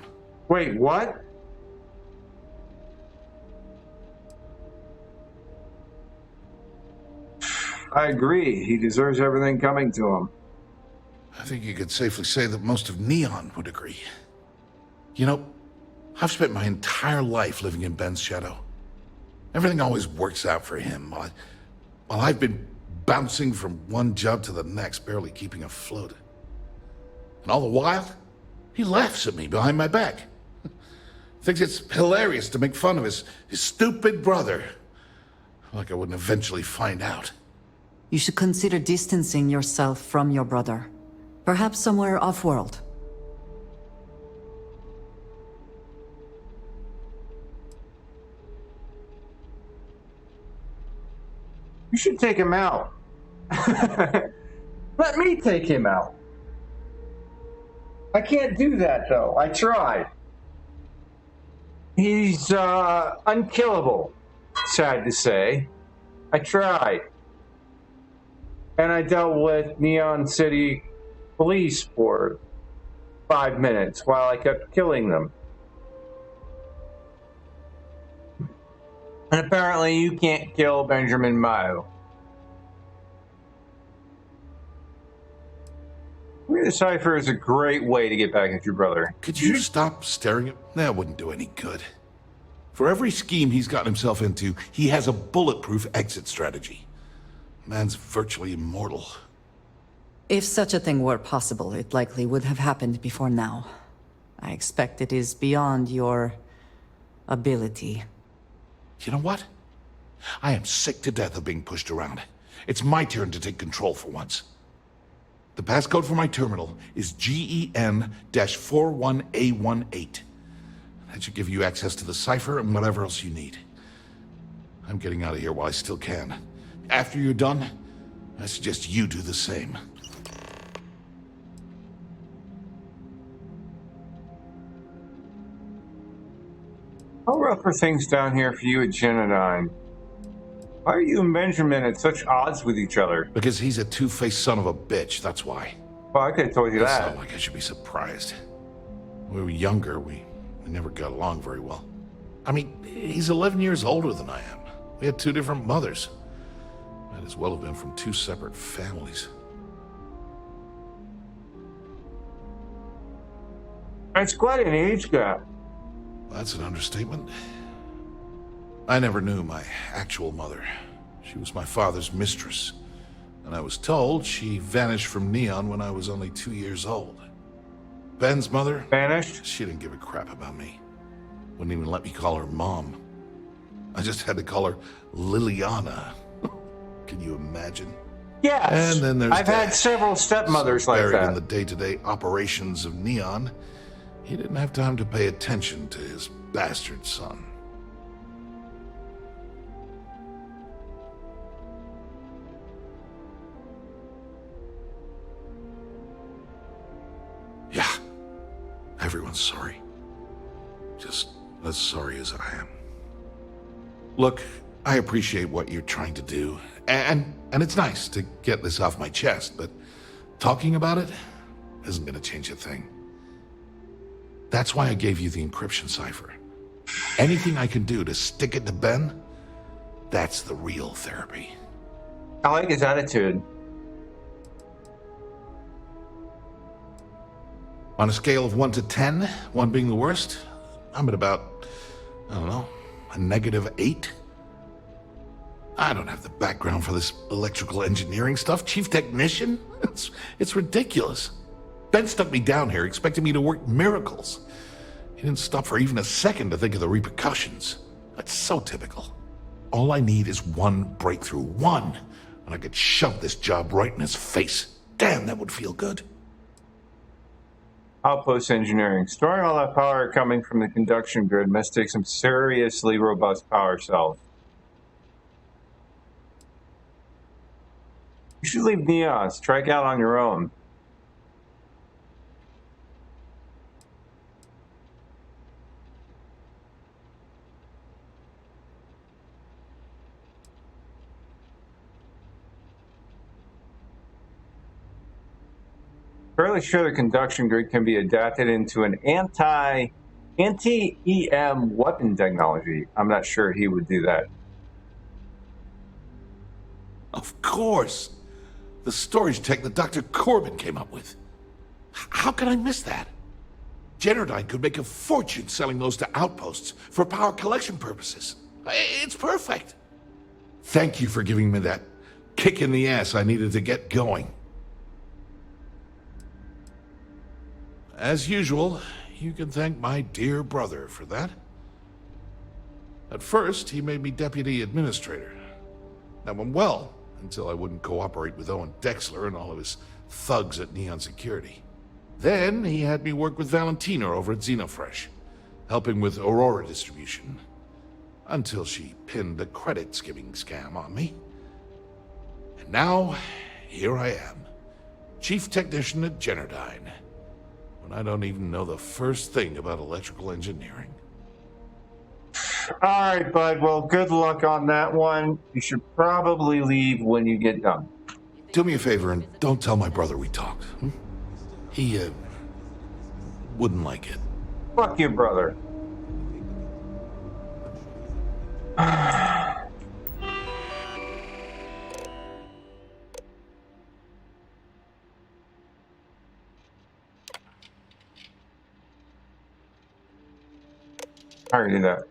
Wait, what? I agree. He deserves everything coming to him.
I think you could safely say that most of Neon would agree. You know, I've spent my entire life living in Ben's shadow. Everything always works out for him, while I've been bouncing from one job to the next, barely keeping afloat. And all the while, he laughs at me behind my back. Thinks it's hilarious to make fun of his stupid brother. Like I wouldn't eventually find out.
You should consider distancing yourself from your brother. Perhaps somewhere off-world.
You should take him out. Let me take him out. I can't do that, though. I tried. He's unkillable, sad to say. I tried. And I dealt with Neon City police for 5 minutes while I kept killing them. And apparently you can't kill Benjamin Mayo. The cipher is a great way to get back at your brother.
Could you stop staring at... That wouldn't do any good. For every scheme he's gotten himself into, he has a bulletproof exit strategy. Man's virtually immortal.
If such a thing were possible, it likely would have happened before now. I expect it is beyond your ability.
You know what? I am sick to death of being pushed around. It's my turn to take control for once. The passcode for my terminal is GEN-41A18. That should give you access to the cipher and whatever else you need. I'm getting out of here while I still can. After you're done, I suggest you do the same.
How rough are things down here for you at Genodyne? Why are you and Benjamin at such odds with each other?
Because he's a two-faced son of a bitch, that's why.
Well, I could have told you
It's
that.
not like I should be surprised. When we were younger, we never got along very well. I mean, he's 11 years older than I am. We had two different mothers. Might as well have been from two separate families.
That's quite an age gap.
That's an understatement. I never knew my actual mother. She was my father's mistress. And I was told she vanished from Neon when I was only 2 years old. Ben's mother?
Vanished?
She didn't give a crap about me. Wouldn't even let me call her Mom. I just had to call her Liliana. Can you imagine?
Yes.
And then there's
I've had several stepmothers like
buried
that.
in the day-to-day operations of Neon, he didn't have time to pay attention to his bastard son. Yeah, Everyone's sorry. Just as sorry as I am. Look, I appreciate what you're trying to do, and it's nice to get this off my chest, but talking about it isn't gonna change a thing. That's why I gave you the encryption cipher. Anything I can do to stick it to Ben, that's the real therapy.
I like his attitude.
On a scale of 1 to 10, 1 being the worst, I'm at about, I don't know, a -8. I don't have the background for this electrical engineering stuff. Chief technician? It's ridiculous. Ben stuck me down here expecting me to work miracles. He didn't stop for even a second to think of the repercussions. That's so typical. All I need is one breakthrough, one, and I could shove this job right in his face. Damn, that would feel good.
Outpost engineering. Storing all that power coming from the conduction grid must take some seriously robust power cells. You should leave Neon. Strike out on your own. Fairly sure the conduction grid can be adapted into an anti-EM weapon technology. I'm not sure he would do that.
Of course. The storage tech that Dr. Corbin came up with. How could I miss that? Generdyne could make a fortune selling those to outposts for power collection purposes. It's perfect. Thank you for giving me that kick in the ass I needed to get going. As usual, you can thank my dear brother for that. At first, he made me deputy administrator. That went well, until I wouldn't cooperate with Owen Dexler and all of his thugs at Neon Security. Then he had me work with Valentina over at Xenofresh, helping with Aurora distribution, until she pinned a credit skimming scam on me. And now, here I am, chief technician at Generdyne, when I don't even know the first thing about electrical engineering.
All right, bud. Well, good luck on that one. You should probably leave when you get done.
Do me a favor and don't tell my brother we talked. He, wouldn't like it.
Fuck your brother. I already did that.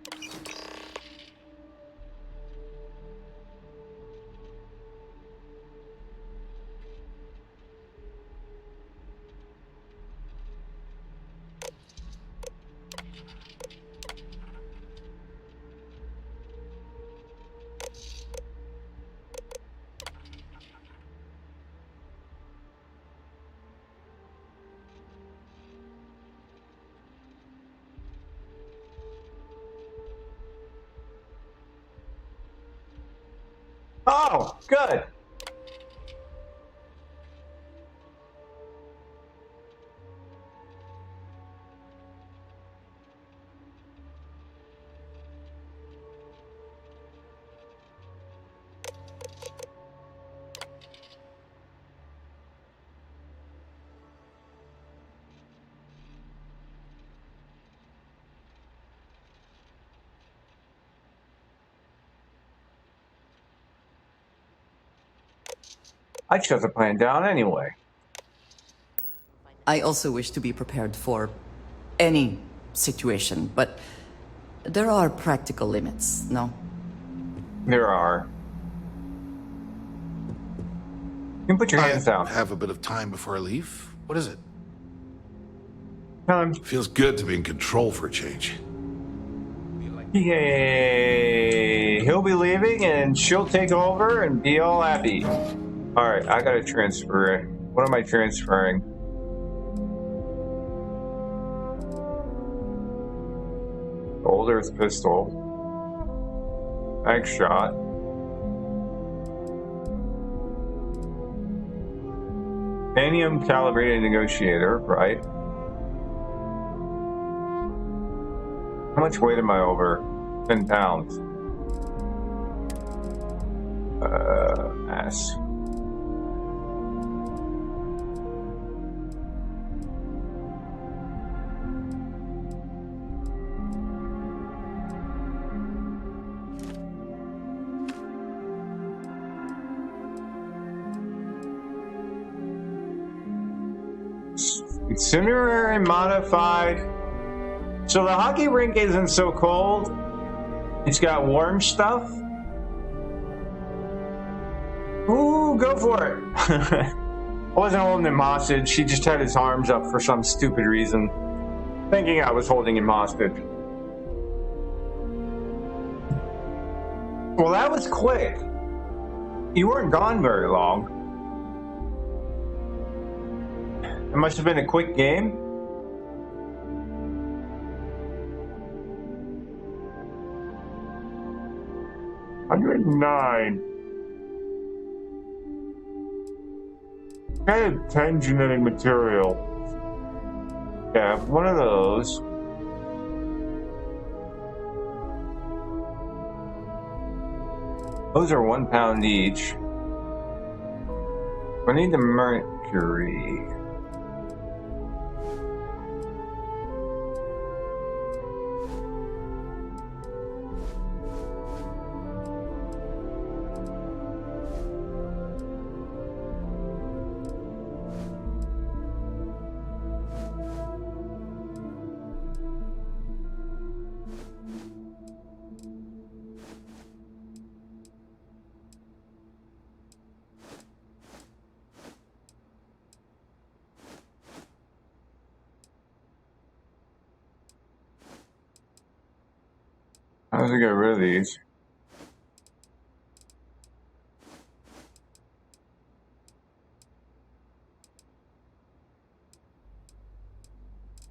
Oh, good. I'd shut the plan down anyway.
I also wish to be prepared for any situation, but there are practical limits, no?
There are. You can put your hands down.
I have a bit of time before I leave. What is it?
Time.
Feels good to be in control for a change.
Yay! He'll be leaving and she'll take over and be all happy. Alright, I gotta transfer it. What am I transferring? Old Earth pistol. Mag shot. Tanium calibrated negotiator, right? much weight am I over? 10 pounds. Mass. Incinerary modified. So the hockey rink isn't so cold. It's got warm stuff. Ooh, go for it. I wasn't holding him hostage. He just had his arms up for some stupid reason, thinking I was holding him hostage. Well, that was quick. You weren't gone very long. It must have been a quick game. $109. I have 10 genetic material. Yeah, one of those. Those are 1 pound each. I need the mercury. How does it get rid of these?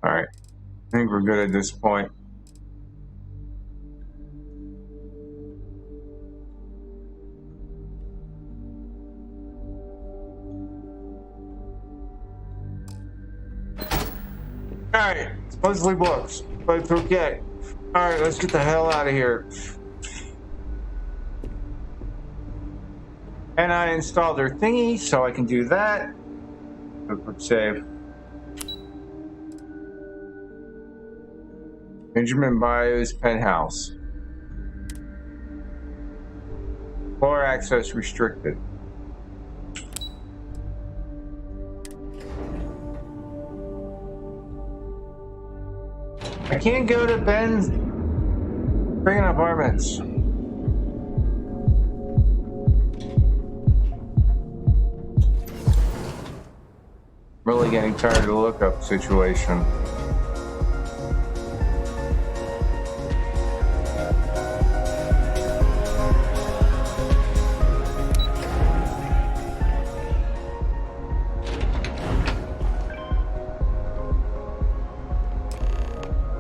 Alright. I think we're good at this point. Alright. Supposedly books. But it's okay. Alright, let's get the hell out of here. And I installed their thingy, so I can do that. Quick save. Benjamin Bayou's penthouse. Floor access restricted. I can't go to Ben's freaking apartments. Really getting tired of the lookup situation.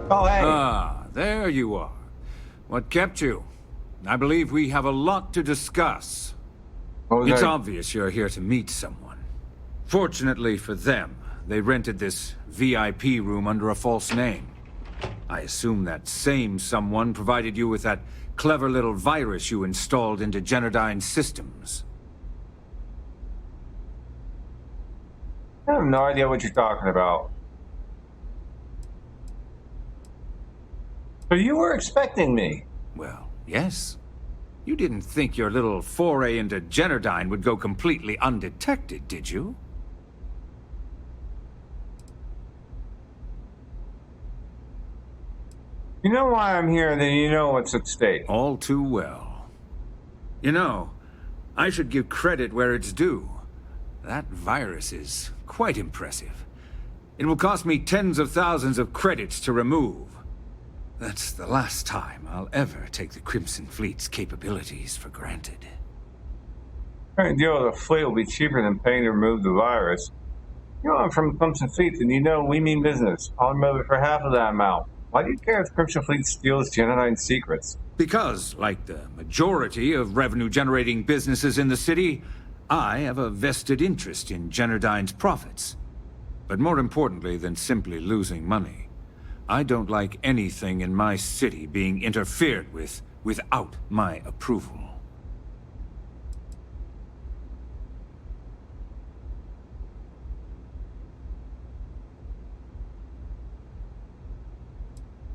Oh, hey.
Ah, there you are. What kept you? I believe we have a lot to discuss. It's obvious you're here to meet someone. Fortunately for them, they rented this VIP room under a false name. I assume that same someone provided you with that clever little virus you installed into Generdyne's systems.
I have no idea what you're talking about. So you were expecting me?
Well, yes. You didn't think your little foray into Generdyne would go completely undetected, did you?
You know why I'm here, then you know what's at stake.
All too well. You know, I should give credit where it's due. That virus is quite impressive. It will cost me tens of thousands of credits to remove. That's the last time I'll ever take the Crimson Fleet's capabilities for granted.
Trying to deal with a fleet will be cheaper than paying to remove the virus. You know I'm from Crimson Fleet, and you know we mean business. I'll remove it for half of that amount. Why do you care if Crimson Fleet steals Generdyne's secrets?
Because, like the majority of revenue-generating businesses in the city, I have a vested interest in Generdyne's profits. But more importantly than simply losing money, I don't like anything in my city being interfered with without my approval.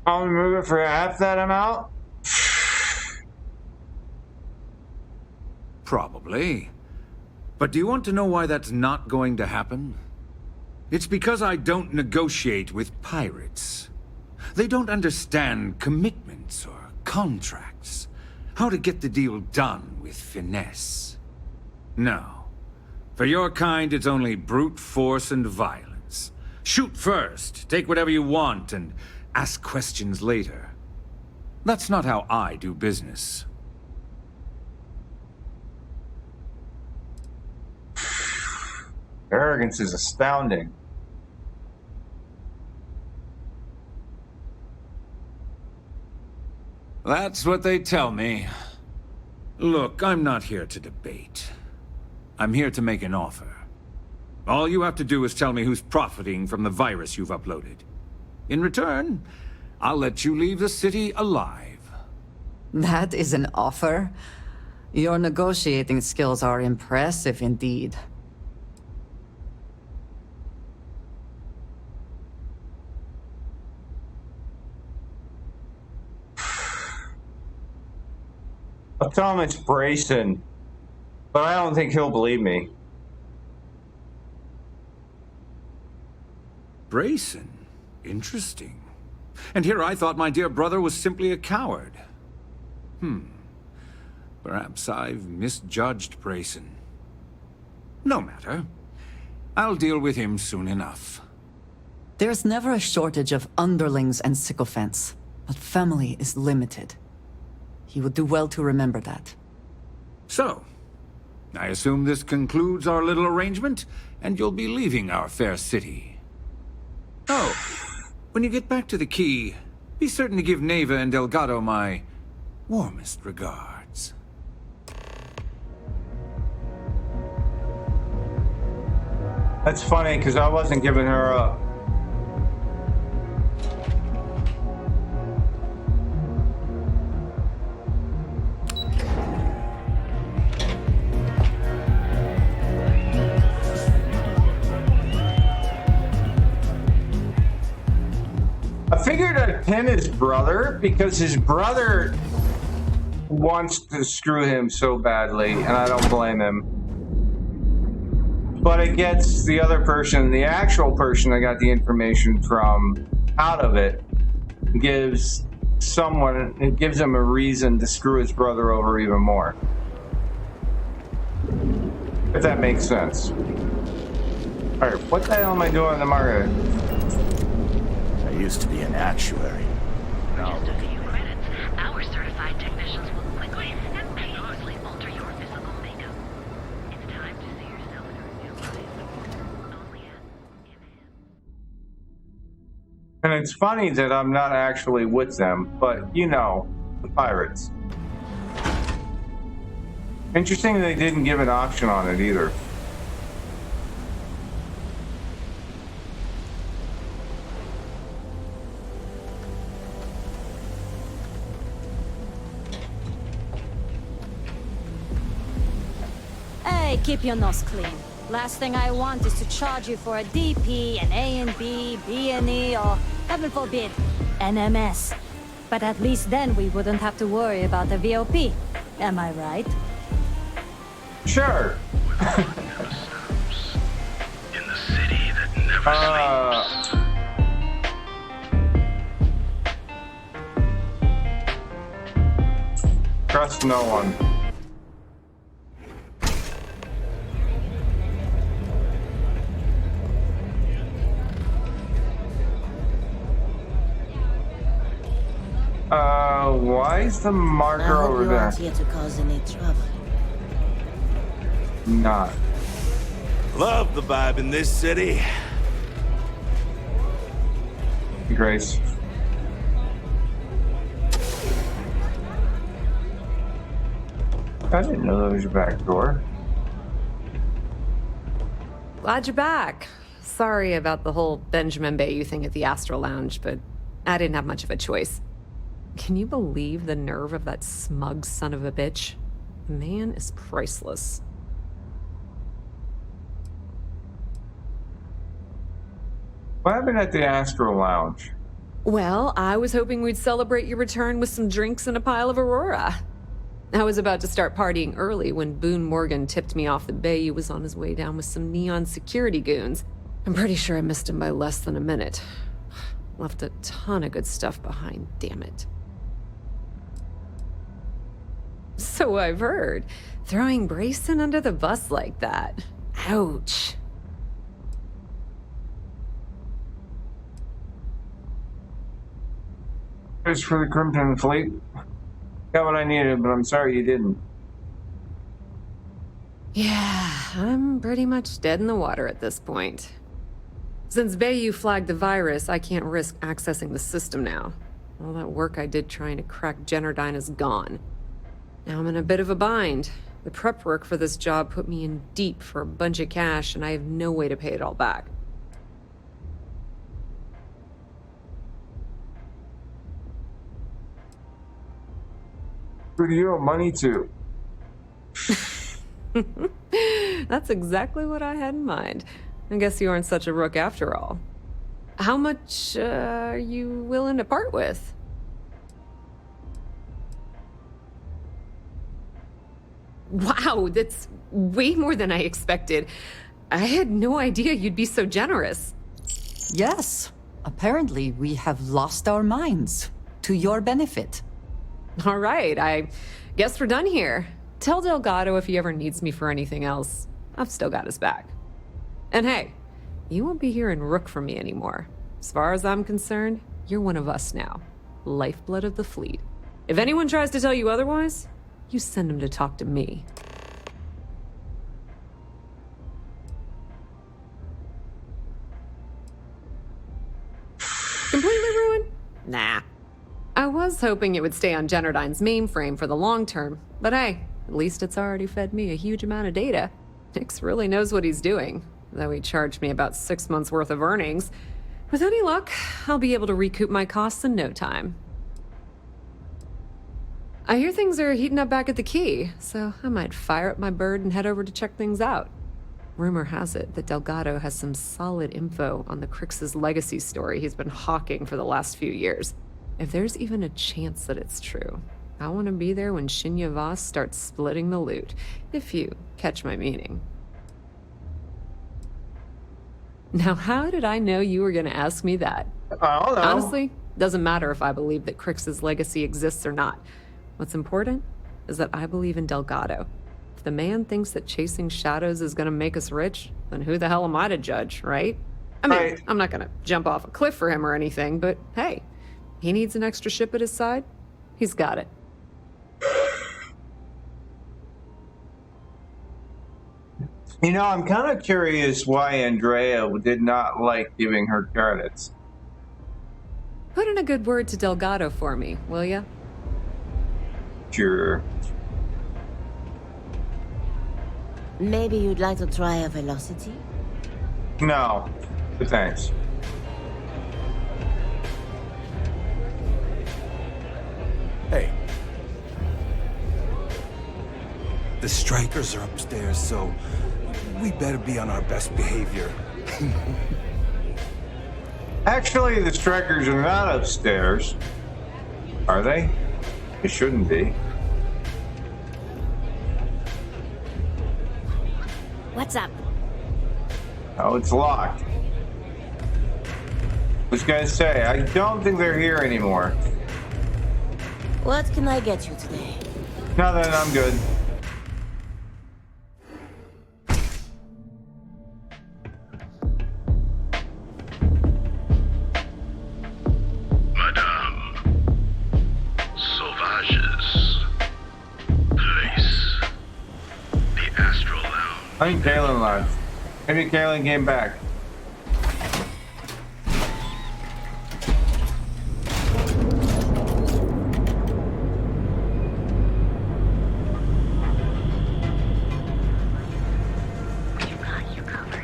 I'll remove it for half that amount?
Probably. But do you want to know why that's not going to happen? It's because I don't negotiate with pirates. They don't understand commitments or contracts. How to get the deal done with finesse. No. For your kind, it's only brute force and violence. Shoot first, take whatever you want, and ask questions later. That's not how I do business.
Arrogance is astounding.
That's what they tell me. Look, I'm not here to debate. I'm here to make an offer. All you have to do is tell me who's profiting from the virus you've uploaded. In return, I'll let you leave the city alive.
That is an offer? Your negotiating skills are impressive indeed.
I'll tell him it's Brayson, but I don't think he'll believe me.
Brayson? Interesting. And here I thought my dear brother was simply a coward. Perhaps I've misjudged Brayson. No matter. I'll deal with him soon enough.
There's never a shortage of underlings and sycophants, but family is limited. He would do well to remember that.
So, I assume this concludes our little arrangement, and you'll be leaving our fair city. Oh, when you get back to the Key, be certain to give Neva and Delgado my warmest regards.
That's funny, because I wasn't giving her up. I figured I'd pin his brother because his brother wants to screw him so badly, and I don't blame him. But it gets the other person, the actual person I got the information from, out of it. It gives him a reason to screw his brother over even more. If that makes sense. Alright, what the hell am I doing in the market?
I used to be an actuary.
Just a few credits. Our certified technicians will quickly and painlessly alter your physical makeup. It's time to see yourself in a real life. Only
And it's funny that I'm not actually with them, but you know, the pirates. Interesting they didn't give an option on it either.
Hey, keep your nose clean. Last thing I want is to charge you for a DP, an A&B, B&E, or, heaven forbid, NMS. But at least then we wouldn't have to worry about the VOP. Am I right?
Sure.
In the city that never
sleeps. Trust no one. Why is the marker over there?
Aren't here to cause any trouble.
Not.
Love the vibe in this city.
Grace. I didn't know there was a back door.
Glad you're back. Sorry about the whole Benjamin Bayou thing at the Astro Lounge, but I didn't have much of a choice. Can you believe the nerve of that smug son of a bitch? The man is priceless.
What happened at the Astro Lounge?
Well, I was hoping we'd celebrate your return with some drinks and a pile of Aurora. I was about to start partying early when Boone Morgan tipped me off that Bayou was on his way down with some Neon security goons. I'm pretty sure I missed him by less than a minute. Left a ton of good stuff behind, damn it. So I've heard. Throwing Brayson under the bus like that. Ouch.
It's for the Crimson Fleet. Got what I needed, but I'm sorry you didn't.
Yeah, I'm pretty much dead in the water at this point. Since Bayou flagged the virus, I can't risk accessing the system now. All that work I did trying to crack Generdyne is gone. Now I'm in a bit of a bind. The prep work for this job put me in deep for a bunch of cash, and I have no way to pay it all back.
Who do you owe money to?
That's exactly what I had in mind. I guess you aren't such a rook after all. How much are you willing to part with? Wow, that's way more than I expected. I had no idea you'd be so generous.
Yes. Apparently, we have lost our minds. To your benefit.
All right, I guess we're done here. Tell Delgado if he ever needs me for anything else. I've still got his back. And hey, you won't be hearing Rook from me anymore. As far as I'm concerned, you're one of us now. Lifeblood of the fleet. If anyone tries to tell you otherwise, you send them to talk to me. Completely ruined? Nah. I was hoping it would stay on Generdyne's mainframe for the long term, but hey, at least it's already fed me a huge amount of data. Nix really knows what he's doing, though he charged me about 6 months' worth of earnings. With any luck, I'll be able to recoup my costs in no time. I hear things are heating up back at the Key, so I might fire up my bird and head over to check things out. Rumor has it that Delgado has some solid info on the Crix's legacy story he's been hawking for the last few years. If there's even a chance that it's true, I want to be there when Shinya Voss starts splitting the loot, if you catch my meaning. Now, how did I know you were going to ask me that?
I don't know.
Honestly, doesn't matter if I believe that Crix's legacy exists or not. What's important is that I believe in Delgado. If the man thinks that chasing shadows is going to make us rich, then who the hell am I to judge, right? I mean, I'm not going to jump off a cliff for him or anything, but hey, he needs an extra ship at his side. He's got it.
You know, I'm kind of curious why Andrea did not like giving her credits.
Put in a good word to Delgado for me, will ya?
Sure.
Maybe you'd like to try a velocity?
No, but thanks.
Hey. The strikers are upstairs, so we better be on our best behavior.
Actually, the strikers are not upstairs. Are they? They shouldn't be.
What's up?
Oh, it's locked. I was gonna say, I don't think they're here anymore.
What can I get you today?
Nothing, I'm good. I think Kalen left. Maybe Kalen came back.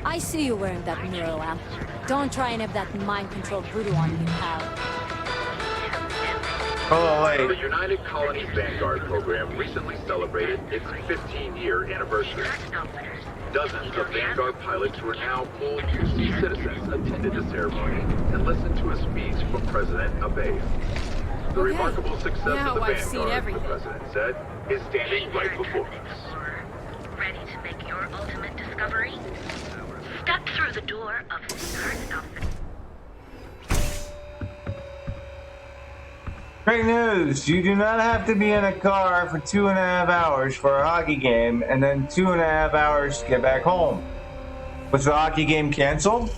I see you wearing that mirror lamp. Don't try and have that mind-controlled voodoo on me, pal.
Oh, wait.
The United Colonies Vanguard program recently celebrated its 15-year anniversary. Dozens of Vanguard pilots who are now full UC citizens attended the ceremony and listened to a speech from President Abe. The remarkable success of the Vanguard, the president said, is standing right before us.
Ready to make your ultimate discovery? Step through the door of this current outfit.
Great news! You do not have to be in a car for 2.5 hours for a hockey game and then 2.5 hours to get back home. Was the hockey game canceled?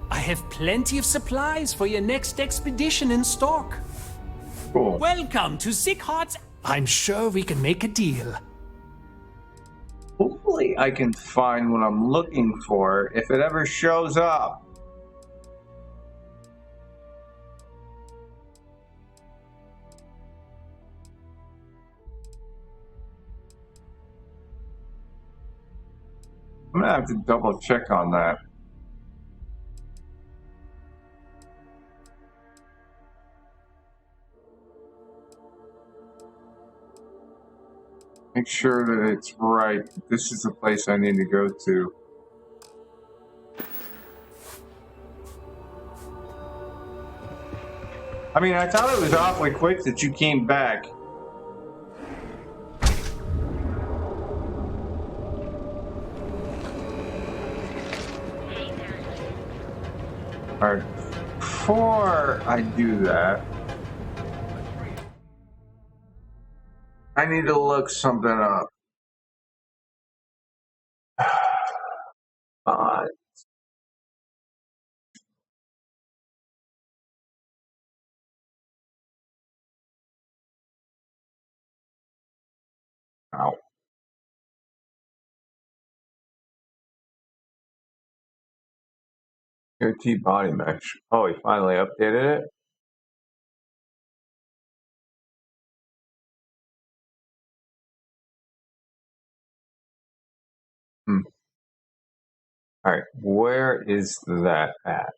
I have plenty of supplies for your next expedition in stock.
Cool.
Welcome to Sickhart's. I'm sure we can make a deal.
Hopefully I can find what I'm looking for if it ever shows up. I'm gonna have to double check on that. Make sure that it's right. This is the place I need to go to. I mean, I thought it was awfully quick that you came back. Alright, before I do that, I need to look something up. Ow. AOT body mesh. Oh, he finally updated it? Alright, where is that at?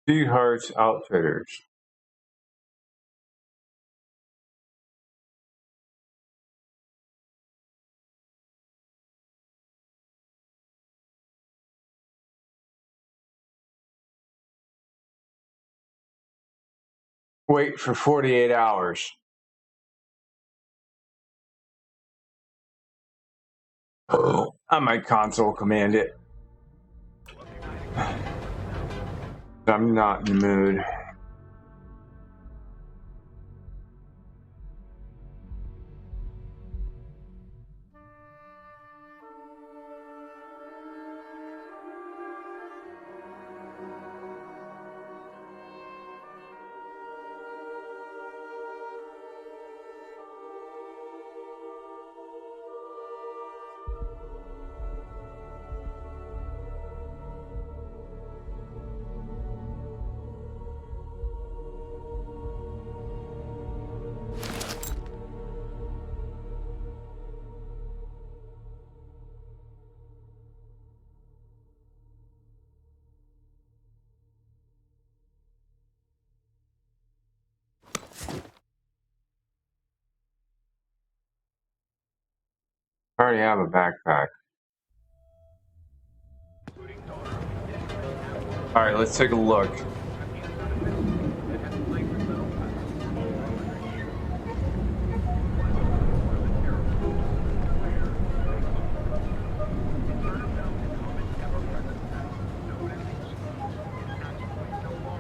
Hearts Outfitters. Wait for 48 hours. Oh, I might console command it. I'm not in the mood. I already have a backpack. Alright, let's take a look.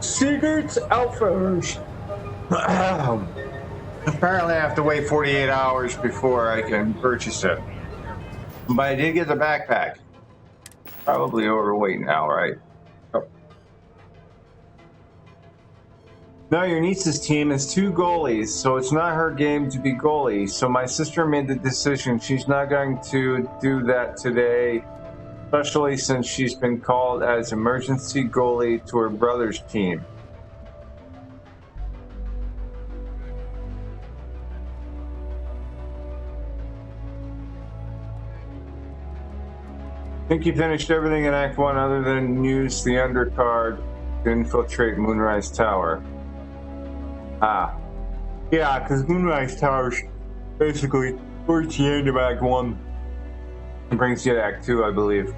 Secrets Outfitters. Apparently I have to wait 48 hours before I can purchase it. But I did get the backpack. Probably overweight now, right? Oh. No, your niece's team has 2 goalies, so it's not her game to be goalie. So my sister made the decision she's not going to do that today, especially since she's been called as emergency goalie to her brother's team. Think you finished everything in Act 1 other than use the undercard to infiltrate Moonrise Tower. Ah. Yeah, because Moonrise Tower's basically towards the end of Act 1. It brings you to Act 2, I believe.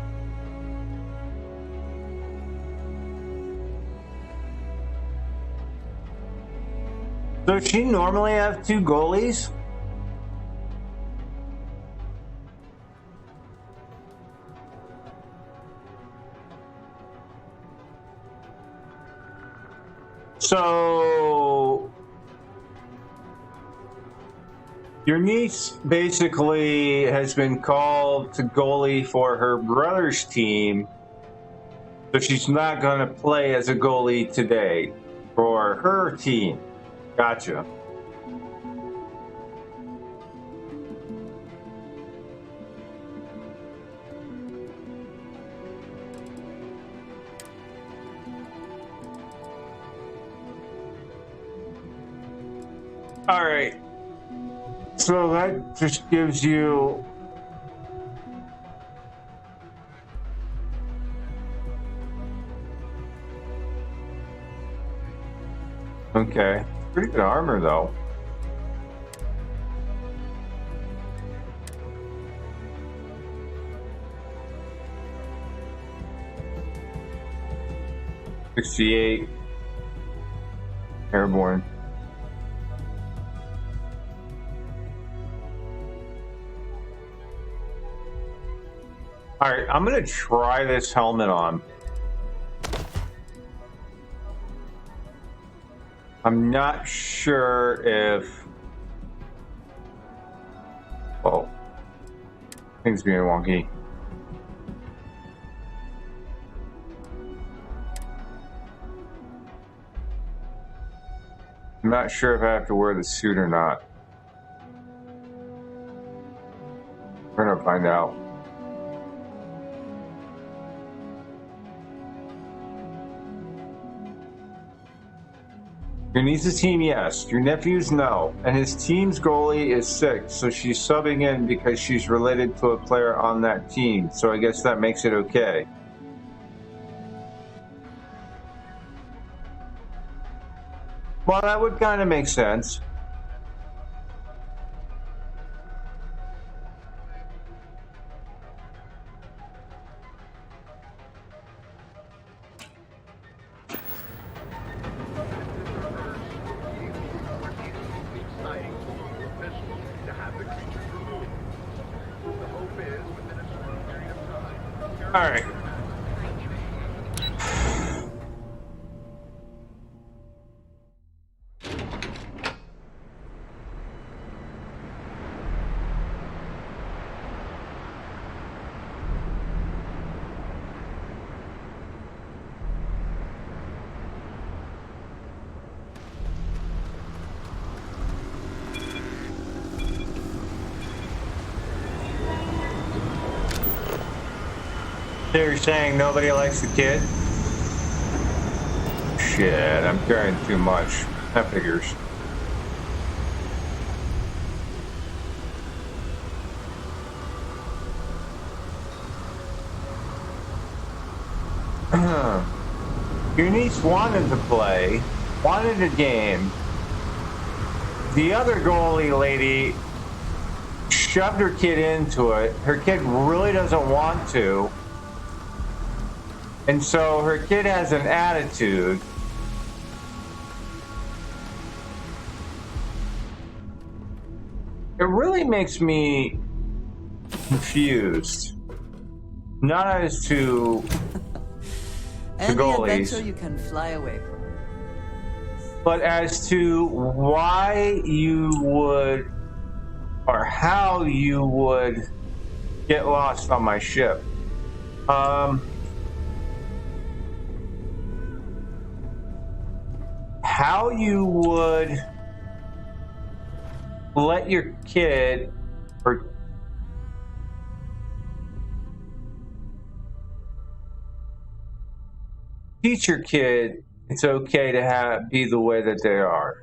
Does she normally have 2 goalies? So your niece basically has been called to goalie for her brother's team, so she's not going to play as a goalie today for her team. Gotcha. All right. So that just gives you okay. Pretty good armor though. .68 airborne. All right, I'm gonna try this helmet on. I'm not sure if... Oh. Things being wonky. I'm not sure if I have to wear the suit or not. We're gonna find out. Your niece's team, yes. Your nephew's, no. And his team's goalie is sick, so she's subbing in because she's related to a player on that team. So I guess that makes it okay. Well, that would kind of make sense. All right. You're saying nobody likes the kid? Shit, I'm carrying too much. That figures. Your niece wanted to play, wanted a game. The other goalie lady shoved her kid into it. Her kid really doesn't want to. And so her kid has an attitude. It really makes me confused. Not as to the
Any
goalies,
adventure you can fly away from.
but as to why you would, or how you would get lost on my ship. How you would let your kid or teach your kid it's okay to be the way that they are.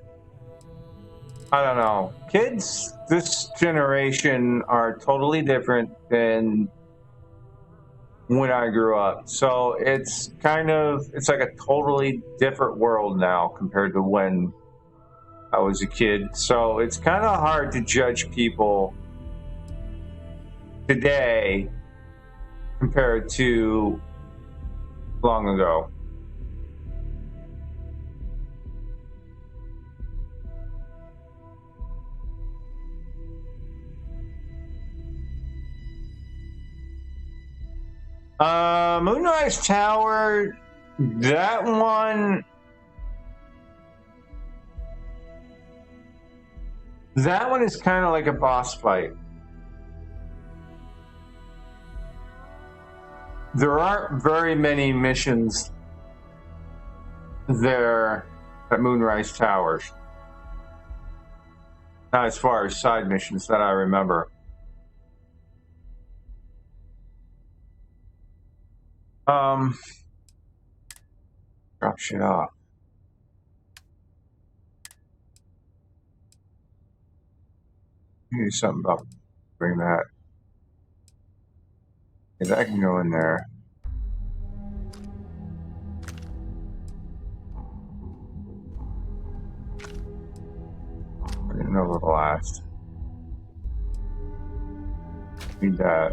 I don't know. Kids this generation are totally different than when I grew up. So it's like a totally different world now compared to when I was a kid. So it's kind of hard to judge people today compared to long ago. Moonrise Tower, that one is kind of like a boss fight. There aren't very many missions there at Moonrise Towers. Not as far as side missions that I remember. Drop shit off. Maybe something about bring that. Because I can go in there. I didn't know the last. Need that.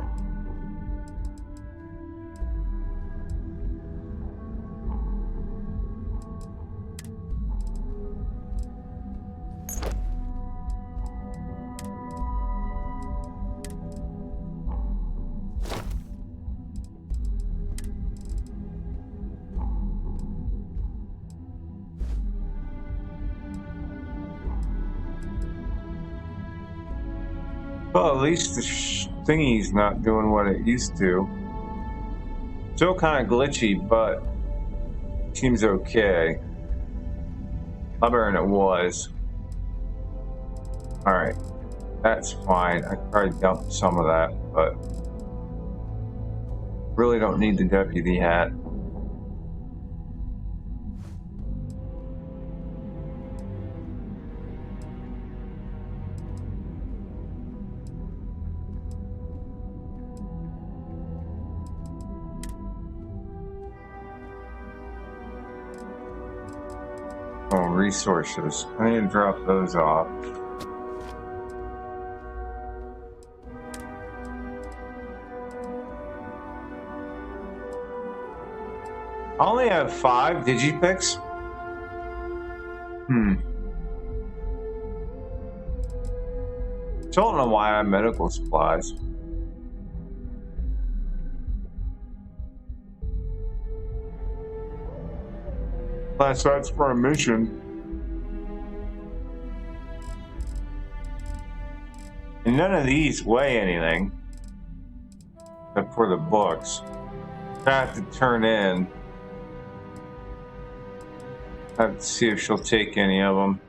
Well, at least the thingy's not doing what it used to. Still kind of glitchy, but seems okay. A lot better than it was. Alright, that's fine. I could probably dump some of that, but really don't need the deputy hat. Resources. I need to drop those off. I only have 5 digipicks. Still don't know why I have medical supplies. Unless that's for a mission. And none of these weigh anything. Except for the books. I have to turn in. I have to see if she'll take any of them.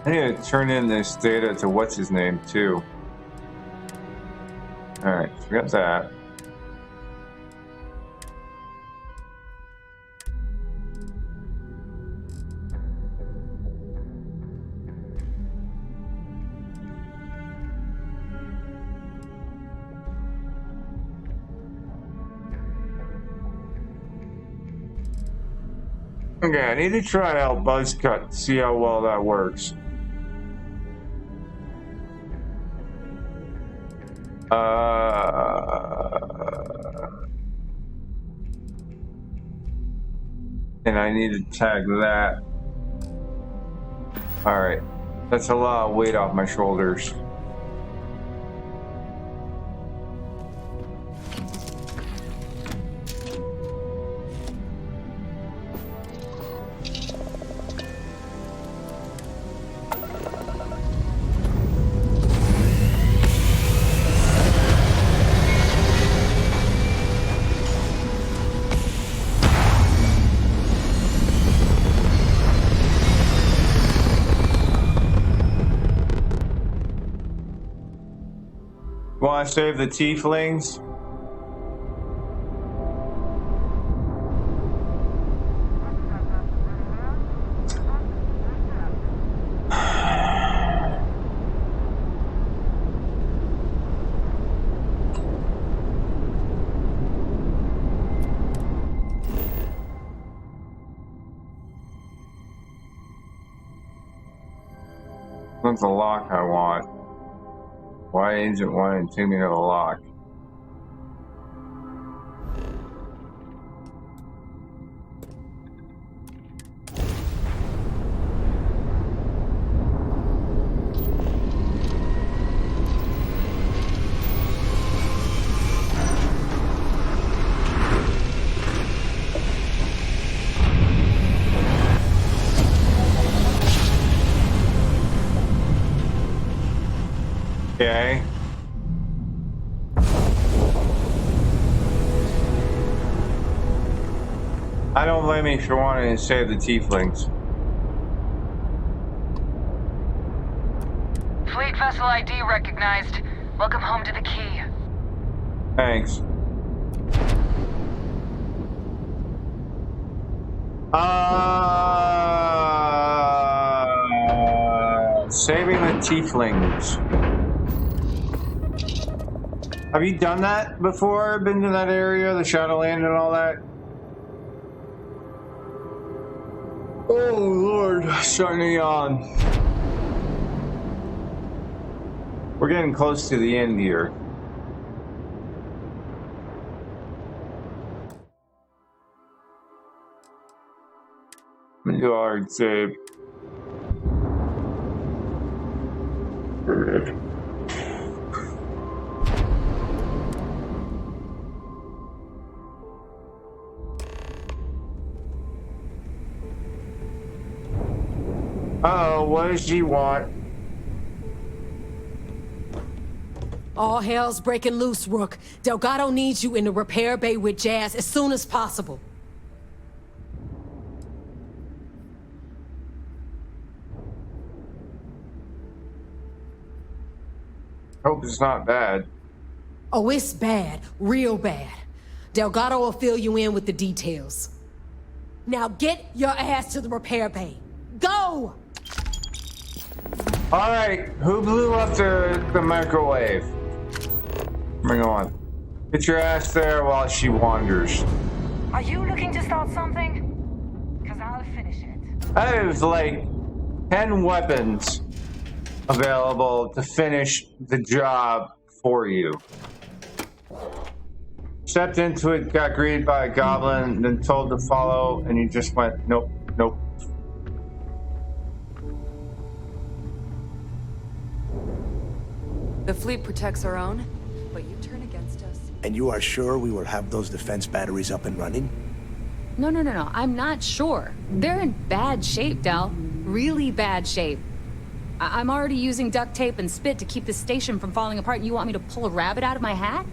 I need to turn in this data to what's his name too. Alright, so we got that. Okay, I need to try out Buzzcut to see how well that works. And I need to tag that. Alright, that's a lot of weight off my shoulders. Want to save the tieflings? one's the lock I want. Why isn't one and take me to the lock? Okay. I don't blame you for wanting to save the tieflings.
Fleet vessel ID recognized. Welcome home to the Key.
Thanks. Saving the tieflings. Have you done that before? Been to that area, the Shadowland and all that? Oh Lord, starting to yawn. We're getting close to the end here. I'm gonna do a hard save. Uh-oh, what does she want?
All hell's breaking loose, Rook. Delgado needs you in the repair bay with Jazz as soon as possible.
Hope it's not bad.
Oh, it's bad. Real bad. Delgado will fill you in with the details. Now get your ass to the repair bay. Go!
Alright, who blew up the microwave? Bring on. Get your ass there while she wanders.
Are you looking to start something? Because I'll finish it.
I have like 10 weapons available to finish the job for you. Stepped into it, got greeted by a goblin, then told to follow, and you just went, nope, nope.
The fleet protects our own, but you turn against us.
And you are sure we will have those defense batteries up and running?
No. I'm not sure. They're in bad shape, Del. Really bad shape. I'm already using duct tape and spit to keep the station from falling apart, and you want me to pull a rabbit out of my hat?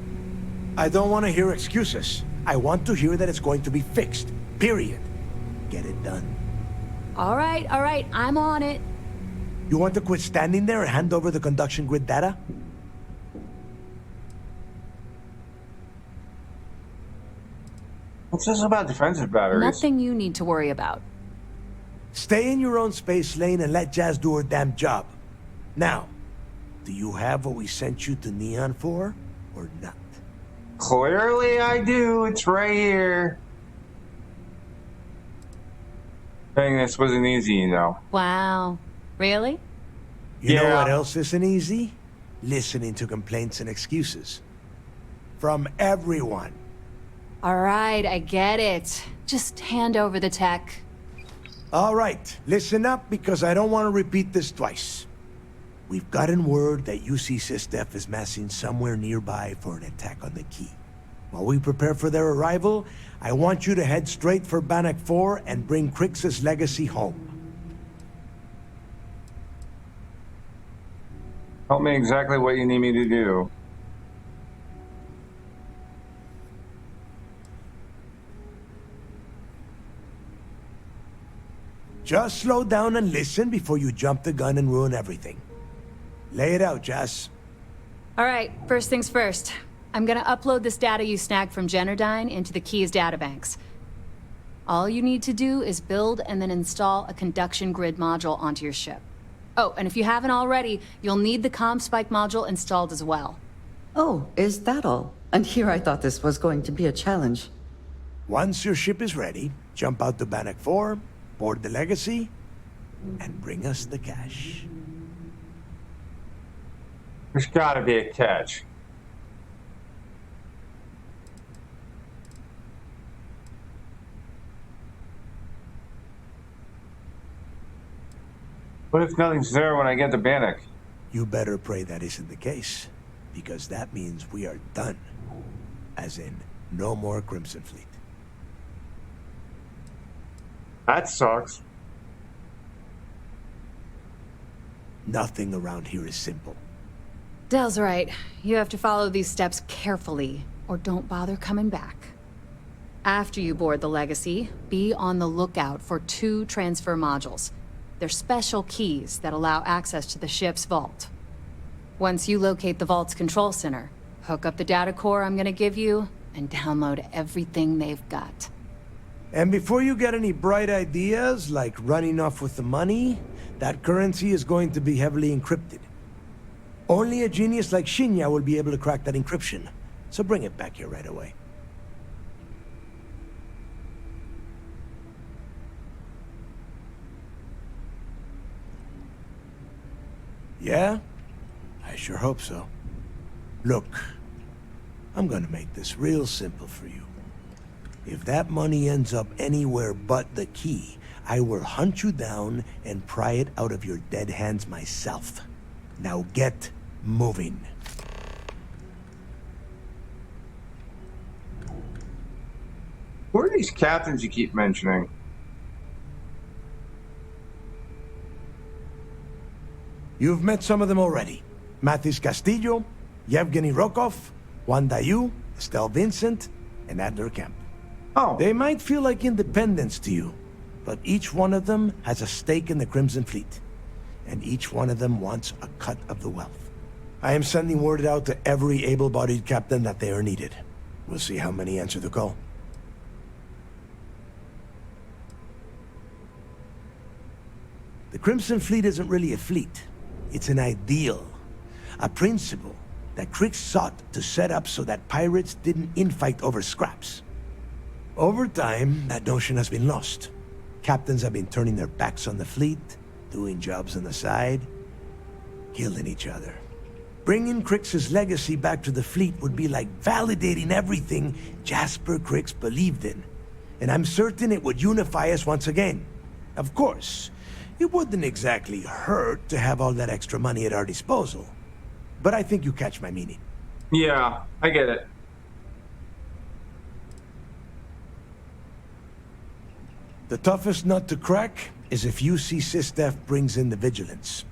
I don't want to hear excuses. I want to hear that it's going to be fixed. Period. Get it done.
All right. I'm on it.
You want to quit standing there and hand over the conduction grid data?
What's this about defensive batteries?
Nothing you need to worry about.
Stay in your own space lane and let Jazz do her damn job. Now, do you have what we sent you to Neon for, or not?
Clearly I do. It's right here. Dang, this wasn't easy, you know.
Wow. Really?
You know what else isn't easy? Listening to complaints and excuses. From everyone.
All right, I get it. Just hand over the tech.
All right, listen up because I don't want to repeat this twice. We've gotten word that UC SysDef is massing somewhere nearby for an attack on the Key. While we prepare for their arrival, I want you to head straight for Bannock 4 and bring Crixus' legacy home.
Tell me exactly what you need me to do.
Just slow down and listen before you jump the gun and ruin everything. Lay it out, Jess.
All right, first things first. I'm gonna upload this data you snagged from Generdyne into the Key's databanks. All you need to do is build and then install a conduction grid module onto your ship. Oh, and if you haven't already, you'll need the CommSpike module installed as well.
Oh, is that all? And here I thought this was going to be a challenge.
Once your ship is ready, jump out to Bannock 4, board the legacy, and bring us the cash.
There's got to be a catch. What if nothing's there when I get to Bannock?
You better pray that isn't the case, because that means we are done. As in, no more Crimson Fleet.
That sucks.
Nothing around here is simple.
Dell's right. You have to follow these steps carefully, or don't bother coming back. After you board the Legacy, be on the lookout for 2 transfer modules. They're special keys that allow access to the ship's vault. Once you locate the vault's control center, hook up the data core I'm gonna give you, and download everything they've got.
And before you get any bright ideas, like running off with the money, that currency is going to be heavily encrypted. Only a genius like Shinya will be able to crack that encryption, so bring it back here right away. Yeah? I sure hope so. Look, I'm gonna make this real simple for you. If that money ends up anywhere but the key, I will hunt you down and pry it out of your dead hands myself. Now get moving.
Who are these captains you keep mentioning?
You've met some of them already. Mathis Castillo, Yevgeny Rokov, Juan Dayu, Estelle Vincent, and Adler Kemp.
Oh.
They might feel like independents to you, but each one of them has a stake in the Crimson Fleet, and each one of them wants a cut of the wealth. I am sending word out to every able-bodied captain that they are needed. We'll see how many answer the call. The Crimson Fleet isn't really a fleet. It's an ideal. A principle that Krix sought to set up so that pirates didn't infight over scraps. Over time, that notion has been lost. Captains have been turning their backs on the fleet, doing jobs on the side, killing each other. Bringing Krix's legacy back to the fleet would be like validating everything Jasper Krix believed in. And I'm certain it would unify us once again. Of course, it wouldn't exactly hurt to have all that extra money at our disposal. But I think you catch my meaning.
Yeah, I get it.
The toughest nut to crack is if UC Sistef brings in the Vigilance.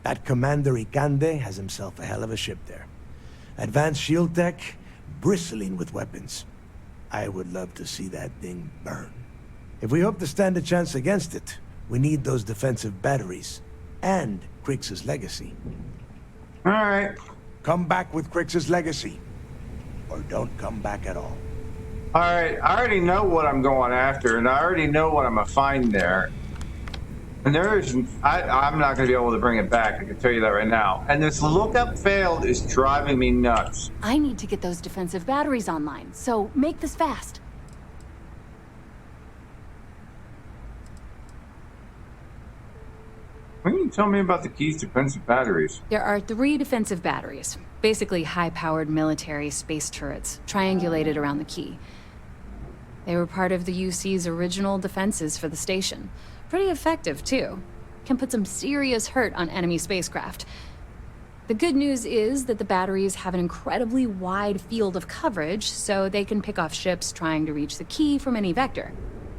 That Commander Ikande has himself a hell of a ship there. Advanced shield tech, bristling with weapons. I would love to see that thing burn. If we hope to stand a chance against it, we need those defensive batteries, and Krix's legacy.
All right.
Come back with Krix's legacy, or don't come back at all.
All right, I already know what I'm going after, and I already know what I'm gonna find there. And I'm not gonna be able to bring it back, I can tell you that right now. And this lookup failed is driving me nuts.
I need to get those defensive batteries online, so make this fast.
Why don't you tell me about the Key's defensive batteries?
There are 3 defensive batteries, basically high-powered military space turrets, triangulated around the Key. They were part of the UC's original defenses for the station. Pretty effective, too. Can put some serious hurt on enemy spacecraft. The good news is that the batteries have an incredibly wide field of coverage, so they can pick off ships trying to reach the Key from any vector.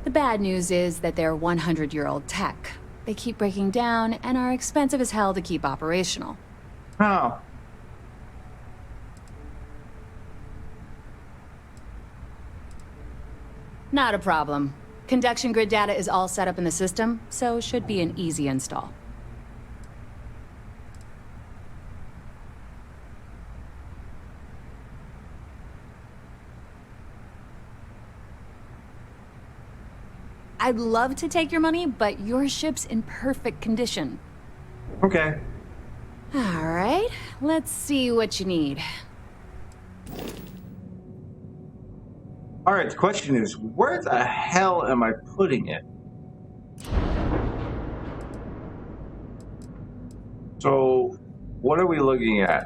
The bad news is that they're 100-year-old tech. They keep breaking down and are expensive as hell to keep operational.
Oh.
Not a problem. Conduction grid data is all set up in the system, so should be an easy install. I'd love to take your money, but your ship's in perfect condition.
Okay.
All right, let's see what you need.
All right, the question is, where the hell am I putting it? So, what are we looking at?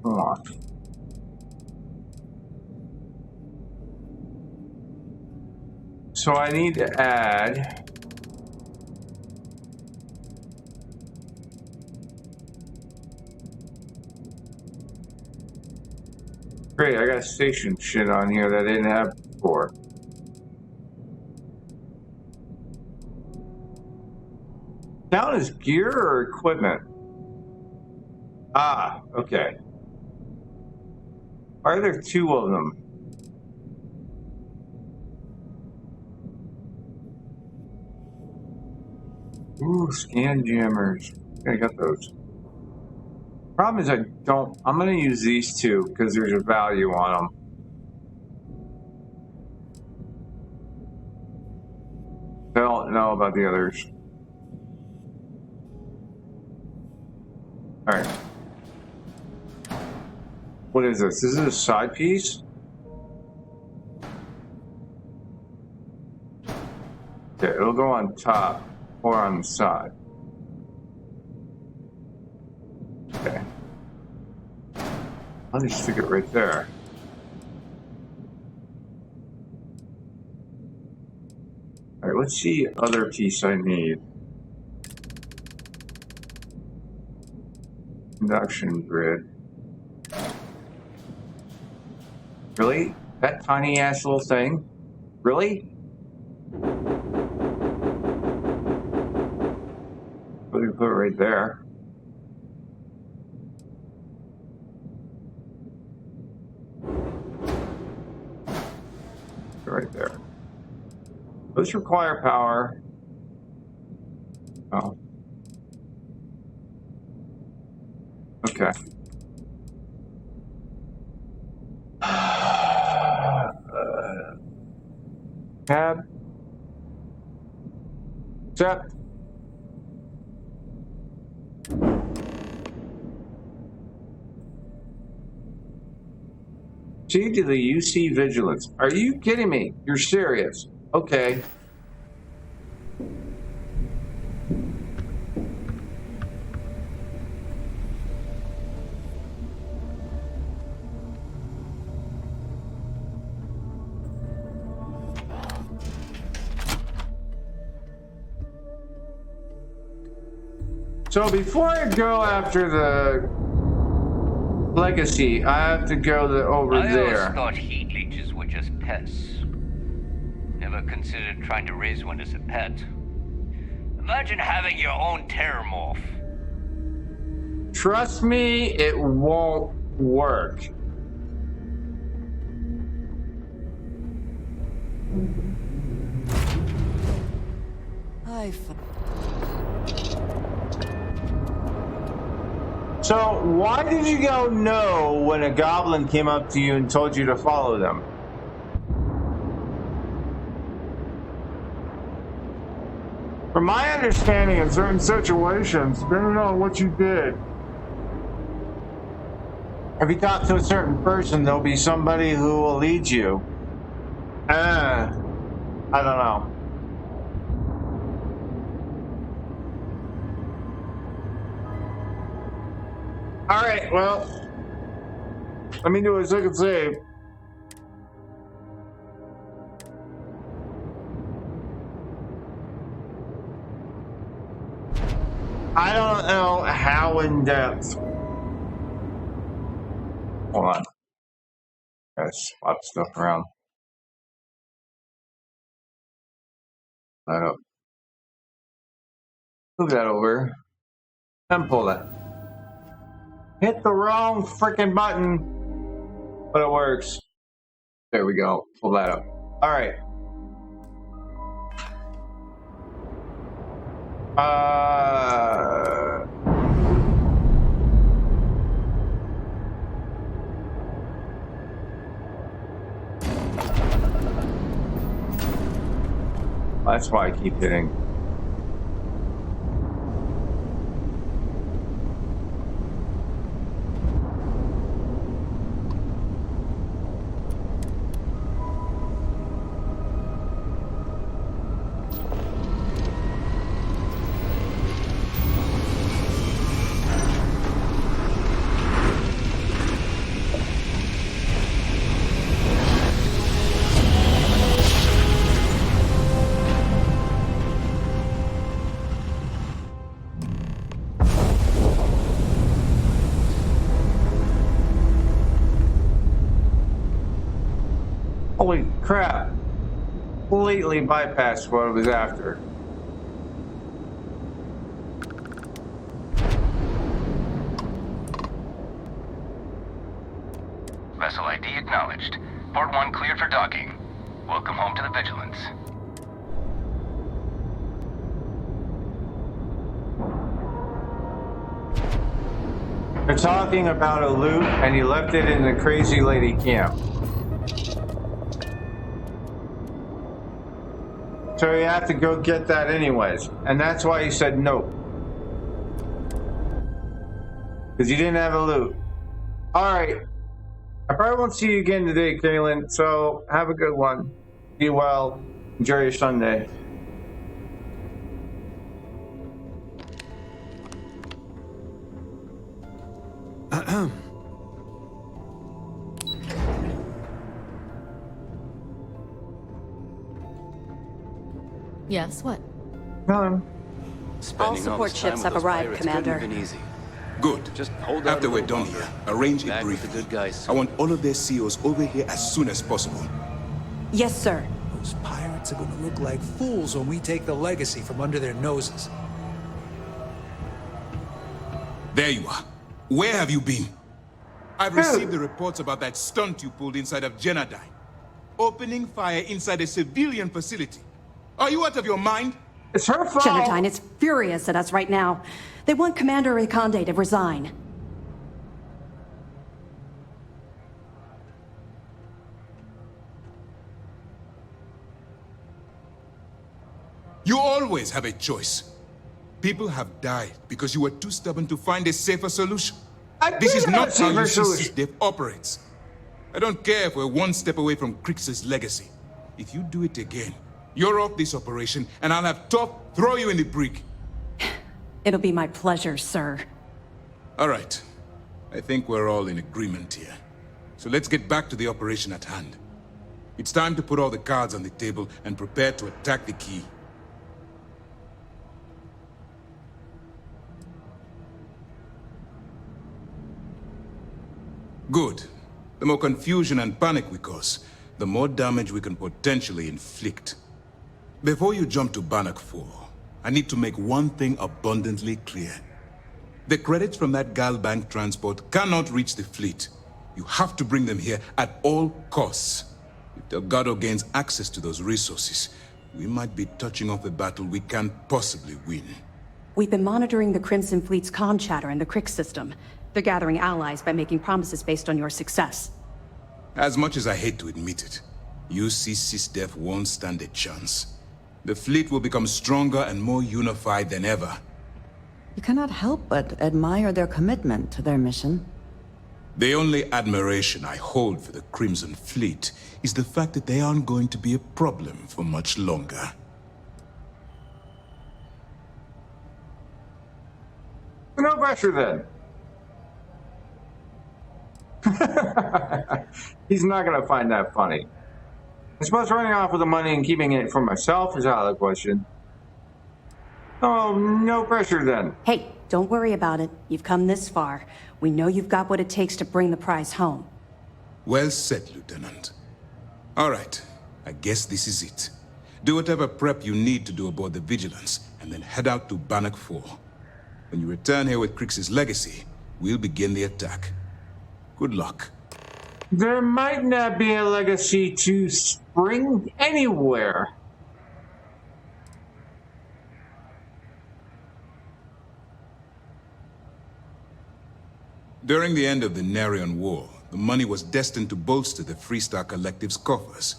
Come on. So I need to add great, I got station shit on here that I didn't have before. Count as gear or equipment? Ah, okay. Why are there two of them? Ooh, scan jammers. I got those. Problem is I'm gonna use these two because there's a value on them. I don't know about the others. Alright. What is this? Is this a side piece? Okay, it'll go on top or on the side. Okay. I'll just stick it right there. Alright, what's the other piece I need? Induction grid. Really? That tiny ass little thing? Really? We can put it right there. Right there. Those require power. Oh. Okay. Tab. Accept. Proceed to the UC Vigilance. Are you kidding me? You're serious? Okay. So before I go after the Legacy, I have to go over there.
I always thought heat leeches were just pests. Never considered trying to raise one as a pet. Imagine having your own Terramorph.
Trust me, it won't work. So, why did you go no when a goblin came up to you and told you to follow them? From my understanding, in certain situations, depending on what you did, if you talk to a certain person, there'll be somebody who will lead you. I don't know. Alright, well, let me do a second save. I don't know how in depth. Hold on. Gotta swap stuff around. That up. Move that over. And pull that. Hit the wrong freaking button, but it works. There we go. Pull that up. All right. That's why I keep hitting. Holy crap. Completely bypassed what I was after.
Vessel ID acknowledged. Port 1 cleared for docking. Welcome home to the Vigilance.
They're talking about a loot, and he left it in the crazy lady camp. So you have to go get that anyways. And that's why he said no. Because you didn't have a loot. Alright. I probably won't see you again today, Kaylin. So have a good one. Be well. Enjoy your Sunday.
Yes, what?
No.
All support ships have arrived, Commander.
Good. Just hold on. After we're done here, arrange a briefing. I want all of their CEOs over here as soon as possible.
Yes, sir.
Those pirates are gonna look like fools when we take the legacy from under their noses.
There you are. Where have you been? I've received the reports about that stunt you pulled inside of Genodyne. Opening fire inside a civilian facility. Are you out of your mind?
It's her fault.
Genodyne is furious at us right now. They want Commander Ikonde to resign.
You always have a choice. People have died because you were too stubborn to find a safer solution. This is not how UC operates. I don't care if we're one step away from Crix's legacy. If you do it again, you're off this operation, and I'll have Top throw you in the brig.
It'll be my pleasure, sir.
All right. I think we're all in agreement here. So let's get back to the operation at hand. It's time to put all the cards on the table and prepare to attack the key. Good. The more confusion and panic we cause, the more damage we can potentially inflict. Before you jump to Bannock 4, I need to make one thing abundantly clear. The credits from that Galbank transport cannot reach the fleet. You have to bring them here at all costs. If Delgado gains access to those resources, we might be touching off a battle we can't possibly win.
We've been monitoring the Crimson Fleet's comm chatter in the Crix system. They're gathering allies by making promises based on your success.
As much as I hate to admit it, UC SysDef won't stand a chance. The fleet will become stronger and more unified than ever.
You cannot help but admire their commitment to their mission.
The only admiration I hold for the Crimson Fleet is the fact that they aren't going to be a problem for much longer.
No pressure then. He's not gonna find that funny. I suppose running off with the money and keeping it for myself is out of the question. Oh, no pressure then.
Hey, don't worry about it. You've come this far. We know you've got what it takes to bring the prize home.
Well said, Lieutenant. All right, I guess this is it. Do whatever prep you need to do aboard the Vigilance, and then head out to Bannock 4. When you return here with Crix's legacy, we'll begin the attack. Good luck.
There might not be a legacy to spring anywhere.
During the end of the Narion War, the money was destined to bolster the Freestar Collective's coffers.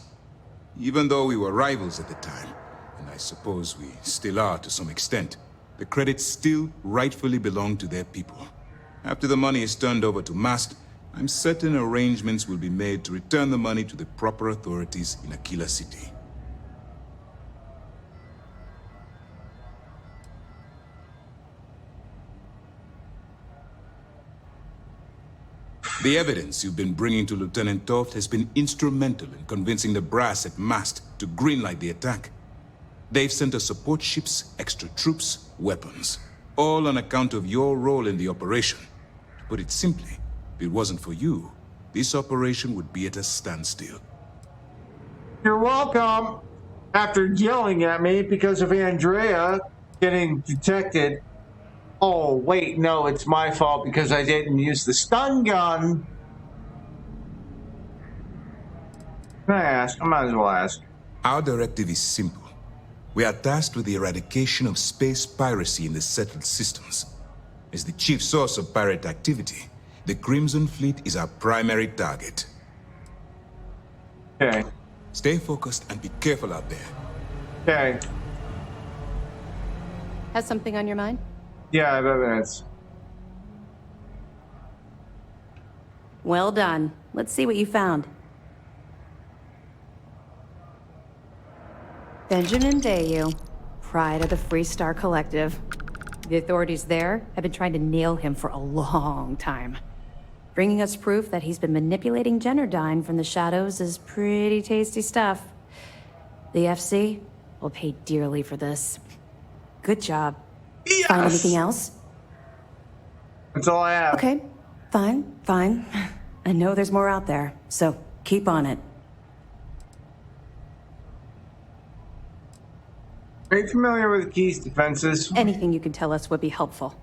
Even though we were rivals at the time, and I suppose we still are to some extent, the credits still rightfully belong to their people. After the money is turned over to MAST, I'm certain arrangements will be made to return the money to the proper authorities in Aquila City. The evidence you've been bringing to Lieutenant Toft has been instrumental in convincing the brass at MAST to greenlight the attack. They've sent us support ships, extra troops, weapons, all on account of your role in the operation. To put it simply, if it wasn't for you, this operation would be at a standstill.
You're welcome. After yelling at me because of Andrea getting detected. Oh, wait, no, it's my fault because I didn't use the stun gun. Can I ask? I might as well ask.
Our directive is simple. We are tasked with the eradication of space piracy in the settled systems. As the chief source of pirate activity, the Crimson Fleet is our primary target.
Okay.
Stay focused and be careful out there.
Okay.
Has something on your mind?
Yeah, I have evidence.
Well done. Let's see what you found. Benjamin Dayu, pride of the Freestar Collective. The authorities there have been trying to nail him for a long time. Bringing us proof that he's been manipulating Generdyne from the shadows is pretty tasty stuff. The FC will pay dearly for this. Good job.
Yes!
Find anything else?
That's all I have.
Okay, fine. I know there's more out there, so keep on it.
Are you familiar with the Key's defenses?
Anything you can tell us would be helpful.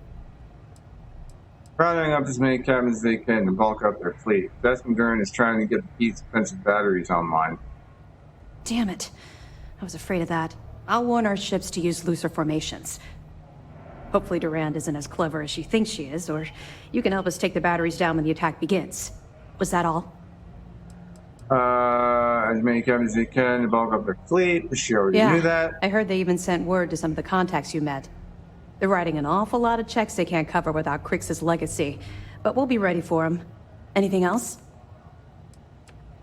Rounding up as many cabins as they can to bulk up their fleet. Desmond Gurn is trying to get the Key's defensive batteries online.
Damn it. I was afraid of that. I'll warn our ships to use looser formations. Hopefully Durand isn't as clever as she thinks she is, or you can help us take the batteries down when the attack begins. Was that all?
As many cabins as they can to bulk up their fleet. She already knew that.
I heard they even sent word to some of the contacts you met. They're writing an awful lot of checks they can't cover without Crix's legacy, but we'll be ready for them. Anything else?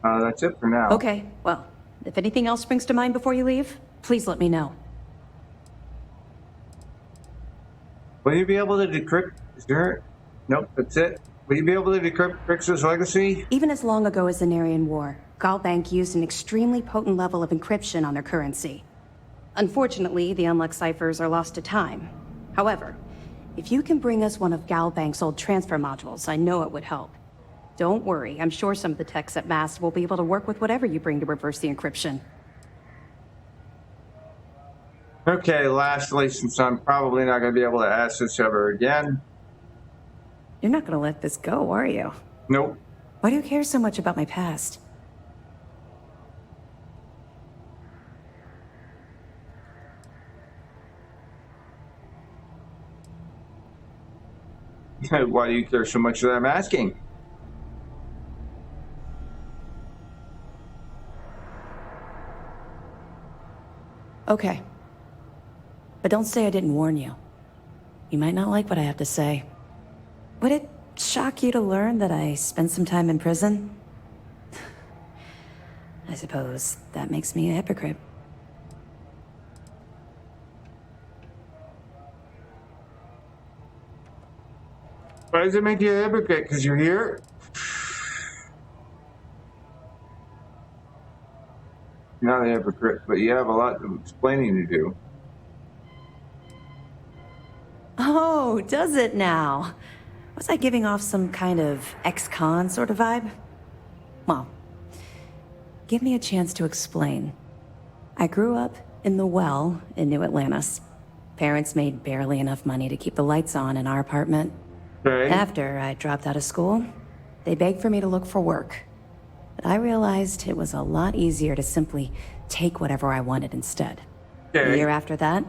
That's it for now.
Okay, well, if anything else springs to mind before you leave, please let me know.
Will you be able to decrypt? Is there? Nope, that's it. Will you be able to decrypt Crix's legacy?
Even as long ago as the Narian War, Galbank used an extremely potent level of encryption on their currency. Unfortunately, the Unluck ciphers are lost to time. However, if you can bring us one of Galbank's old transfer modules, I know it would help. Don't worry, I'm sure some of the techs at MAST will be able to work with whatever you bring to reverse the encryption.
Okay, lastly, since I'm probably not going to be able to ask this ever again.
You're not gonna let this go, are you?
Nope.
Why do you care so much about my past?
Why do you care so much that I'm asking?
Okay. But don't say I didn't warn you. You might not like what I have to say. Would it shock you to learn that I spent some time in prison? I suppose that makes me a hypocrite.
Why does it make you a hypocrite? Because you're here? You're not a hypocrite, but you have a lot of explaining to do.
Oh, does it now? Was I giving off some kind of ex-con sort of vibe? Well, give me a chance to explain. I grew up in the Well in New Atlantis. Parents made barely enough money to keep the lights on in our apartment.
Okay.
After I dropped out of school, they begged for me to look for work. But I realized it was a lot easier to simply take whatever I wanted instead.
Okay.
A year after that,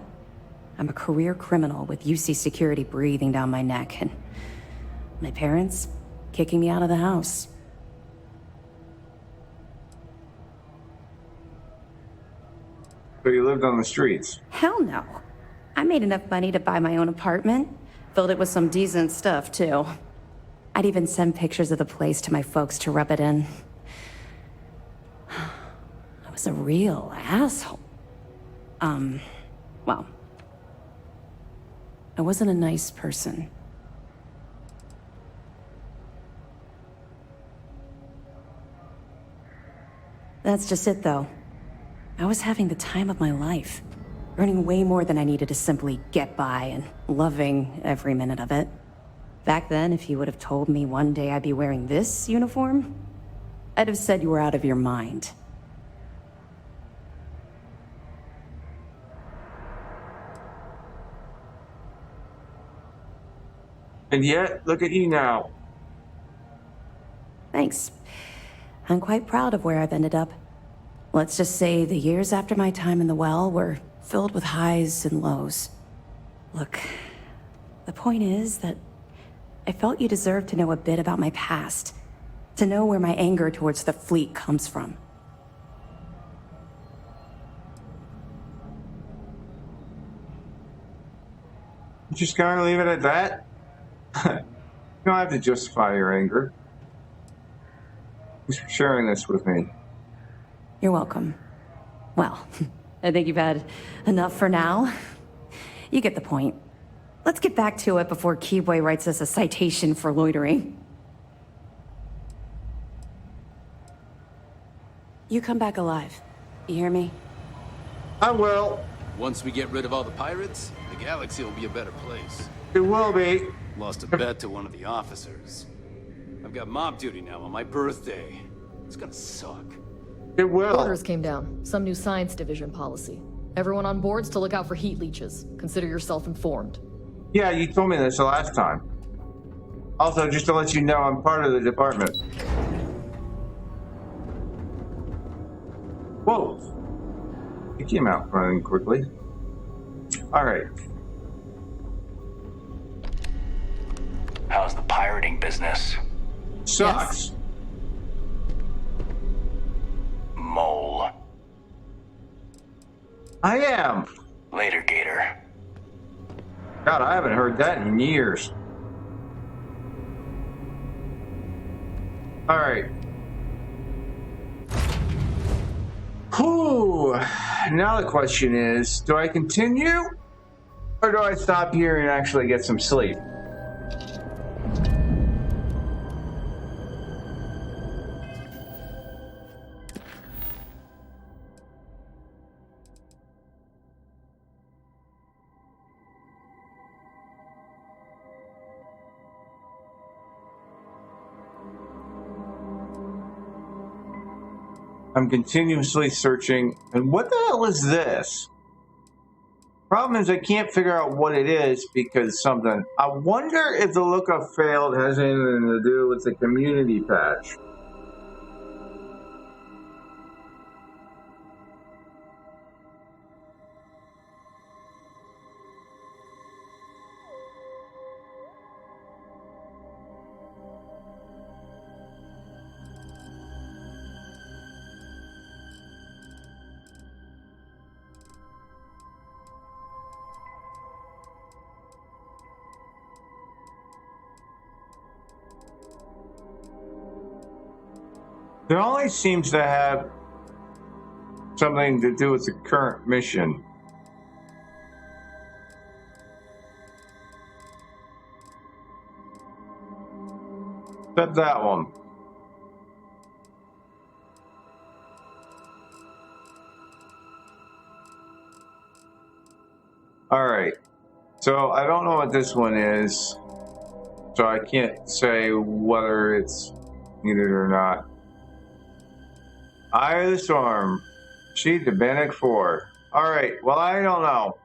I'm a career criminal with UC security breathing down my neck, and my parents kicking me out of the house.
So you lived on the streets?
Hell no. I made enough money to buy my own apartment. Filled it with some decent stuff, too. I'd even send pictures of the place to my folks to rub it in. I was a real asshole. Well, I wasn't a nice person. That's just it, though. I was having the time of my life, earning way more than I needed to simply get by and loving every minute of it. Back then, if you would have told me one day I'd be wearing this uniform, I'd have said you were out of your mind.
And yet, look at you now.
Thanks. I'm quite proud of where I've ended up. Let's just say the years after my time in the well were filled with highs and lows. Look, the point is that I felt you deserved to know a bit about my past, to know where my anger towards the fleet comes from.
You just gonna leave it at that? You don't have to justify your anger. Thanks for sharing this with me.
You're welcome. Well, I think you've had enough for now. You get the point. Let's get back to it before Keyboy writes us a citation for loitering. You come back alive. You hear me?
I will.
Once we get rid of all the pirates, the galaxy will be a better place.
It will be.
Lost a bet to one of the officers. I've got mob duty now on my birthday. It's gonna suck.
It will.
Orders came down. Some new science division policy. Everyone on board's to look out for heat leeches. Consider yourself informed.
Yeah, you told me this the last time. Also, just to let you know, I'm part of the department. Whoa. He came out running quickly. All right.
How's the pirating business?
Sucks.
Yes. Mole.
I am.
Later, Gator.
God, I haven't heard that in years. All right. Whew. Now the question is, do I continue? Or do I stop here and actually get some sleep? I'm continuously searching, and what the hell is this? Problem is I can't figure out what it is because something. I wonder if the lookup failed has anything to do with the community patch. It only seems to have something to do with the current mission. Except that one. All right. So I don't know what this one is. So I can't say whether it's needed or not. Eye of the Storm. Sheet to Bannock 4. Alright, well, I don't know.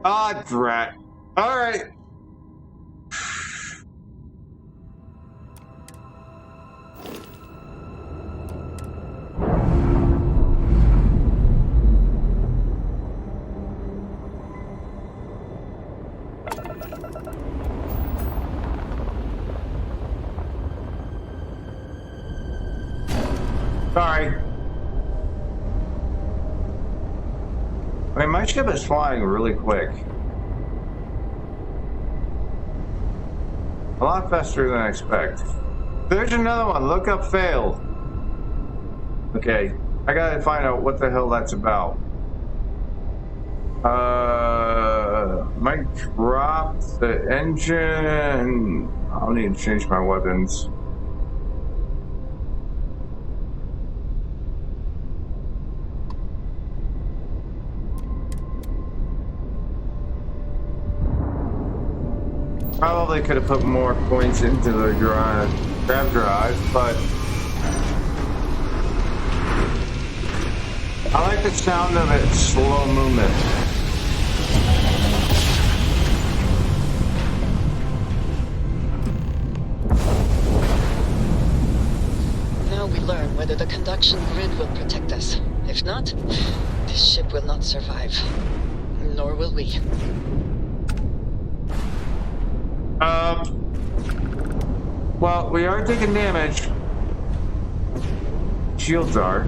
Ah, drat. Alright. Sorry. I mean, my ship is flying really quick. A lot faster than I expect. There's another one. Lookup failed. Okay. I gotta find out what the hell that's about. Might drop the engine. I'll need to change my weapons. probably could have put more points into the grab drive, but I like the sound of its slow movement.
Now we learn whether the conduction grid will protect us. If not, this ship will not survive. Nor will we.
Well, we are taking damage. Shields are.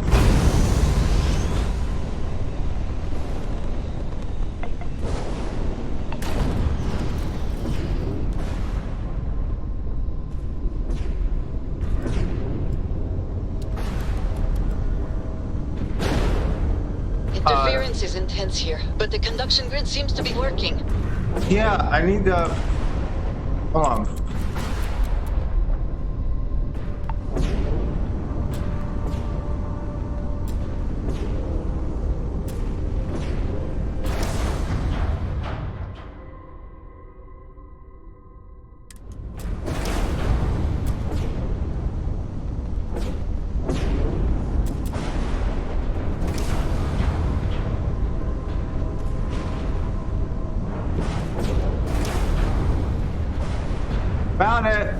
Interference is intense here, but the conduction grid seems to be working.
Yeah, I need to... Hold on. Found it!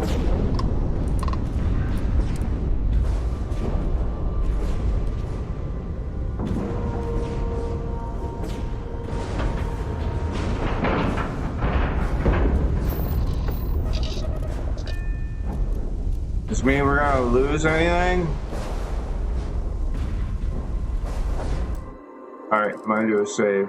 Does this mean we're gonna lose anything? Alright, I'm gonna do a save.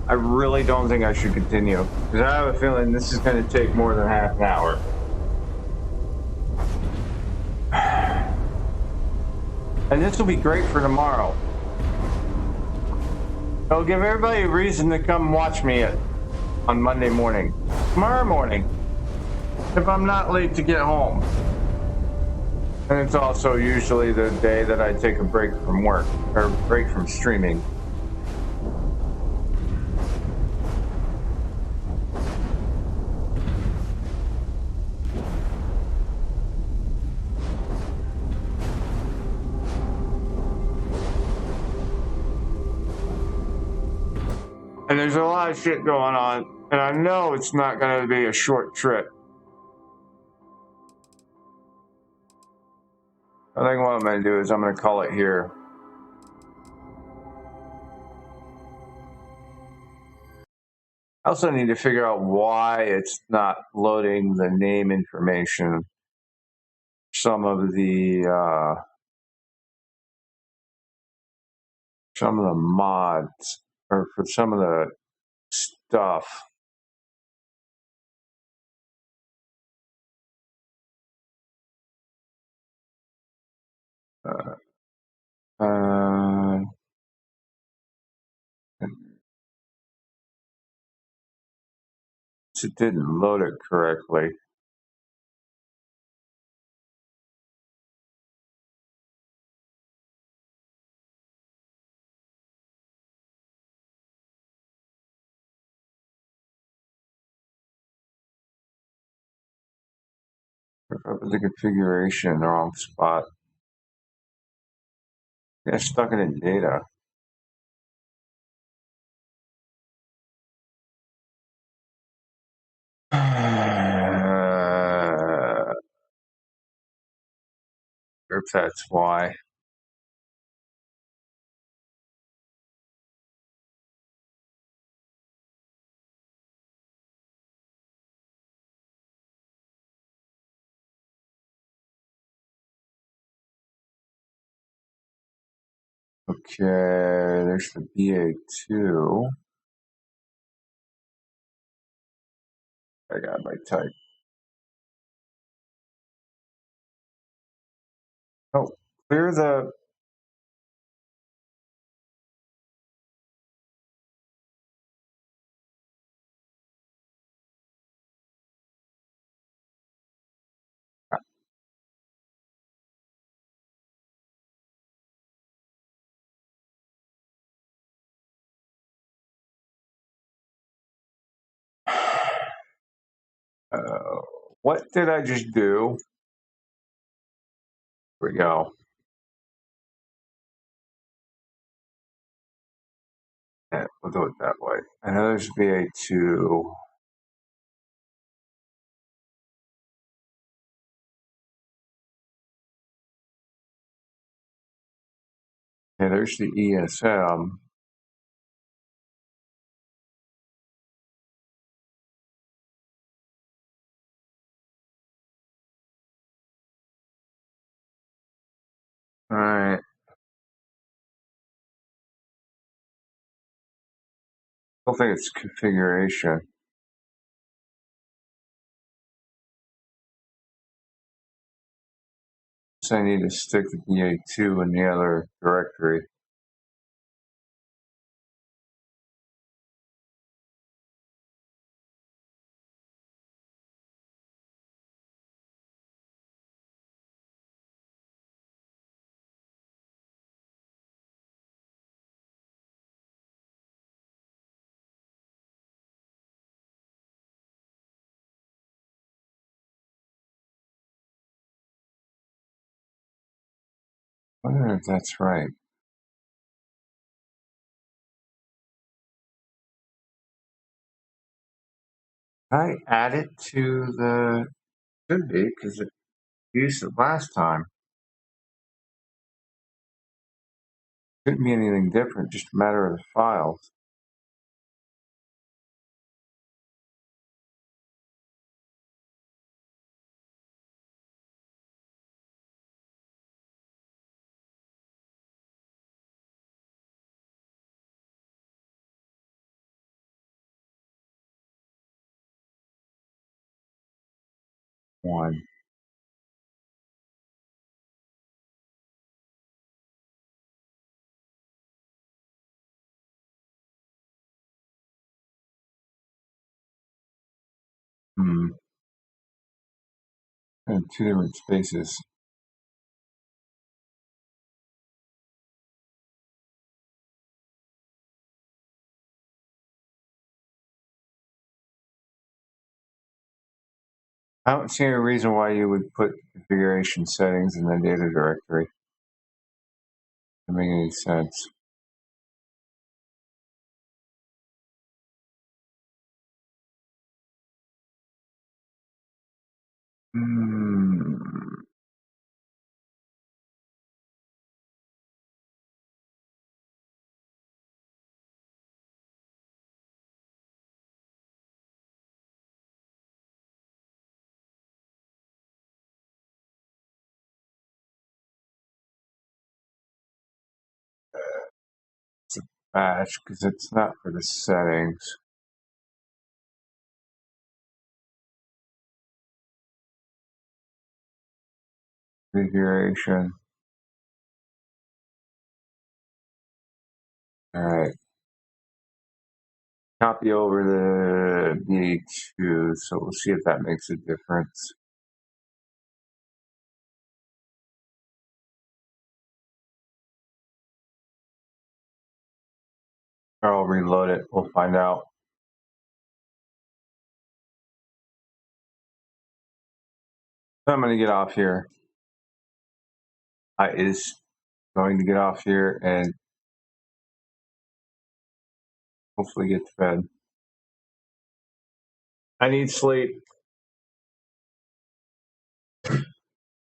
I really don't think I should continue, because I have a feeling this is going to take more than half an hour. And this will be great for tomorrow. It'll give everybody a reason to come watch me on Monday morning. Tomorrow morning, if I'm not late to get home. And it's also usually the day that I take a break from work, or break from streaming. And there's a lot of shit going on, and I know it's not going to be a short trip. I think what I'm going to do is I'm going to call it here. I also need to figure out why it's not loading the name information. Some of the mods, or for some of the stuff. It didn't load it correctly. If I put the configuration in the wrong spot. Yeah, stuck it in data. If that's why. Okay, there's the BA2. I got my type. Oh, clear the... What did I just do? Here we go. Yeah, we'll do it that way. I know there's BA2. Yeah, there's the ESM. All right. I don't think it's configuration. So I need to stick the BA2 in the other directory. I wonder if that's right. I add it to the should be because it used it last time. Couldn't be anything different, just a matter of the files. One. And two different spaces. I don't see any reason why you would put configuration settings in the data directory. Doesn't make any sense. It's a batch because it's not for the settings. Configuration. All right. Copy over the BA2, so we'll see if that makes a difference. Or I'll reload it. We'll find out. I'm going to get off here. I is going to get off here and hopefully get to bed. I need sleep.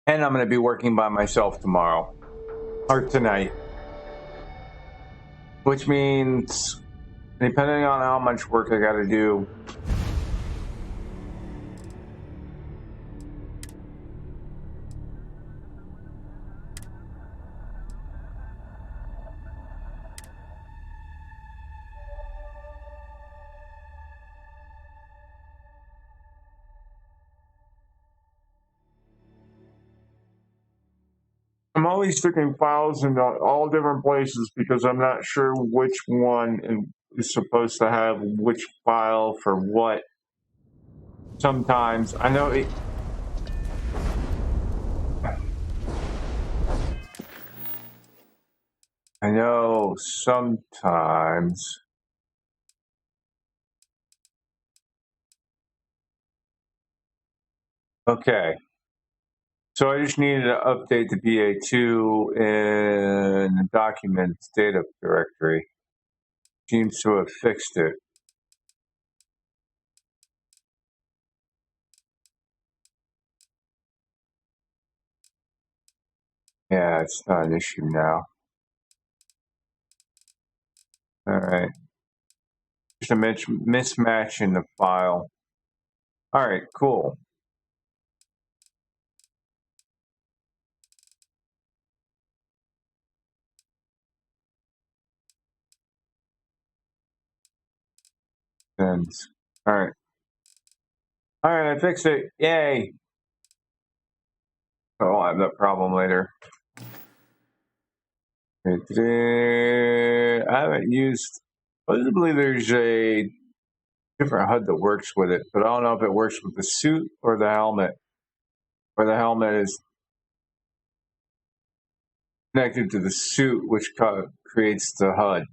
And I'm going to be working by myself tomorrow. Or tonight. Which means, depending on how much work I got to do, I'm always sticking files in all different places because I'm not sure which one is supposed to have which file for what. Sometimes I know it. I know sometimes Okay. So I just needed to update the BA2 in the documents data directory. Seems to have fixed it. Yeah, it's not an issue now. All right. Just a mismatch in the file. All right, cool. And all right. All right, I fixed it. Yay. Oh, I'll have that problem later. I haven't used, supposedly there's a different HUD that works with it, but I don't know if it works with the suit or the helmet. Or the helmet is connected to the suit, which creates the HUD.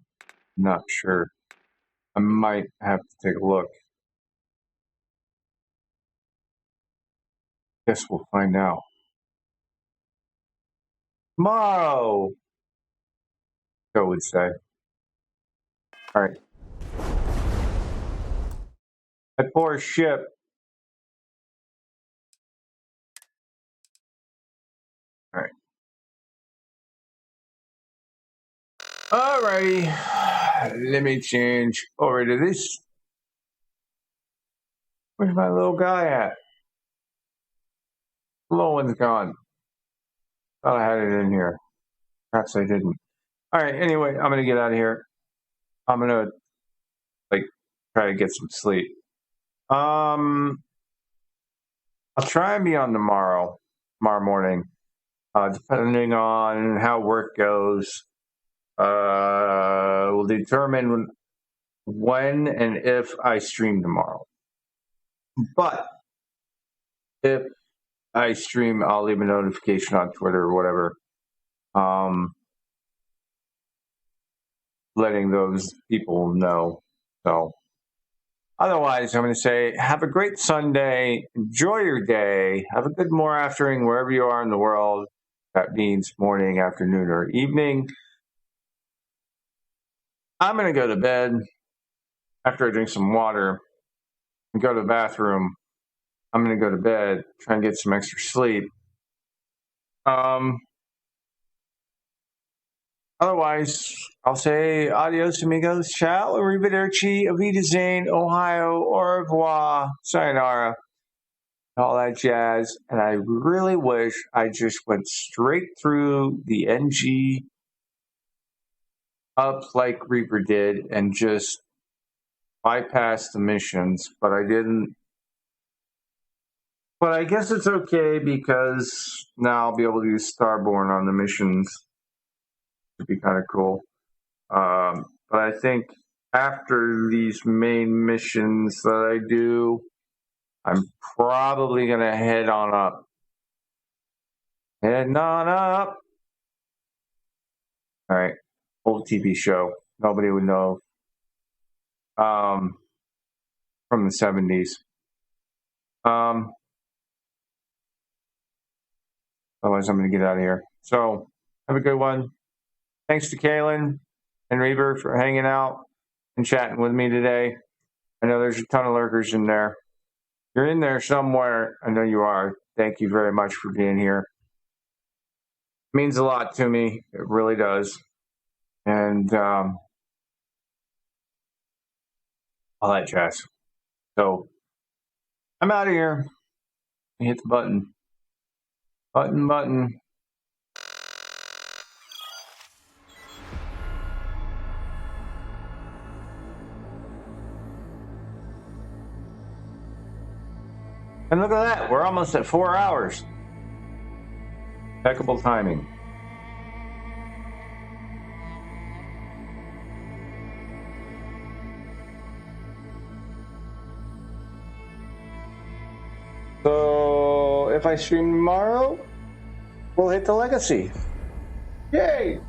I'm not sure. I might have to take a look. Guess we'll find out tomorrow, Joe would say. All right. That poor ship. All right. Alrighty. Let me change over to this. Where's my little guy at? The little one's gone. Thought I had it in here. Perhaps I didn't. All right. Anyway, I'm gonna get out of here. I'm gonna try to get some sleep. I'll try and be on tomorrow morning, depending on how work goes. Will determine when and if I stream tomorrow. But if I stream, I'll leave a notification on Twitter or whatever, letting those people know. So otherwise, I'm going to say have a great Sunday. Enjoy your day. Have a good afternoon wherever you are in the world. That means morning, afternoon, or evening. I'm going to go to bed after I drink some water and go to the bathroom. I'm going to go to bed, try and get some extra sleep. Otherwise, I'll say adios, amigos. Ciao, arrivederci, Wiedersehen, Ohio, au revoir, sayonara, all that jazz. And I really wish I just went straight through the NG up like Reaper did and just bypassed the missions, but I didn't. But I guess it's okay because now I'll be able to use Starborn on the missions. It'd be kind of cool. But I think after these main missions that I do, I'm probably going to head on up. Heading on up. All right. Old TV show. Nobody would know. From the 70s. Otherwise, I'm going to get out of here. So, have a good one. Thanks to Kaylin and Reaver for hanging out and chatting with me today. I know there's a ton of lurkers in there. You're in there somewhere. I know you are. Thank you very much for being here. It means a lot to me. It really does. And all that jazz. So, I'm out of here. Hit the button. Button. And look at that, we're almost at 4 hours. Impeccable timing. So, if I stream tomorrow, we'll hit the legacy. Yay!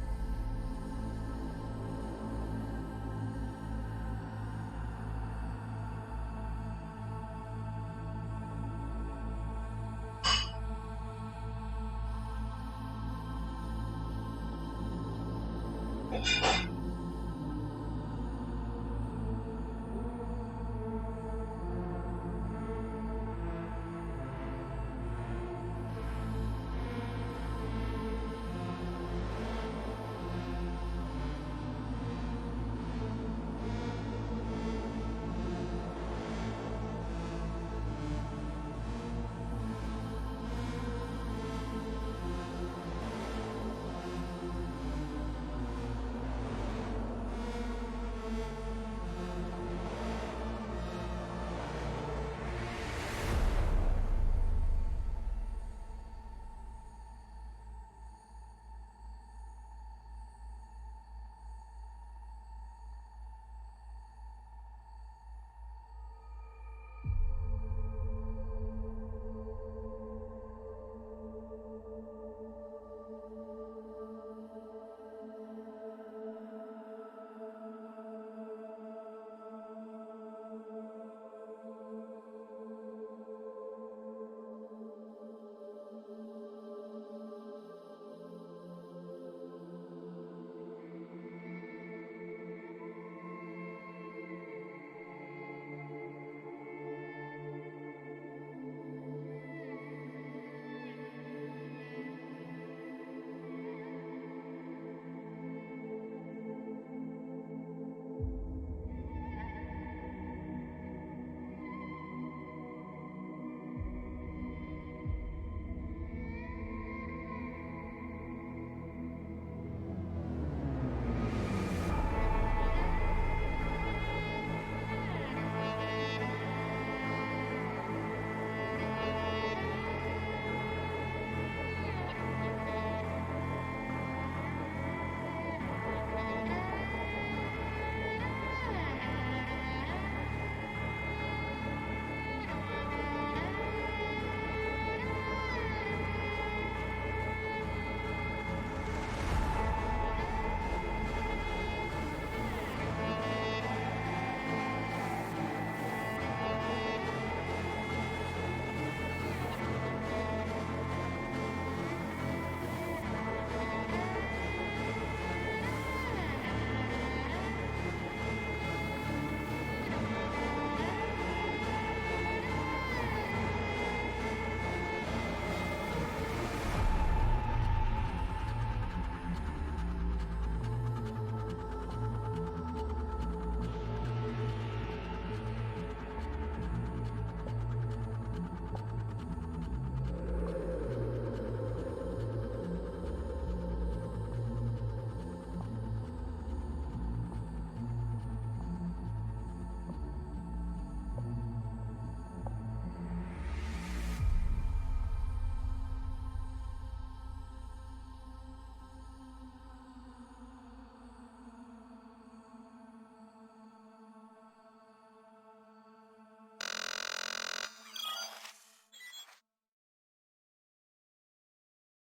way.